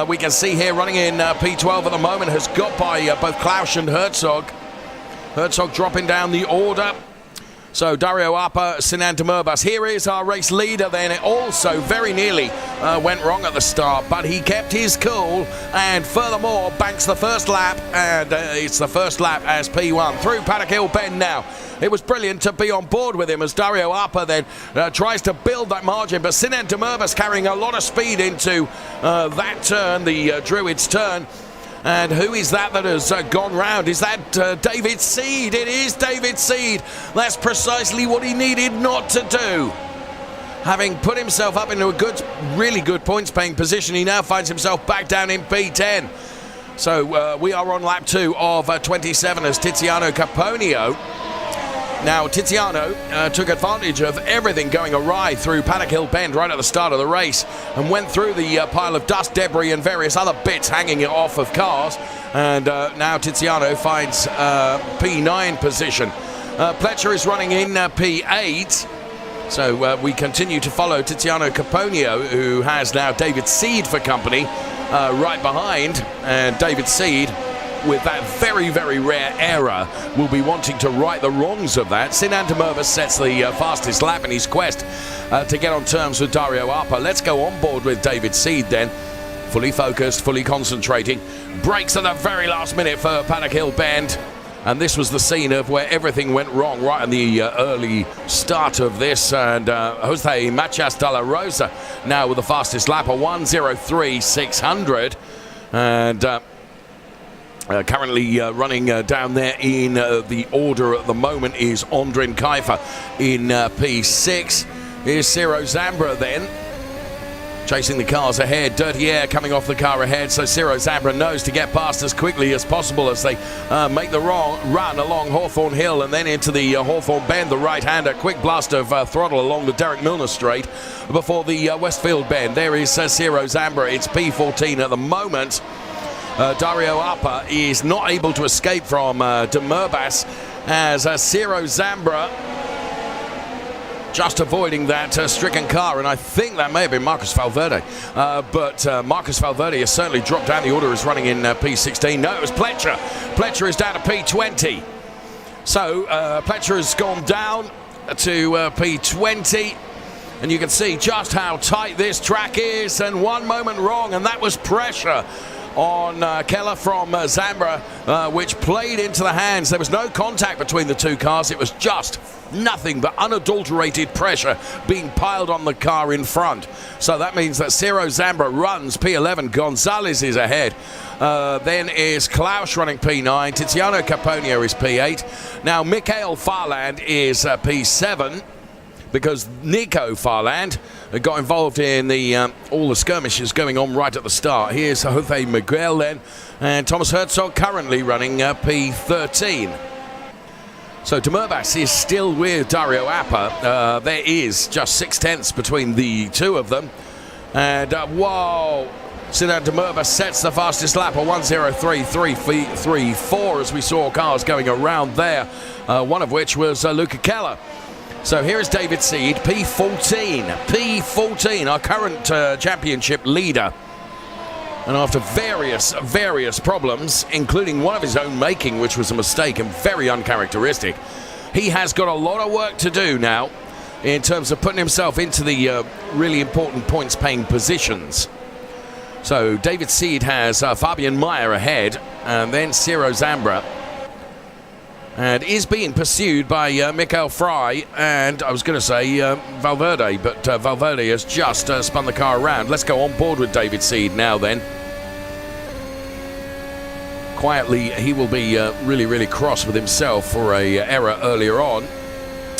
We can see here running in P12 at the moment, has got by both Klausch and Herzog. Herzog dropping down the order. So Dario Arpa, Sinan Demurbas. Here is our race leader then. It also very nearly went wrong at the start, but he kept his cool and furthermore banks the first lap, and it's the first lap as P1 through Paddock Hill Bend now. It was brilliant to be on board with him as Dario Arpa then tries to build that margin, but Sinan Demurbas carrying a lot of speed into that turn, the Druids turn. And who is that has gone round? Is that David Seed? It is David Seed. That's precisely what he needed not to do. Having put himself up into a really good points-paying position, he now finds himself back down in P10. So we are on lap 2 of 27 as Tiziano Caponio. Now, Tiziano took advantage of everything going awry through Paddock Hill Bend right at the start of the race and went through the pile of dust, debris and various other bits hanging off of cars. And now Tiziano finds P9 position. Pletcher is running in P8. So we continue to follow Tiziano Caponio, who has now David Seed for company right behind. And David Seed, with that very, very rare error, will be wanting to right the wrongs of that. Sinan Demurbas sets the fastest lap in his quest to get on terms with Dario Arpa. Let's go on board with David Seed then. Fully focused, fully concentrating. Brakes at the very last minute for Paddock Hill Bend. And this was the scene of where everything went wrong right in the early start of this. And Jose Machas de la Rosa now with the fastest lap, a 1:03.600. And currently running down there in the order at the moment is Ondrin Kaifer in P6. Here's Ciro Zambra then. chasing the cars ahead. Dirty air coming off the car ahead, so Ciro Zambra knows to get past as quickly as possible as they make the run along Hawthorne Hill and then into the Hawthorne Bend, the right-hander. Quick blast of throttle along the Derek Milner straight before the Westfield Bend. There is Ciro Zambra. It's P14 at the moment. Dario Appa is not able to escape from De Murbas as Ciro Zambra just avoiding that stricken car, and I think that may have been Marcus Valverde. But Marcus Valverde has certainly dropped down the order, is running in P16. No, it was Pletcher. Pletcher is down to P20. So Pletcher has gone down to P20. And you can see just how tight this track is, and one moment wrong, and that was pressure on Keller from Zambra, which played into the hands. There was no contact between the two cars. It was just nothing but unadulterated pressure being piled on the car in front. So that means that Ciro Zambra runs P11. Gonzalez is ahead. Then is Klaus running P9. Tiziano Caponio is P8. Now Mikael Farland is P7. Because Nico Farland got involved in all the skirmishes going on right at the start. Here's Jose Miguel then, and Thomas Herzog currently running P13. So De Murbas is still with Dario Appa. There is just 0.6 between the two of them. And whoa, Sinan De Murbas sets the fastest lap, a 1:03.334 as we saw cars going around there, one of which was Luca Keller. So here is David Seed, P14, our current championship leader. And after various problems, including one of his own making, which was a mistake and very uncharacteristic, he has got a lot of work to do now in terms of putting himself into the really important points-paying positions. So David Seed has Fabian Meyer ahead, and then Ciro Zambra. And is being pursued by Mikael Fry and I was going to say Valverde, but Valverde has just spun the car around. Let's go on board with David Seed now then. Quietly, he will be really cross with himself for a error earlier on,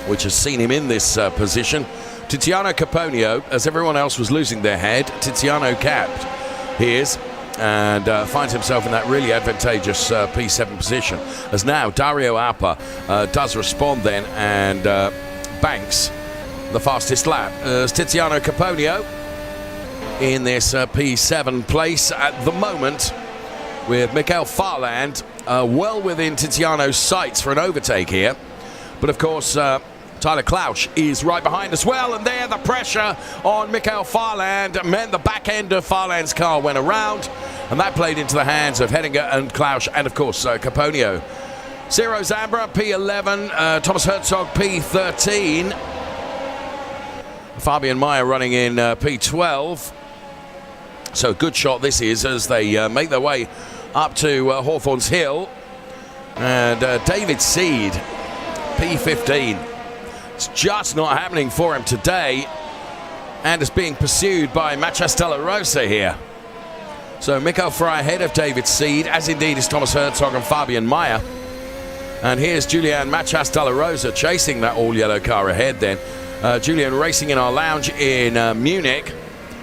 which has seen him in this position. Tiziano Caponio, as everyone else was losing their head, Tiziano capped his and finds himself in that really advantageous P7 position, as now Dario Appa does respond then and banks the fastest lap as Tiziano Caponio in this P7 place at the moment, with Mikael Farland well within Tiziano's sights for an overtake here. But of course Tyler Klausch is right behind as well, and there the pressure on Mikael Farland meant the back end of Farland's car went around, and that played into the hands of Henninger and Klausch and of course Caponio. Ciro Zambra P11, Thomas Herzog P13, Fabian Meyer running in P12. So good shot this is as they make their way up to Hawthorne's Hill, and David Seed P15. It's just not happening for him today, and is being pursued by Machas Della Rosa here. So Mikael Fry ahead of David Seed, as indeed is Thomas Herzog and Fabian Meyer. And here's Julian Machas Della Rosa chasing that all-yellow car ahead then. Julian racing in our lounge in Munich.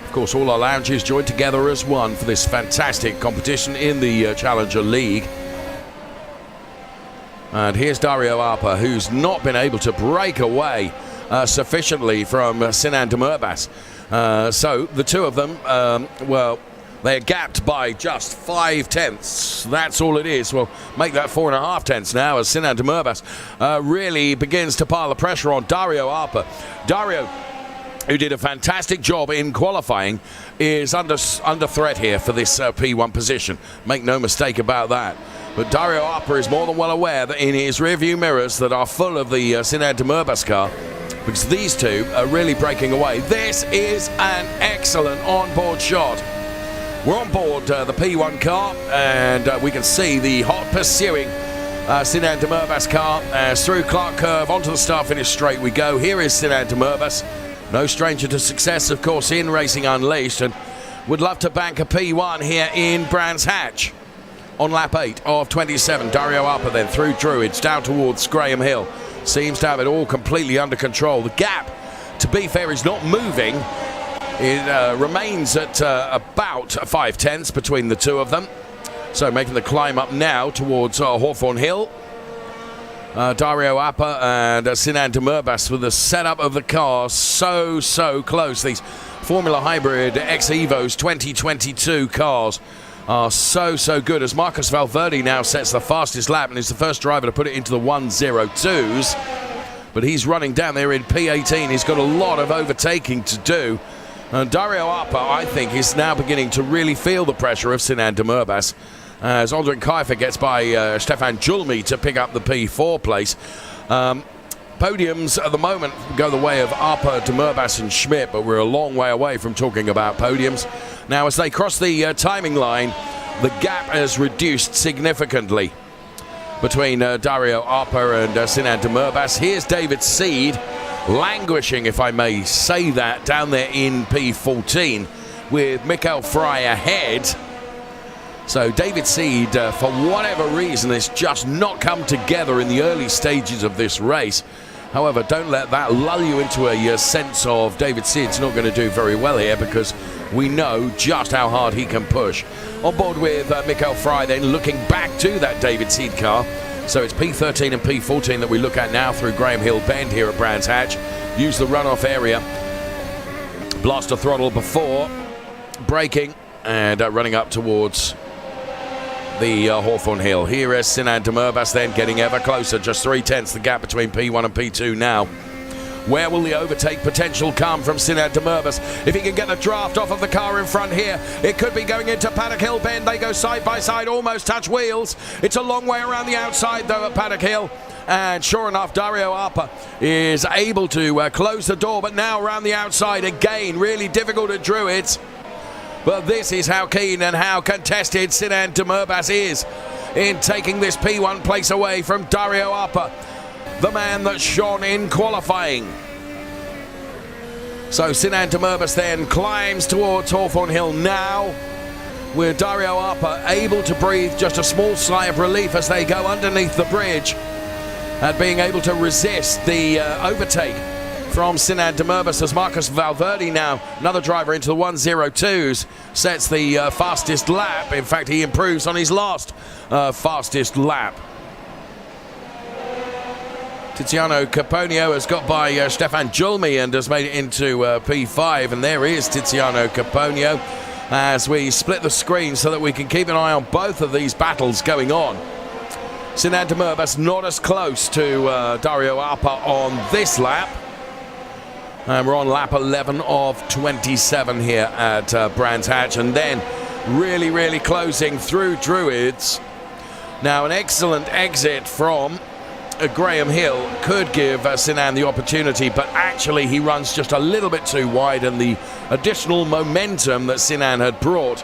Of course, all our lounges joined together as one for this fantastic competition in the Challenger League. And here's Dario Appa, who's not been able to break away sufficiently from Sinan De Murbas. So the two of them, well, they're gapped by just 0.5. That's all it is. We'll make that 4.5 now as Sinan De Murbas really begins to pile the pressure on Dario Appa. Dario, who did a fantastic job in qualifying, is under threat here for this P1 position. Make no mistake about that. But Dario Appa is more than well aware that in his rearview mirrors that are full of the Sinan De Murbas car, because these two are really breaking away. This is an excellent onboard shot. We're on board the P1 car, and we can see the hot pursuing Sinan De Murbas car as through Clark Curve onto the start-finish straight we go. Here is Sinan De Murbas, no stranger to success, of course, in Racing Unleashed, and would love to bank a P1 here in Brands Hatch. On lap 8 of 27, Dario Appa then through Druids down towards Graham Hill. Seems to have it all completely under control. The gap, to be fair, is not moving It remains at about 5/10 between the two of them. So making the climb up now towards Hawthorne Hill. Dario Appa and Sinan Demirbaş with the setup of the car so close. These Formula Hybrid X-Evos 2022 cars are so good, as Marcus Valverde now sets the fastest lap and is the first driver to put it into the 1:02s. But he's running down there in P18. He's got a lot of overtaking to do. And Dario Appa, I think, is now beginning to really feel the pressure of Sinan Demirbaş, as Aldrin Kiefer gets by Stefan Julmi to pick up the P4 place. Podiums at the moment go the way of Appa, Demirbaş and Schmidt, but we're a long way away from talking about podiums. Now, as they cross the timing line, the gap has reduced significantly between Dario Appa and Sinan Demirbaş. Here's David Seed, languishing, if I may say that, down there in P14 with Mikael Fry ahead. So David Seed, for whatever reason, has just not come together in the early stages of this race. However, don't let that lull you into a sense of David Seed's not going to do very well here, because we know just how hard he can push. On board with Mikael Fry, then looking back to that David Seed car. So it's P13 and P14 that we look at now through Graham Hill Bend here at Brands Hatch. Use the runoff area. Blaster throttle before braking and running up towards the Hawthorne Hill. Here is Sinan Demirbaş then getting ever closer, just 3/10 the gap between P1 and P2 now. Where will the overtake potential come from Sinan Demirbaş? If he can get the draft off of the car in front here, it could be going into Paddock Hill Bend. They go side by side, almost touch wheels. It's a long way around the outside though at Paddock Hill. And sure enough, Dario Appa is able to close the door, but now around the outside again, really difficult at Druids. But this is how keen and how contested Sinan Demirbaş is in taking this P1 place away from Dario Appa, the man that shone in qualifying. So Sinan Demirbaş then climbs towards Hawthorne Hill now, with Dario Appa able to breathe just a small sigh of relief as they go underneath the bridge, and being able to resist the overtake from Sinan Demirbaş, as Marcus Valverde now, another driver into the 1:02s, sets the fastest lap. In fact, he improves on his last fastest lap. Tiziano Caponio has got by Stefan Julmi and has made it into P5, and there is Tiziano Caponio as we split the screen so that we can keep an eye on both of these battles going on. Sinan Demirbaş not as close to Dario Appa on this lap. And we're on lap 11 of 27 here at Brands Hatch, and then really closing through Druids. Now an excellent exit from Graham Hill could give Sinan the opportunity, but actually he runs just a little bit too wide, and the additional momentum that Sinan had brought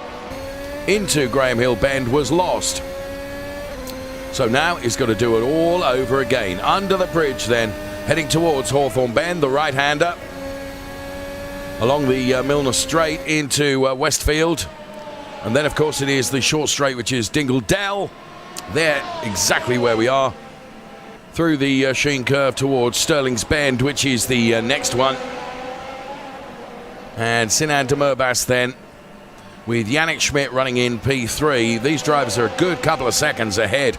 into Graham Hill Bend was lost. So now he's got to do it all over again. Under the bridge then, heading towards Hawthorne Bend, the right-hander. Along the Milner Straight into Westfield. And then, of course, it is the short straight, which is Dingle Dell. There, exactly where we are. Through the Sheen Curve towards Stirling's Bend, which is the next one. And Sinan Demirbaş then, with Yannick Schmidt running in P3. These drivers are a good couple of seconds ahead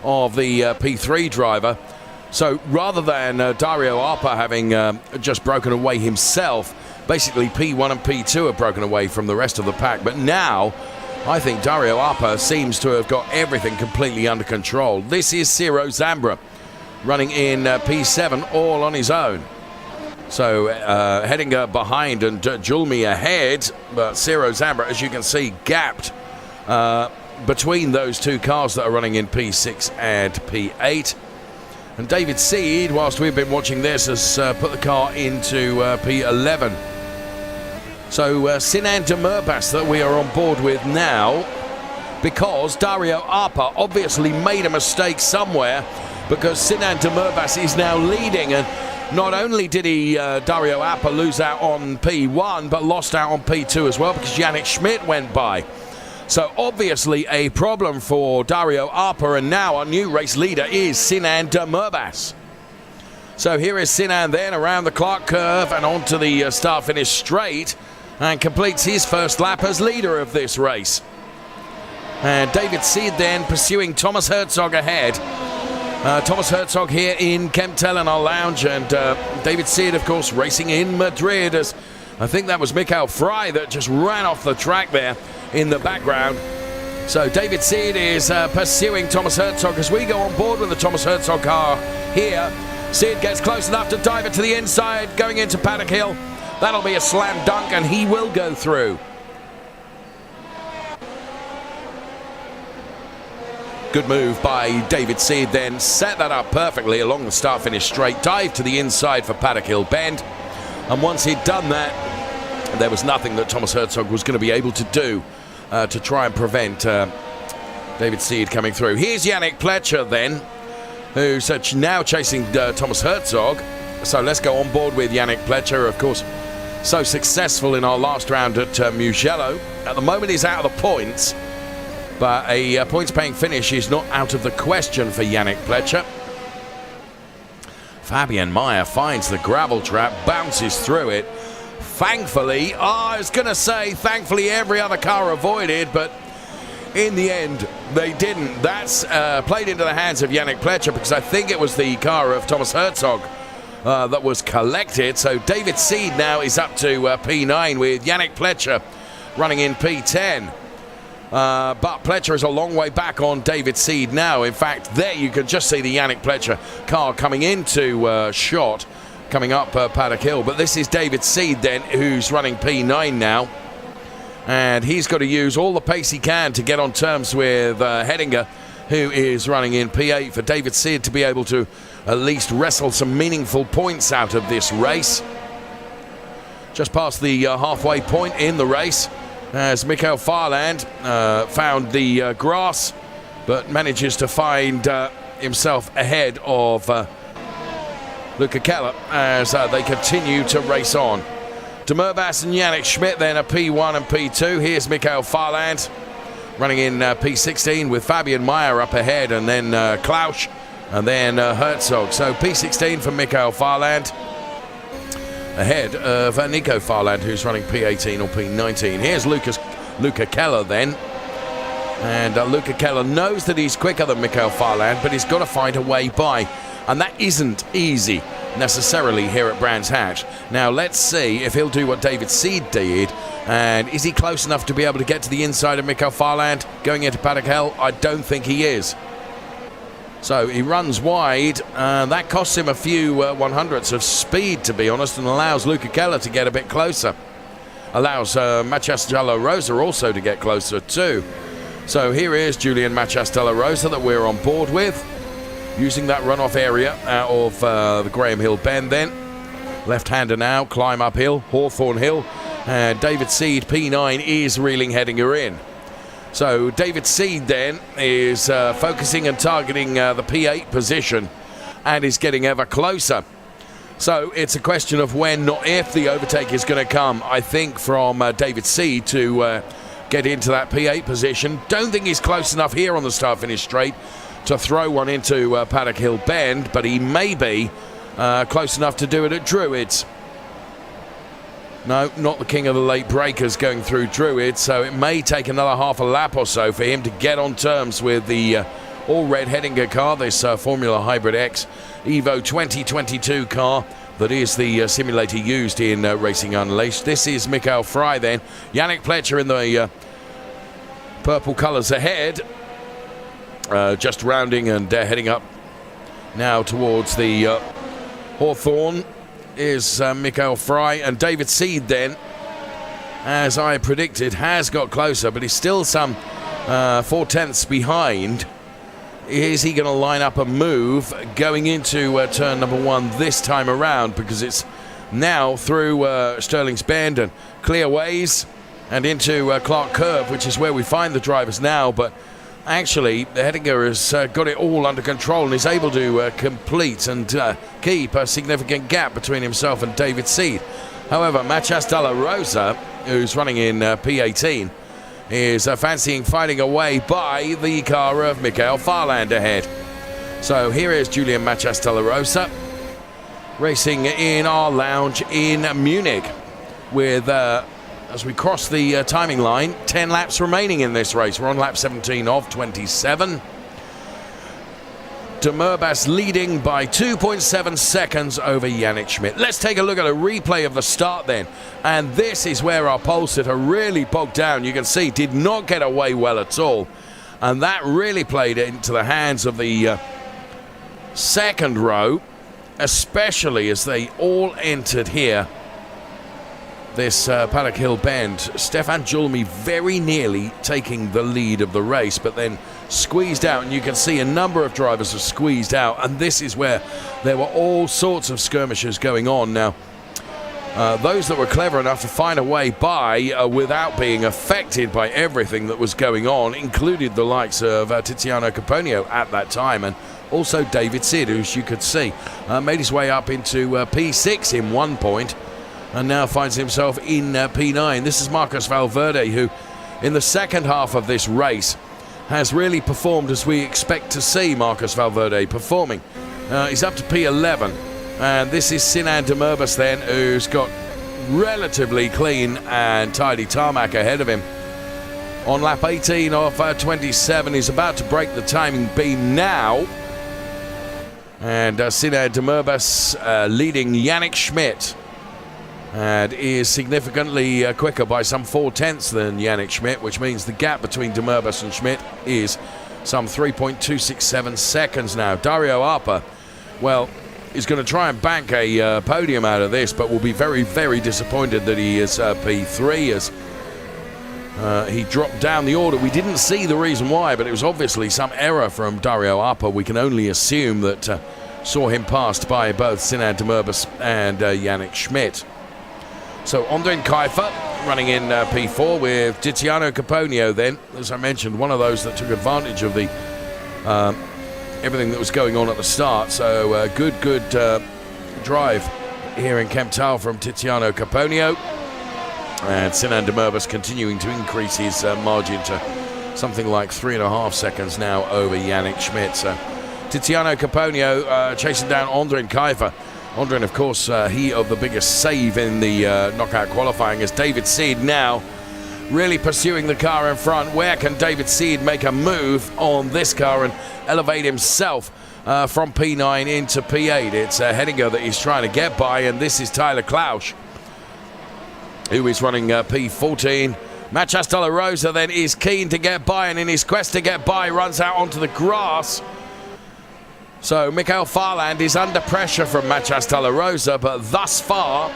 of the P3 driver. So rather than Dario Appa having just broken away himself, basically P1 and P2 have broken away from the rest of the pack. But now I think Dario Appa seems to have got everything completely under control. This is Ciro Zambra running in P7 all on his own. So heading behind and Julmi ahead, but Ciro Zambra, as you can see, gapped between those two cars that are running in P6 and P8. And David Seed, whilst we've been watching this, has put the car into P11. So Sinan Demirbaş that we are on board with now, because Dario Appa obviously made a mistake somewhere, because Sinan Demirbaş is now leading, and not only did he, Dario Appa, lose out on P1, but lost out on P2 as well, because Yannick Schmidt went by. So obviously a problem for Dario Appa, and now our new race leader is Sinan Demirbaş. So here is Sinan then around the Clark curve and onto the start-finish straight. and completes his first lap as leader of this race. And David Seed then pursuing Thomas Herzog ahead. Thomas Herzog here in Chemtel in our lounge, and David Seed, of course, racing in Madrid, as I think that was Mikael Fry that just ran off the track there in the background. So David Seed is pursuing Thomas Herzog as we go on board with the Thomas Herzog car here. Seed gets close enough to dive it to the inside, going into Paddock Hill. That'll be a slam dunk, and he will go through. Good move by David Seed, then set that up perfectly along the start-finish straight, dive to the inside for Paddock Hill Bend. And once he'd done that, there was nothing that Thomas Herzog was going to be able to do to try and prevent David Seed coming through. Here's Yannick Pletcher then, who's now chasing Thomas Herzog. So let's go on board with Yannick Pletcher, of course, so successful in our last round at Mugello. At the moment he's out of the points, but a points-paying finish is not out of the question for Yannick Pletcher. Fabian Meyer finds the gravel trap, bounces through it. Thankfully, I was going to say thankfully every other car avoided, but in the end they didn't. That's played into the hands of Yannick Pletcher, because I think it was the car of Thomas Herzog that was collected. So David Seed now is up to P9 with Yannick Pletcher running in P10. But Pletcher is a long way back on David Seed now. In fact, there you can just see the Yannick Pletcher car coming into shot, coming up Paddock Hill. But this is David Seed then, who's running P9 now. And he's got to use all the pace he can to get on terms with Hedinger, who is running in P8, for David Seed to be able to at least wrestle some meaningful points out of this race. Just past the halfway point in the race, as Mikael Farland found the grass, but manages to find himself ahead of Luca Keller as they continue to race on. De Murbas and Yannick Schmidt then are P1 and P2. Here's Mikael Farland running in P16 with Fabian Meyer up ahead, and then Klausch, and then Herzog. So P16 for Mikael Farland, ahead of Nico Farland, who's running P18 or P19. Here's Luca Keller then. And Luca Keller knows that he's quicker than Mikael Farland, but he's got to find a way by. And that isn't easy necessarily here at Brands Hatch. Now let's see if he'll do what David Seed did. And is he close enough to be able to get to the inside of Mikael Farland going into Paddock Hill? I don't think he is. So he runs wide. That costs him a few 100ths of speed, to be honest, and allows Luca Keller to get a bit closer. Allows Matias de la Rosa also to get closer too. So here is Julian Matias de la Rosa that we're on board with, using that runoff area out of the Graham Hill Bend then. Left-hander now, climb uphill, Hawthorne Hill. And David Seed, P9, is reeling Hedinger in. So David Seed then is focusing and targeting the P8 position and is getting ever closer. So it's a question of when, not if, the overtake is going to come, I think, from David Seed to get into that P8 position. Don't think he's close enough here on the start-finish straight to throw one into Paddock Hill Bend, but he may be close enough to do it at Druids. No, not the king of the late breakers going through Druids, so it may take another half a lap or so for him to get on terms with the all-red Hedinger car, this Formula Hybrid X Evo 2022 car that is the simulator used in Racing Unleashed. This is Mikael Fry then. Yannick Pletcher in the purple colours ahead, just rounding and heading up now towards the Hawthorne is Mikael Fry, and David Seed then, as I predicted, has got closer, but he's still some 4/10ths behind. Is he going to line up a move going into turn number one this time around, because it's now through Stirling's Bend and Clearways and into Clark Curve, which is where we find the drivers now, but actually Hedinger has got it all under control and is able to complete and keep a significant gap between himself and David Seed. However, Matias de la Rosa, who's running in P18, is fancying fighting away by the car of Mikael Farland ahead. So here is Julian Matias de la Rosa racing in our lounge in Munich with as we cross the timing line. 10 laps remaining in this race. We're on lap 17 of 27. De Murbas leading by 2.7 seconds over Yannick Schmidt. Let's take a look at a replay of the start then. And this is where our pole sitter really bogged down. You can see did not get away well at all. And that really played into the hands of the second row, especially as they all entered here. This Paddock Hill bend. Stefan Julmi very nearly taking the lead of the race, but then squeezed out, and you can see a number of drivers are squeezed out, and this is where there were all sorts of skirmishes going on. Now, those that were clever enough to find a way by without being affected by everything that was going on included the likes of Tiziano Caponio at that time, and also David Sid, who, as you could see, made his way up into P6 in one point, and now finds himself in P9. This is Marcos Valverde, who in the second half of this race has really performed as we expect to see Marcos Valverde performing. He's up to P11, and this is Sinan de Murbas then, who's got relatively clean and tidy tarmac ahead of him. On lap 18 of 27, he's about to break the timing beam now, and Sinan de Murbas leading Yannick Schmidt, and is significantly quicker by some 0.4 than Yannick Schmidt, which means the gap between de Murbas and Schmidt is some 3.267 seconds now. Dario Arpa, well, is going to try and bank a podium out of this, but will be very, very disappointed that he is P3 as he dropped down the order. We didn't see the reason why, but it was obviously some error from Dario Arpa. We can only assume that saw him passed by both Sinan de Murbas and Yannick Schmidt. So Andrin Kaifer running in P4 with Tiziano Caponio then, as I mentioned, one of those that took advantage of the everything that was going on at the start. So good drive here in Kemptal from Tiziano Caponio. And Sinan de Murbas continuing to increase his margin to something like 3.5 seconds now over Yannick Schmidt. So Tiziano Caponio chasing down Andrin Kaifer. Andrin, of course, he of the biggest save in the knockout qualifying, as David Seed now really pursuing the car in front. Where can David Seed make a move on this car and elevate himself from P9 into P8? It's Hedinger that he's trying to get by, and this is Tyler Klausch, who is running P14. Machas de la Rosa then is keen to get by, and in his quest to get by runs out onto the grass. So Mikael Farland is under pressure from Machas de la Rosa, but thus far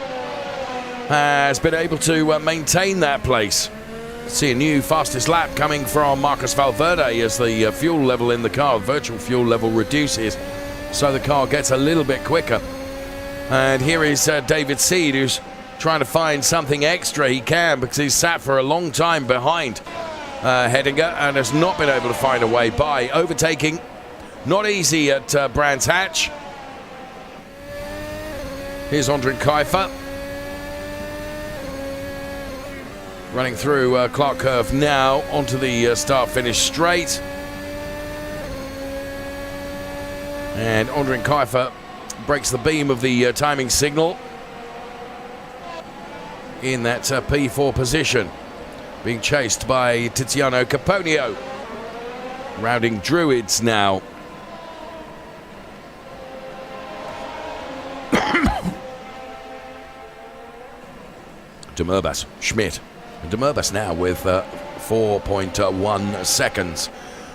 has been able to maintain that place. See a new fastest lap coming from Marcos Valverde as the fuel level in the car, virtual fuel level, reduces, so the car gets a little bit quicker. And here is David Seed, who's trying to find something extra he can, because he's sat for a long time behind Hedinger and has not been able to find a way by. Overtaking not easy at Brands Hatch. Here's Andrin Kaifer running through Clark Curve now onto the start-finish straight. And Andrin Kaifer breaks the beam of the timing signal in that P4 position, being chased by Tiziano Caponio. Rounding Druids now. De Murbas, Schmidt. De Murbas now with 4.1 seconds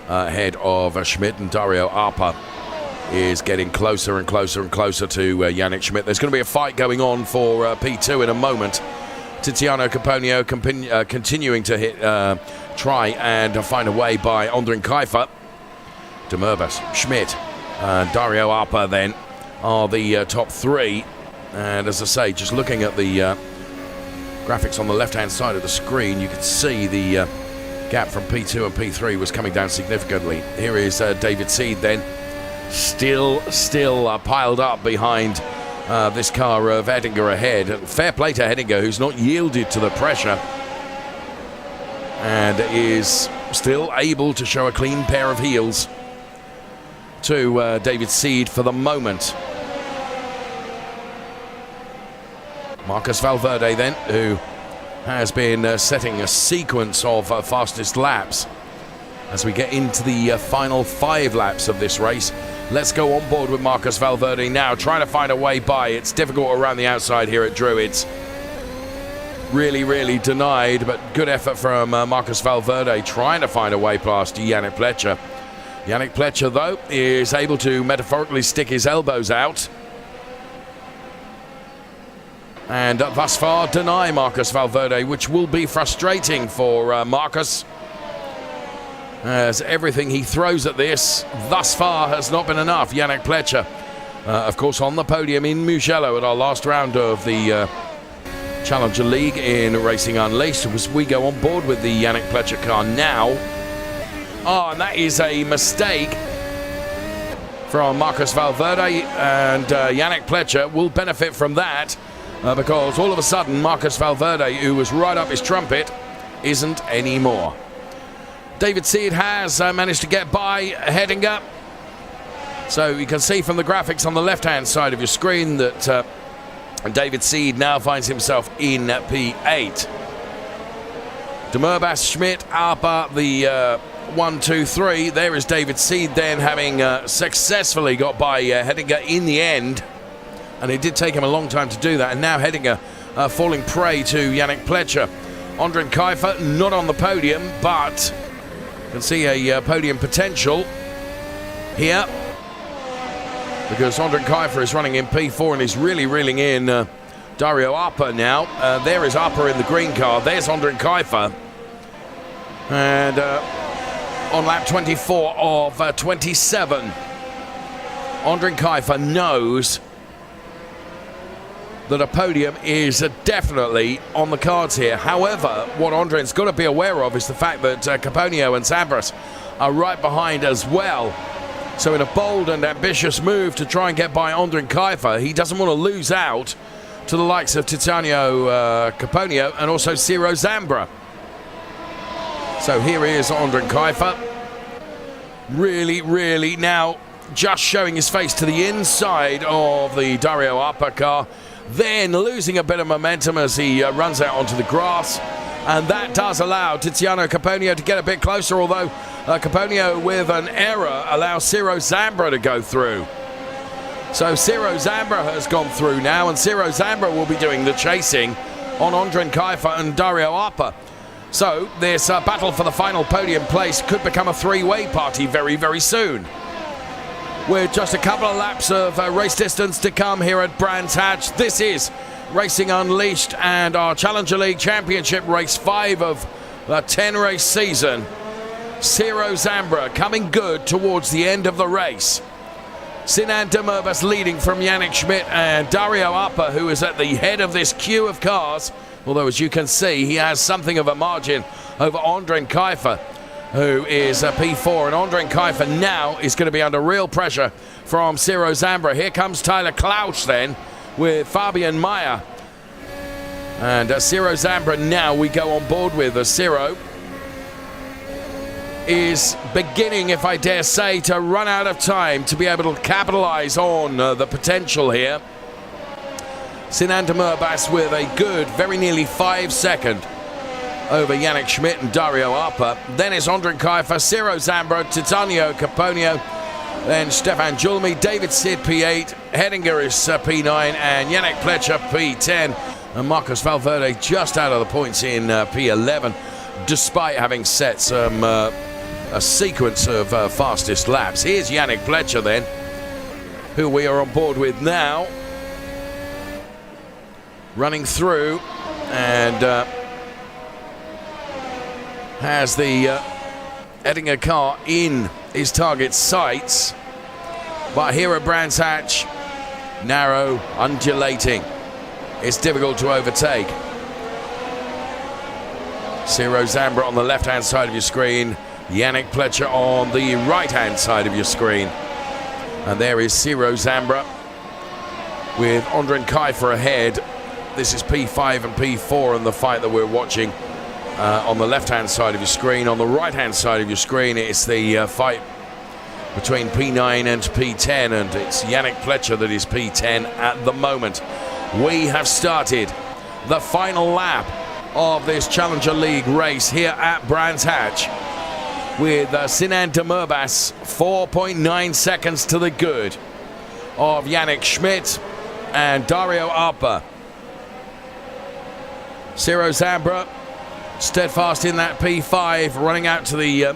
ahead of Schmidt, and Dario Arpa is getting closer and closer and closer to Yannick Schmidt. There's going to be a fight going on for P2 in a moment. Tiziano Caponio continuing to try and find a way by Andrin Kaifer. De Murbas, Schmidt, Dario Arpa then are the top three. And as I say, just looking at the graphics on the left-hand side of the screen, you can see the gap from P2 and P3 was coming down significantly. Here is David Seed then, still piled up behind this car of Hedinger ahead. And fair play to Hedinger, who's not yielded to the pressure and is still able to show a clean pair of heels to David Seed for the moment. Marcos Valverde then, who has been setting a sequence of fastest laps as we get into the final 5 laps of this race. Let's go on board with Marcus Valverde now, trying to find a way by. It's difficult around the outside here at Druids. Really denied, but good effort from Marcus Valverde trying to find a way past Yannick Pletcher. Yannick Pletcher, though, is able to metaphorically stick his elbows out and thus far deny Marcus Valverde, which will be frustrating for Marcus, as everything he throws at this thus far has not been enough. Yannick Pletcher, of course, on the podium in Mugello at our last round of the Challenger League in Racing Unleashed, as we go on board with the Yannick Pletcher car now. And that is a mistake from Marcus Valverde, and Yannick Pletcher will benefit from that because all of a sudden Marcus Valverde, who was right up his trumpet, isn't anymore. David Seed has managed to get by Hedinger. So you can see from the graphics on the left-hand side of your screen that David Seed now finds himself in P8. De Murbas, Schmidt, Arpa, the 1, 2, 3. There is David Seed then, having successfully got by Hedinger in the end. And it did take him a long time to do that. And now Hedinger falling prey to Yannick Pletcher. Ondrej Kuyfer not on the podium, but you can see a podium potential here, because Ondrej Kuyfer is running in P4 and is really reeling in Dario Arpa now. There is Arpa in the green car. There's Ondrej Kuyfer. And on lap 24 of 27, Ondrej Kuyfer knows that a podium is definitely on the cards here. However, what Ondrej's got to be aware of is the fact that Caponio and Zambras are right behind as well. So in a bold and ambitious move to try and get by Ondrej Kuyfer, he doesn't want to lose out to the likes of Tiziano Caponio and also Ciro Zambra. So here is Ondrej Kuyfer. Really now just showing his face to the inside of the Dario Arpa car, then losing a bit of momentum as he runs out onto the grass. And that does allow Tiziano Caponio to get a bit closer, although Caponio, with an error, allows Ciro Zambra to go through. So Ciro Zambra has gone through now, and Ciro Zambra will be doing the chasing on Ondrej Kuyfer and Dario Arpa. So this battle for the final podium place could become a three-way party very soon. With just a couple of laps of race distance to come here at Brands Hatch, this is Racing Unleashed and our Challenger League Championship race 5 of the 10-race season. Ciro Zambra coming good towards the end of the race. Sinan de Murbas leading from Yannick Schmidt, and Dario Arpa, who is at the head of this queue of cars, although as you can see he has something of a margin over Ondrej Kuyfer, who is a P4, and Ondrej Kuyfer now is going to be under real pressure from Ciro Zambra. Here comes Tyler Klausch then with Fabian Meyer, and Ciro Zambra now we go on board with. Ciro is beginning, if I dare say, to run out of time to be able to capitalize on the potential here. Sinan de Murbas with a good, very nearly 5-second over Yannick Schmidt and Dario Arpa. Then is Ondrej Kuyfer, Ciro Zambra, Tiziano Caponio, then Stefan Julmi, David Sid P8, Hedinger is P9, and Yannick Pletcher P10, and Marcus Valverde just out of the points in P11, despite having set some a sequence of fastest laps. Here's Yannick Pletcher then, who we are on board with now, running through, and has the Hedinger car in his target sights. But here at Brands Hatch, narrow, undulating, it's difficult to overtake. Ciro Zambra on the left-hand side of your screen, Yannick Pletcher on the right-hand side of your screen. And there is Ciro Zambra with Ondrej Kuyfer ahead. This is P5 and P4 in the fight that we're watching on the left-hand side of your screen. On the right-hand side of your screen, it's the fight between P9 and P10, and it's Yannick Pletcher that is P10 at the moment. We have started the final lap of this Challenger League race here at Brands Hatch, with Sinan Demirbaş 4.9 seconds to the good of Yannick Schmidt and Dario Arpa. Ciro Zambra steadfast in that P5, running out to the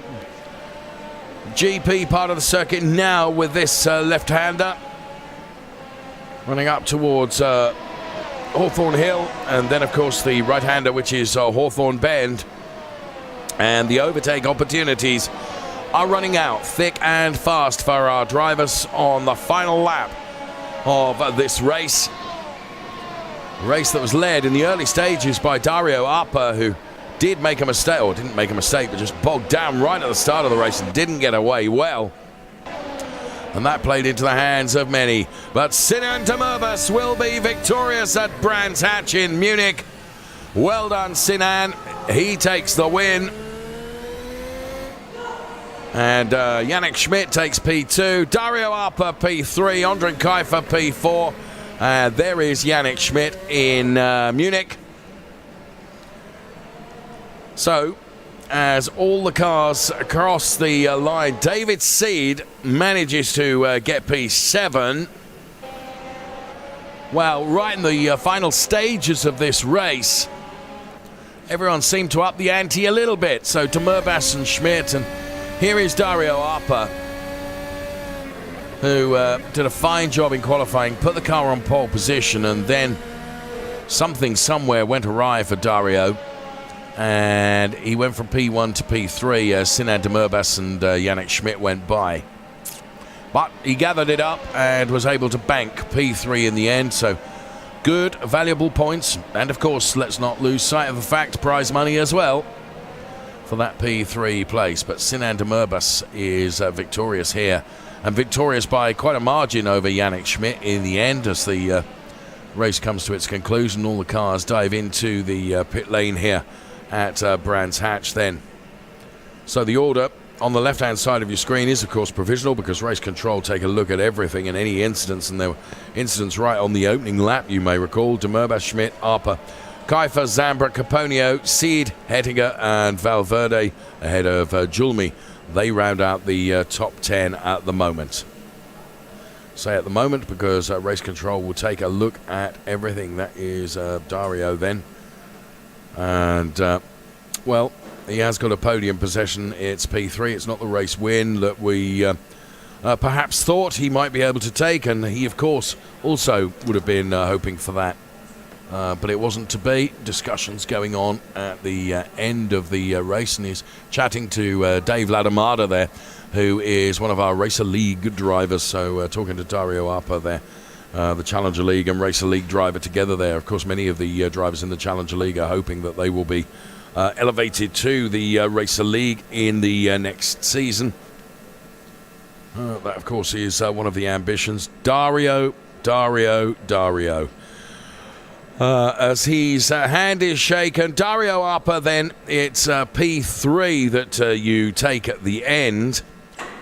GP part of the circuit now with this left-hander, running up towards Hawthorne Hill, and then of course the right-hander, which is Hawthorne Bend. And the overtake opportunities are running out thick and fast for our drivers on the final lap of this race. A race that was led in the early stages by Dario Arpa, who did make a mistake, or didn't make a mistake, but just bogged down right at the start of the race and didn't get away well. And that played into the hands of many. But Sinan Demirbaş will be victorious at Brands Hatch in Munich. Well done, Sinan. He takes the win. And Yannick Schmidt takes P2, Dario Arpa P3, Ondrej Kajfer P4. There is Yannick Schmidt in Munich. So, as all the cars cross the line, David Seed manages to get P7. Well, right in the final stages of this race, everyone seemed to up the ante a little bit. So Demirbaş and Schmidt, and here is Dario Arpa, who did a fine job in qualifying, put the car on pole position, and then something somewhere went awry for Dario, and he went from P1 to P3 as Sinan Demirbaş and Yannick Schmidt went by. But he gathered it up and was able to bank P3 in the end, so good, valuable points, and of course, let's not lose sight of the fact, prize money as well for that P3 place. But Sinan Demirbaş is victorious here, and victorious by quite a margin over Yannick Schmidt in the end as the race comes to its conclusion. All the cars dive into the pit lane here at Brands Hatch then. So the order on the left-hand side of your screen is, of course, provisional, because race control take a look at everything and any incidents, and there were incidents right on the opening lap, you may recall. Demirbaş, Schmidt, Arpa, Kajfer, Zambra, Caponio, Seed, Hettinger, and Valverde ahead of Julmi. They round out the top 10 at the moment. Say at the moment because race control will take a look at everything. That is Dario then. And, well, he has got a podium possession. It's P3. It's not the race win that we perhaps thought he might be able to take, and he, of course, also would have been hoping for that. But it wasn't to be. Discussions going on at the end of the race, and he's chatting to Dave Ladamada there, who is one of our Racer League drivers. So talking to Dario Arpa there, the Challenger League and Racer League driver together there. Of course, many of the drivers in the Challenger League are hoping that they will be elevated to the Racer League in the next season. That, of course, is one of the ambitions. Dario. As his hand is shaken, Dario Arpa, then it's P3 that you take at the end.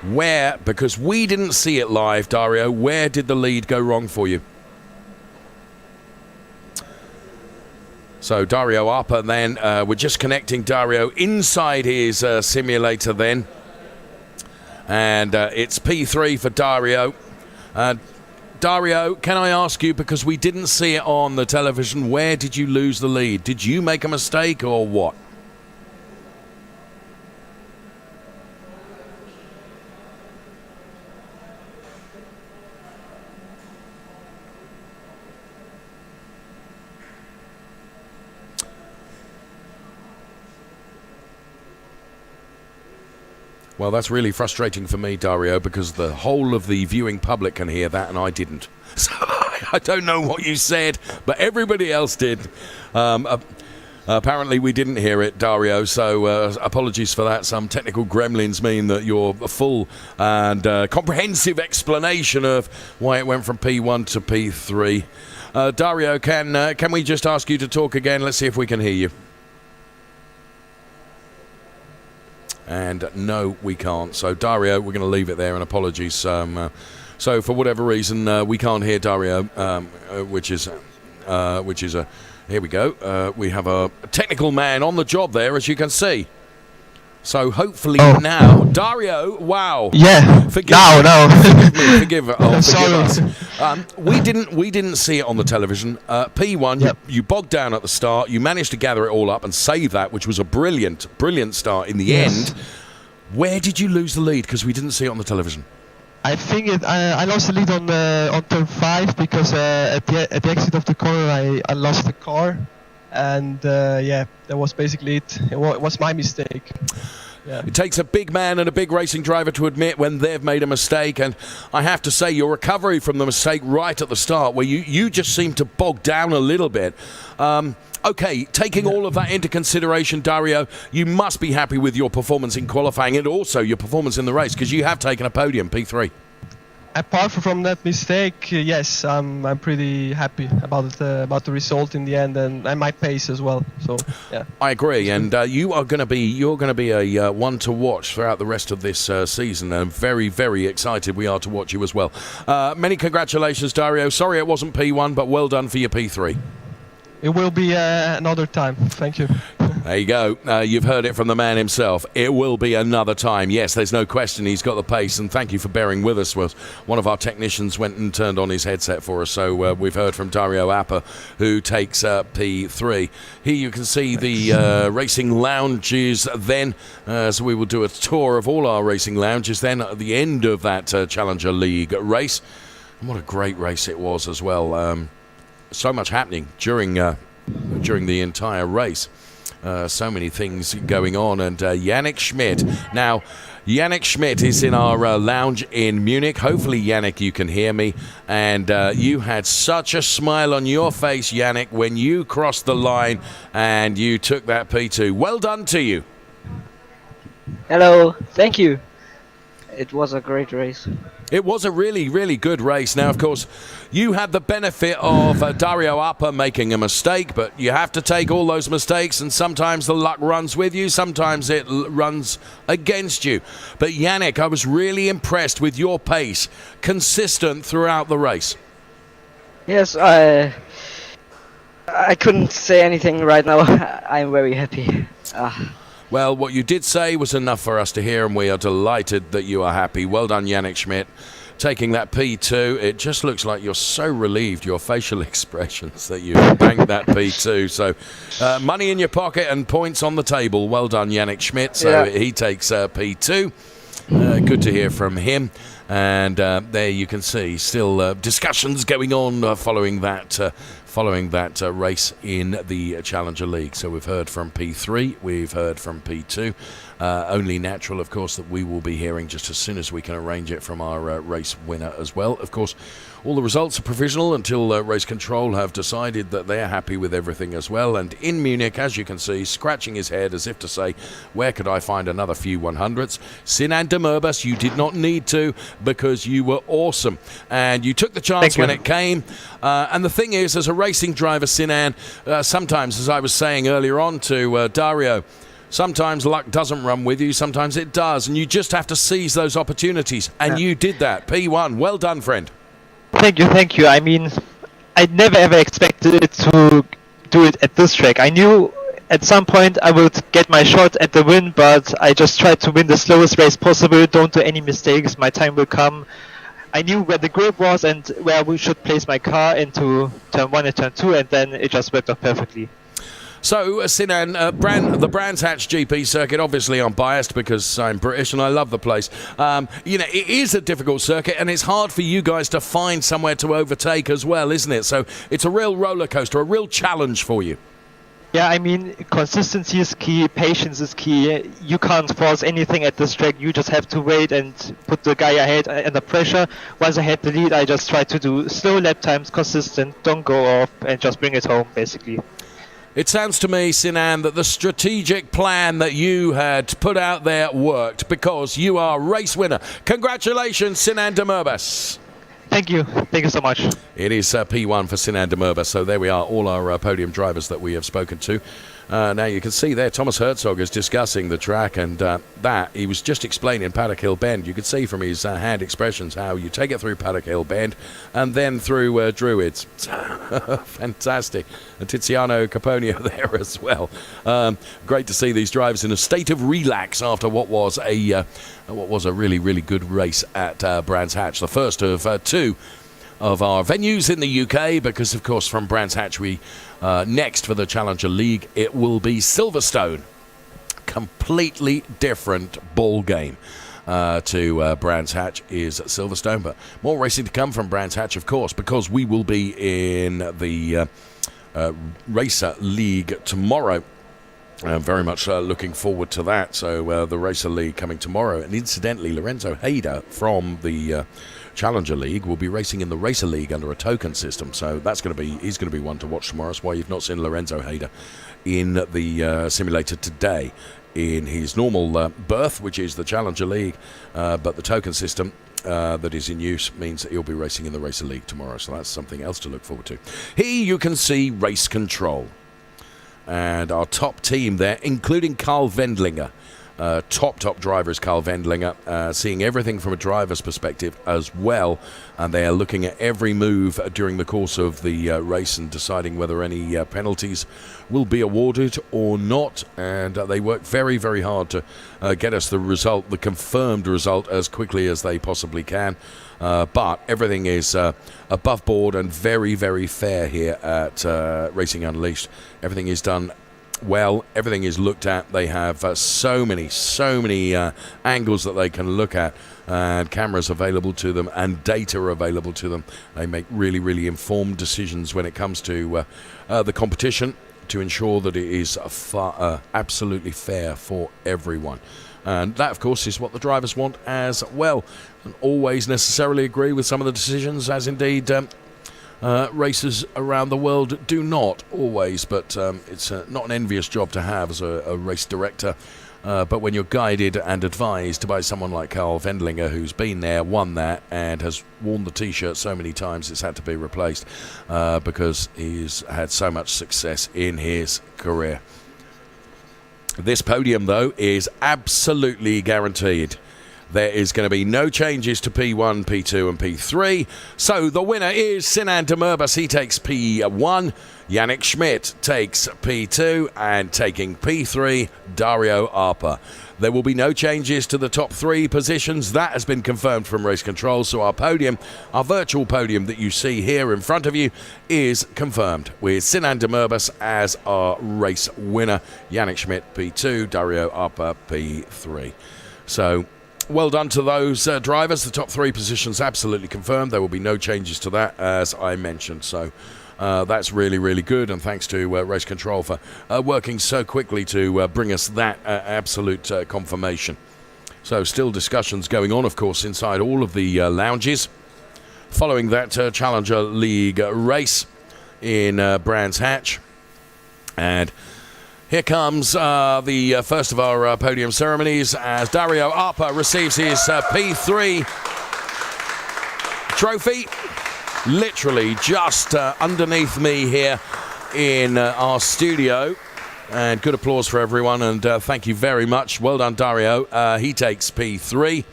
Where, because we didn't see it live, Dario, where did the lead go wrong for you? So Dario Arpa then, we're just connecting Dario inside his simulator then. And it's P3 for Dario. Dario, can I ask you, because we didn't see it on the television, where did you lose the lead? Did you make a mistake or what? Well, that's really frustrating for me, Dario, because the whole of the viewing public can hear that and I didn't. So I don't know what you said, but everybody else did. Apparently we didn't hear it, Dario, so apologies for that. Some technical gremlins mean that your full and comprehensive explanation of why it went from P1 to P3. Dario, can we just ask you to talk again? Let's see if we can hear you. And no, we can't. So Dario, we're going to leave it there, and apologies. So for whatever reason, we can't hear Dario, which is a Here we go. We have a technical man on the job there, as you can see. So hopefully now, Dario. Wow. Yeah. Forgive us. We didn't see it on the television. P1. You bogged down at the start. You managed to gather it all up and save that, which was a brilliant start in the end. Where did you lose the lead? Because we didn't see it on the television. I think I lost the lead on turn 5 because at the exit of the corner I lost the car, and that was basically it. It was my mistake. Yeah. It takes a big man and a big racing driver to admit when they've made a mistake, and I have to say your recovery from the mistake right at the start, where you just seemed to bog down a little bit. Okay, taking all of that into consideration, Dario, you must be happy with your performance in qualifying and also your performance in the race, because you have taken a podium, P3. Apart from that mistake, yes, I'm pretty happy about the result in the end and my pace as well. So yeah, I agree, and you're going to be a one to watch throughout the rest of this season, and very, very excited we are to watch you as well. Many congratulations, Dario. Sorry it wasn't P1, but well done for your P3. It will be another time. Thank you. There you go. You've heard it from the man himself. It will be another time. Yes, there's no question he's got the pace, and thank you for bearing with us. One of our technicians went and turned on his headset for us, so we've heard from Dario Apper, who takes P3. Here you can see the racing lounges then, so we will do a tour of all our racing lounges then at the end of that Challenger League race. And what a great race it was as well. So much happening during the entire race. So many things going on, and Yannick Schmidt. Now, Yannick Schmidt is in our lounge in Munich. Hopefully, Yannick, you can hear me. And you had such a smile on your face, Yannick, when you crossed the line and you took that P2. Well done to you. Hello, thank you. It was a great race. It was a really, really good race. Now, of course, you had the benefit of Dario Apper making a mistake, but you have to take all those mistakes, and sometimes the luck runs with you, sometimes it runs against you. But Yannick, I was really impressed with your pace, consistent throughout the race. Yes, I couldn't say anything right now. I'm very happy. Well, what you did say was enough for us to hear, and we are delighted that you are happy. Well done, Yannick Schmidt, taking that P2. It just looks like you're so relieved, your facial expressions, that you banked that P2. So money in your pocket and points on the table. Well done, Yannick Schmidt. So he takes P2. Good to hear from him. And there you can see still discussions going on following that race in the Challenger League. So we've heard from P3, we've heard from P2. Only natural, of course, that we will be hearing just as soon as we can arrange it from our race winner as well. Of course, all the results are provisional until race control have decided that they're happy with everything as well. And in Munich, as you can see, scratching his head as if to say, where could I find another few 100s? Sinan de Merbas, you did not need to, because you were awesome. And you took the chance when it came. And the thing is, as a racing driver, Sinan, sometimes, as I was saying earlier on to Dario, sometimes luck doesn't run with you, sometimes it does, and you just have to seize those opportunities, and you did that. P1, well done, friend. Thank you. I mean, I never ever expected to do it at this track. I knew at some point I would get my shot at the win, but I just tried to win the slowest race possible, don't do any mistakes, my time will come. I knew where the grip was and where we should place my car into turn 1 and turn 2, and then it just worked out perfectly. So, Sinan, the Brands Hatch GP circuit, obviously I'm biased because I'm British and I love the place. It is a difficult circuit, and it's hard for you guys to find somewhere to overtake as well, isn't it? So it's a real roller coaster, a real challenge for you. Yeah, I mean, consistency is key, patience is key. You can't force anything at this track. You just have to wait and put the guy ahead under pressure. Once I had the lead, I just tried to do slow lap times, consistent, don't go off, and just bring it home, basically. It sounds to me, Sinan, that the strategic plan that you had put out there worked, because you are race winner. Congratulations, Sinan de Merbas. Thank you so much. It is P1 for Sinan de Merbas. So there we are, all our podium drivers that we have spoken to. Now you can see there Thomas Herzog is discussing the track, and that he was just explaining Paddock Hill Bend. You could see from his hand expressions how you take it through Paddock Hill Bend and then through Druids. Fantastic. And Tiziano Caponio there as well. Great to see these drivers in a state of relax after what was a really, really good race at Brands Hatch, the first of two of our venues in the UK, because of course from Brands Hatch we next for the Challenger League it will be Silverstone. Completely different ball game to Brands Hatch is Silverstone, but more racing to come from Brands Hatch, of course, because we will be in the Racer League tomorrow. Very much looking forward to that. So the Racer League coming tomorrow, and incidentally Lorenzo Hayder from the Challenger League will be racing in the Racer League under a token system, so he's going to be one to watch tomorrow. That's why you've not seen Lorenzo Hayder in the simulator today in his normal berth, which is the Challenger League, but the token system that is in use means that he'll be racing in the Racer League tomorrow, so that's something else to look forward to. Here you can see Race Control and our top team there, including Carl Wendlinger. Top driver is Carl Wendlinger, seeing everything from a driver's perspective as well, and they are looking at every move during the course of the race and deciding whether any penalties will be awarded or not, and they work very, very hard to get us the confirmed result as quickly as they possibly can, but everything is above board and very, very fair here at Racing Unleashed. Everything is done well, everything is looked at. They have so many angles that they can look at, and cameras available to them and data available to them. They make really, really informed decisions when it comes to the competition to ensure that it is absolutely fair for everyone. And that, of course, is what the drivers want as well. And always necessarily agree with some of the decisions, as indeed racers around the world do not always, but it's not an envious job to have as a race director. But when you're guided and advised by someone like Carl Wendlinger, who's been there, won that, and has worn the T-shirt so many times it's had to be replaced because he's had so much success in his career. This podium, though, is absolutely guaranteed. There is going to be no changes to P1, P2 and P3. So the winner is Sinan Demirbaş. He takes P1. Yannick Schmidt takes P2. And taking P3, Dario Arpa. There will be no changes to the top three positions. That has been confirmed from Race Control. So our podium, our virtual podium that you see here in front of you, is confirmed with Sinan Demirbaş as our race winner. Yannick Schmidt, P2. Dario Arpa, P3. So well done to those drivers. The top three positions absolutely confirmed. There will be no changes to that, as I mentioned. So that's really, really good. And thanks to Race Control for working so quickly to bring us that absolute confirmation. So still discussions going on, of course, inside all of the lounges following that Challenger League race in Brands Hatch. And here comes the first of our podium ceremonies as Dario Arpa receives his P3 trophy, literally just underneath me here in our studio. And good applause for everyone, and thank you very much. Well done, Dario. He takes P3.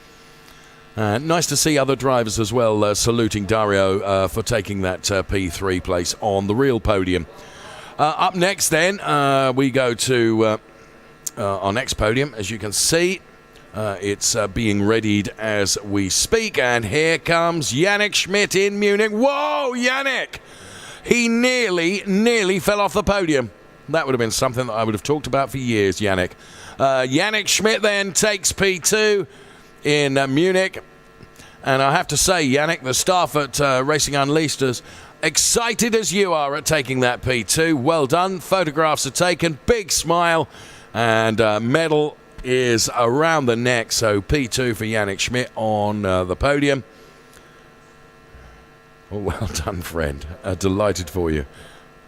Nice to see other drivers as well saluting Dario for taking that P3 place on the real podium. Up next then, we go to our next podium. As you can see, it's being readied as we speak. And here comes Yannick Schmidt in Munich. Whoa, Yannick! He nearly fell off the podium. That would have been something that I would have talked about for years, Yannick. Yannick Schmidt then takes P2 in Munich. And I have to say, Yannick, the staff at Racing Unleashed is excited as you are at taking that P2. Well done. Photographs are taken. Big smile. And medal is around the neck. So P2 for Yannick Schmidt on the podium. Oh, well done, friend. Delighted for you.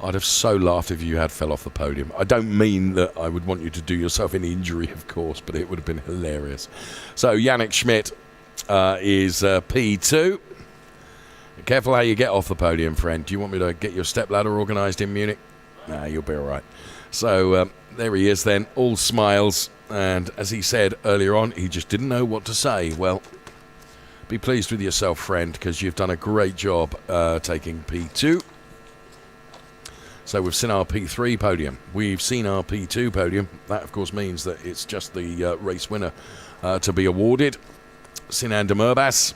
I'd have so laughed if you had fell off the podium. I don't mean that I would want you to do yourself any injury, of course, but it would have been hilarious. So Yannick Schmidt is P2. Careful how you get off the podium, friend. Do you want me to get your stepladder organised in Munich? Nah, you'll be all right. So there he is then, all smiles. And as he said earlier on, he just didn't know what to say. Well, be pleased with yourself, friend, because you've done a great job taking P2. So we've seen our P3 podium. We've seen our P2 podium. That, of course, means that it's just the race winner to be awarded. Sinan de Murbas.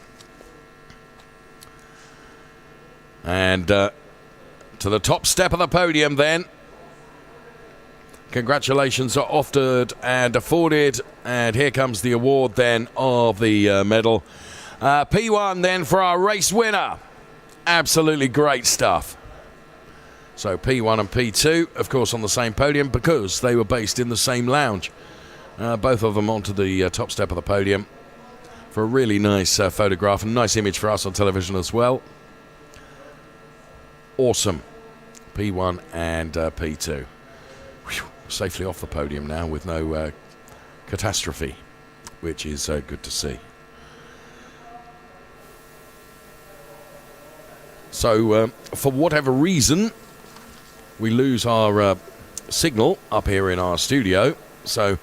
And to the top step of the podium then. Congratulations are offered and afforded. And here comes the award then of the medal. P1 then for our race winner. Absolutely great stuff. So P1 and P2, of course, on the same podium because they were based in the same lounge. Both of them onto the top step of the podium for a really nice photograph and nice image for us on television as well. Awesome. P1 and P2. Whew, safely off the podium now with no catastrophe, which is good to see. So, for whatever reason, we lose our signal up here in our studio. So,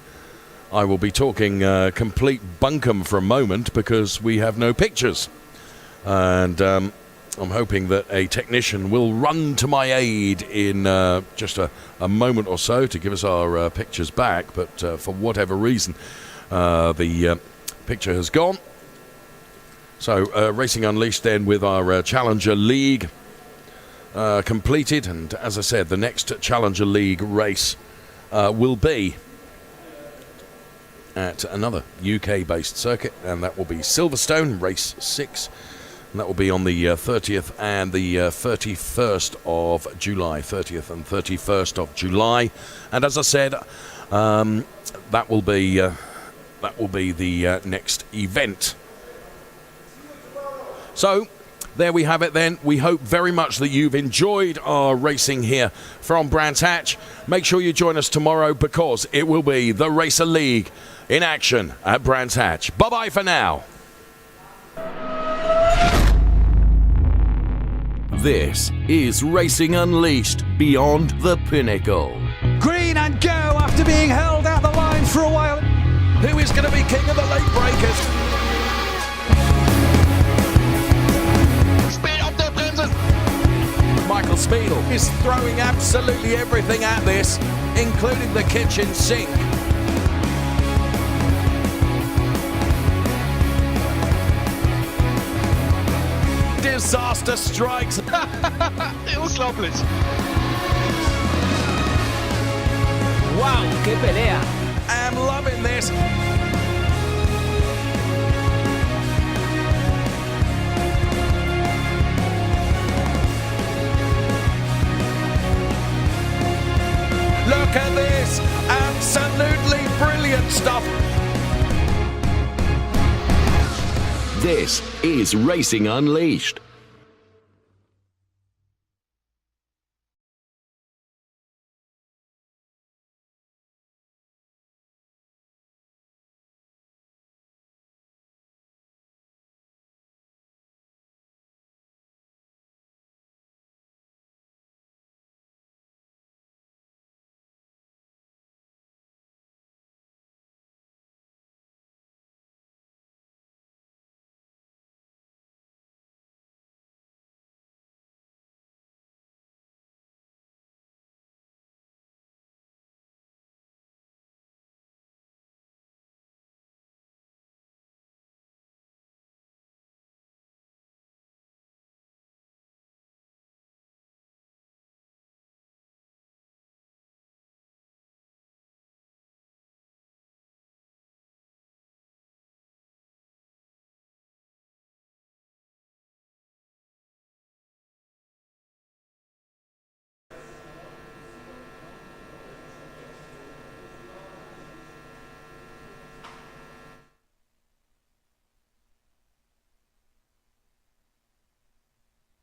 I will be talking complete bunkum for a moment because we have no pictures. And I'm hoping that a technician will run to my aid in just a moment or so to give us our pictures back. But for whatever reason, the picture has gone. So, Racing Unleashed then with our Challenger League completed. And as I said, the next Challenger League race will be at another UK-based circuit. And that will be Silverstone, race 6. And that will be on the 30th and the 31st of July. 30th and 31st of July. And as I said, that will be the next event. So, there we have it then. We hope very much that you've enjoyed our racing here from Brands Hatch. Make sure you join us tomorrow because it will be the Racer League in action at Brands Hatch. Bye-bye for now. This is Racing Unleashed Beyond the Pinnacle. Green and go after being held out the line for a while. Who is going to be king of the late breakers? Michael Speedle is throwing absolutely everything at this, including the kitchen sink. Disaster strikes. Unglaublich. Wow, qué pelea. I'm loving this. Look at this. Absolutely brilliant stuff. This is Racing Unleashed.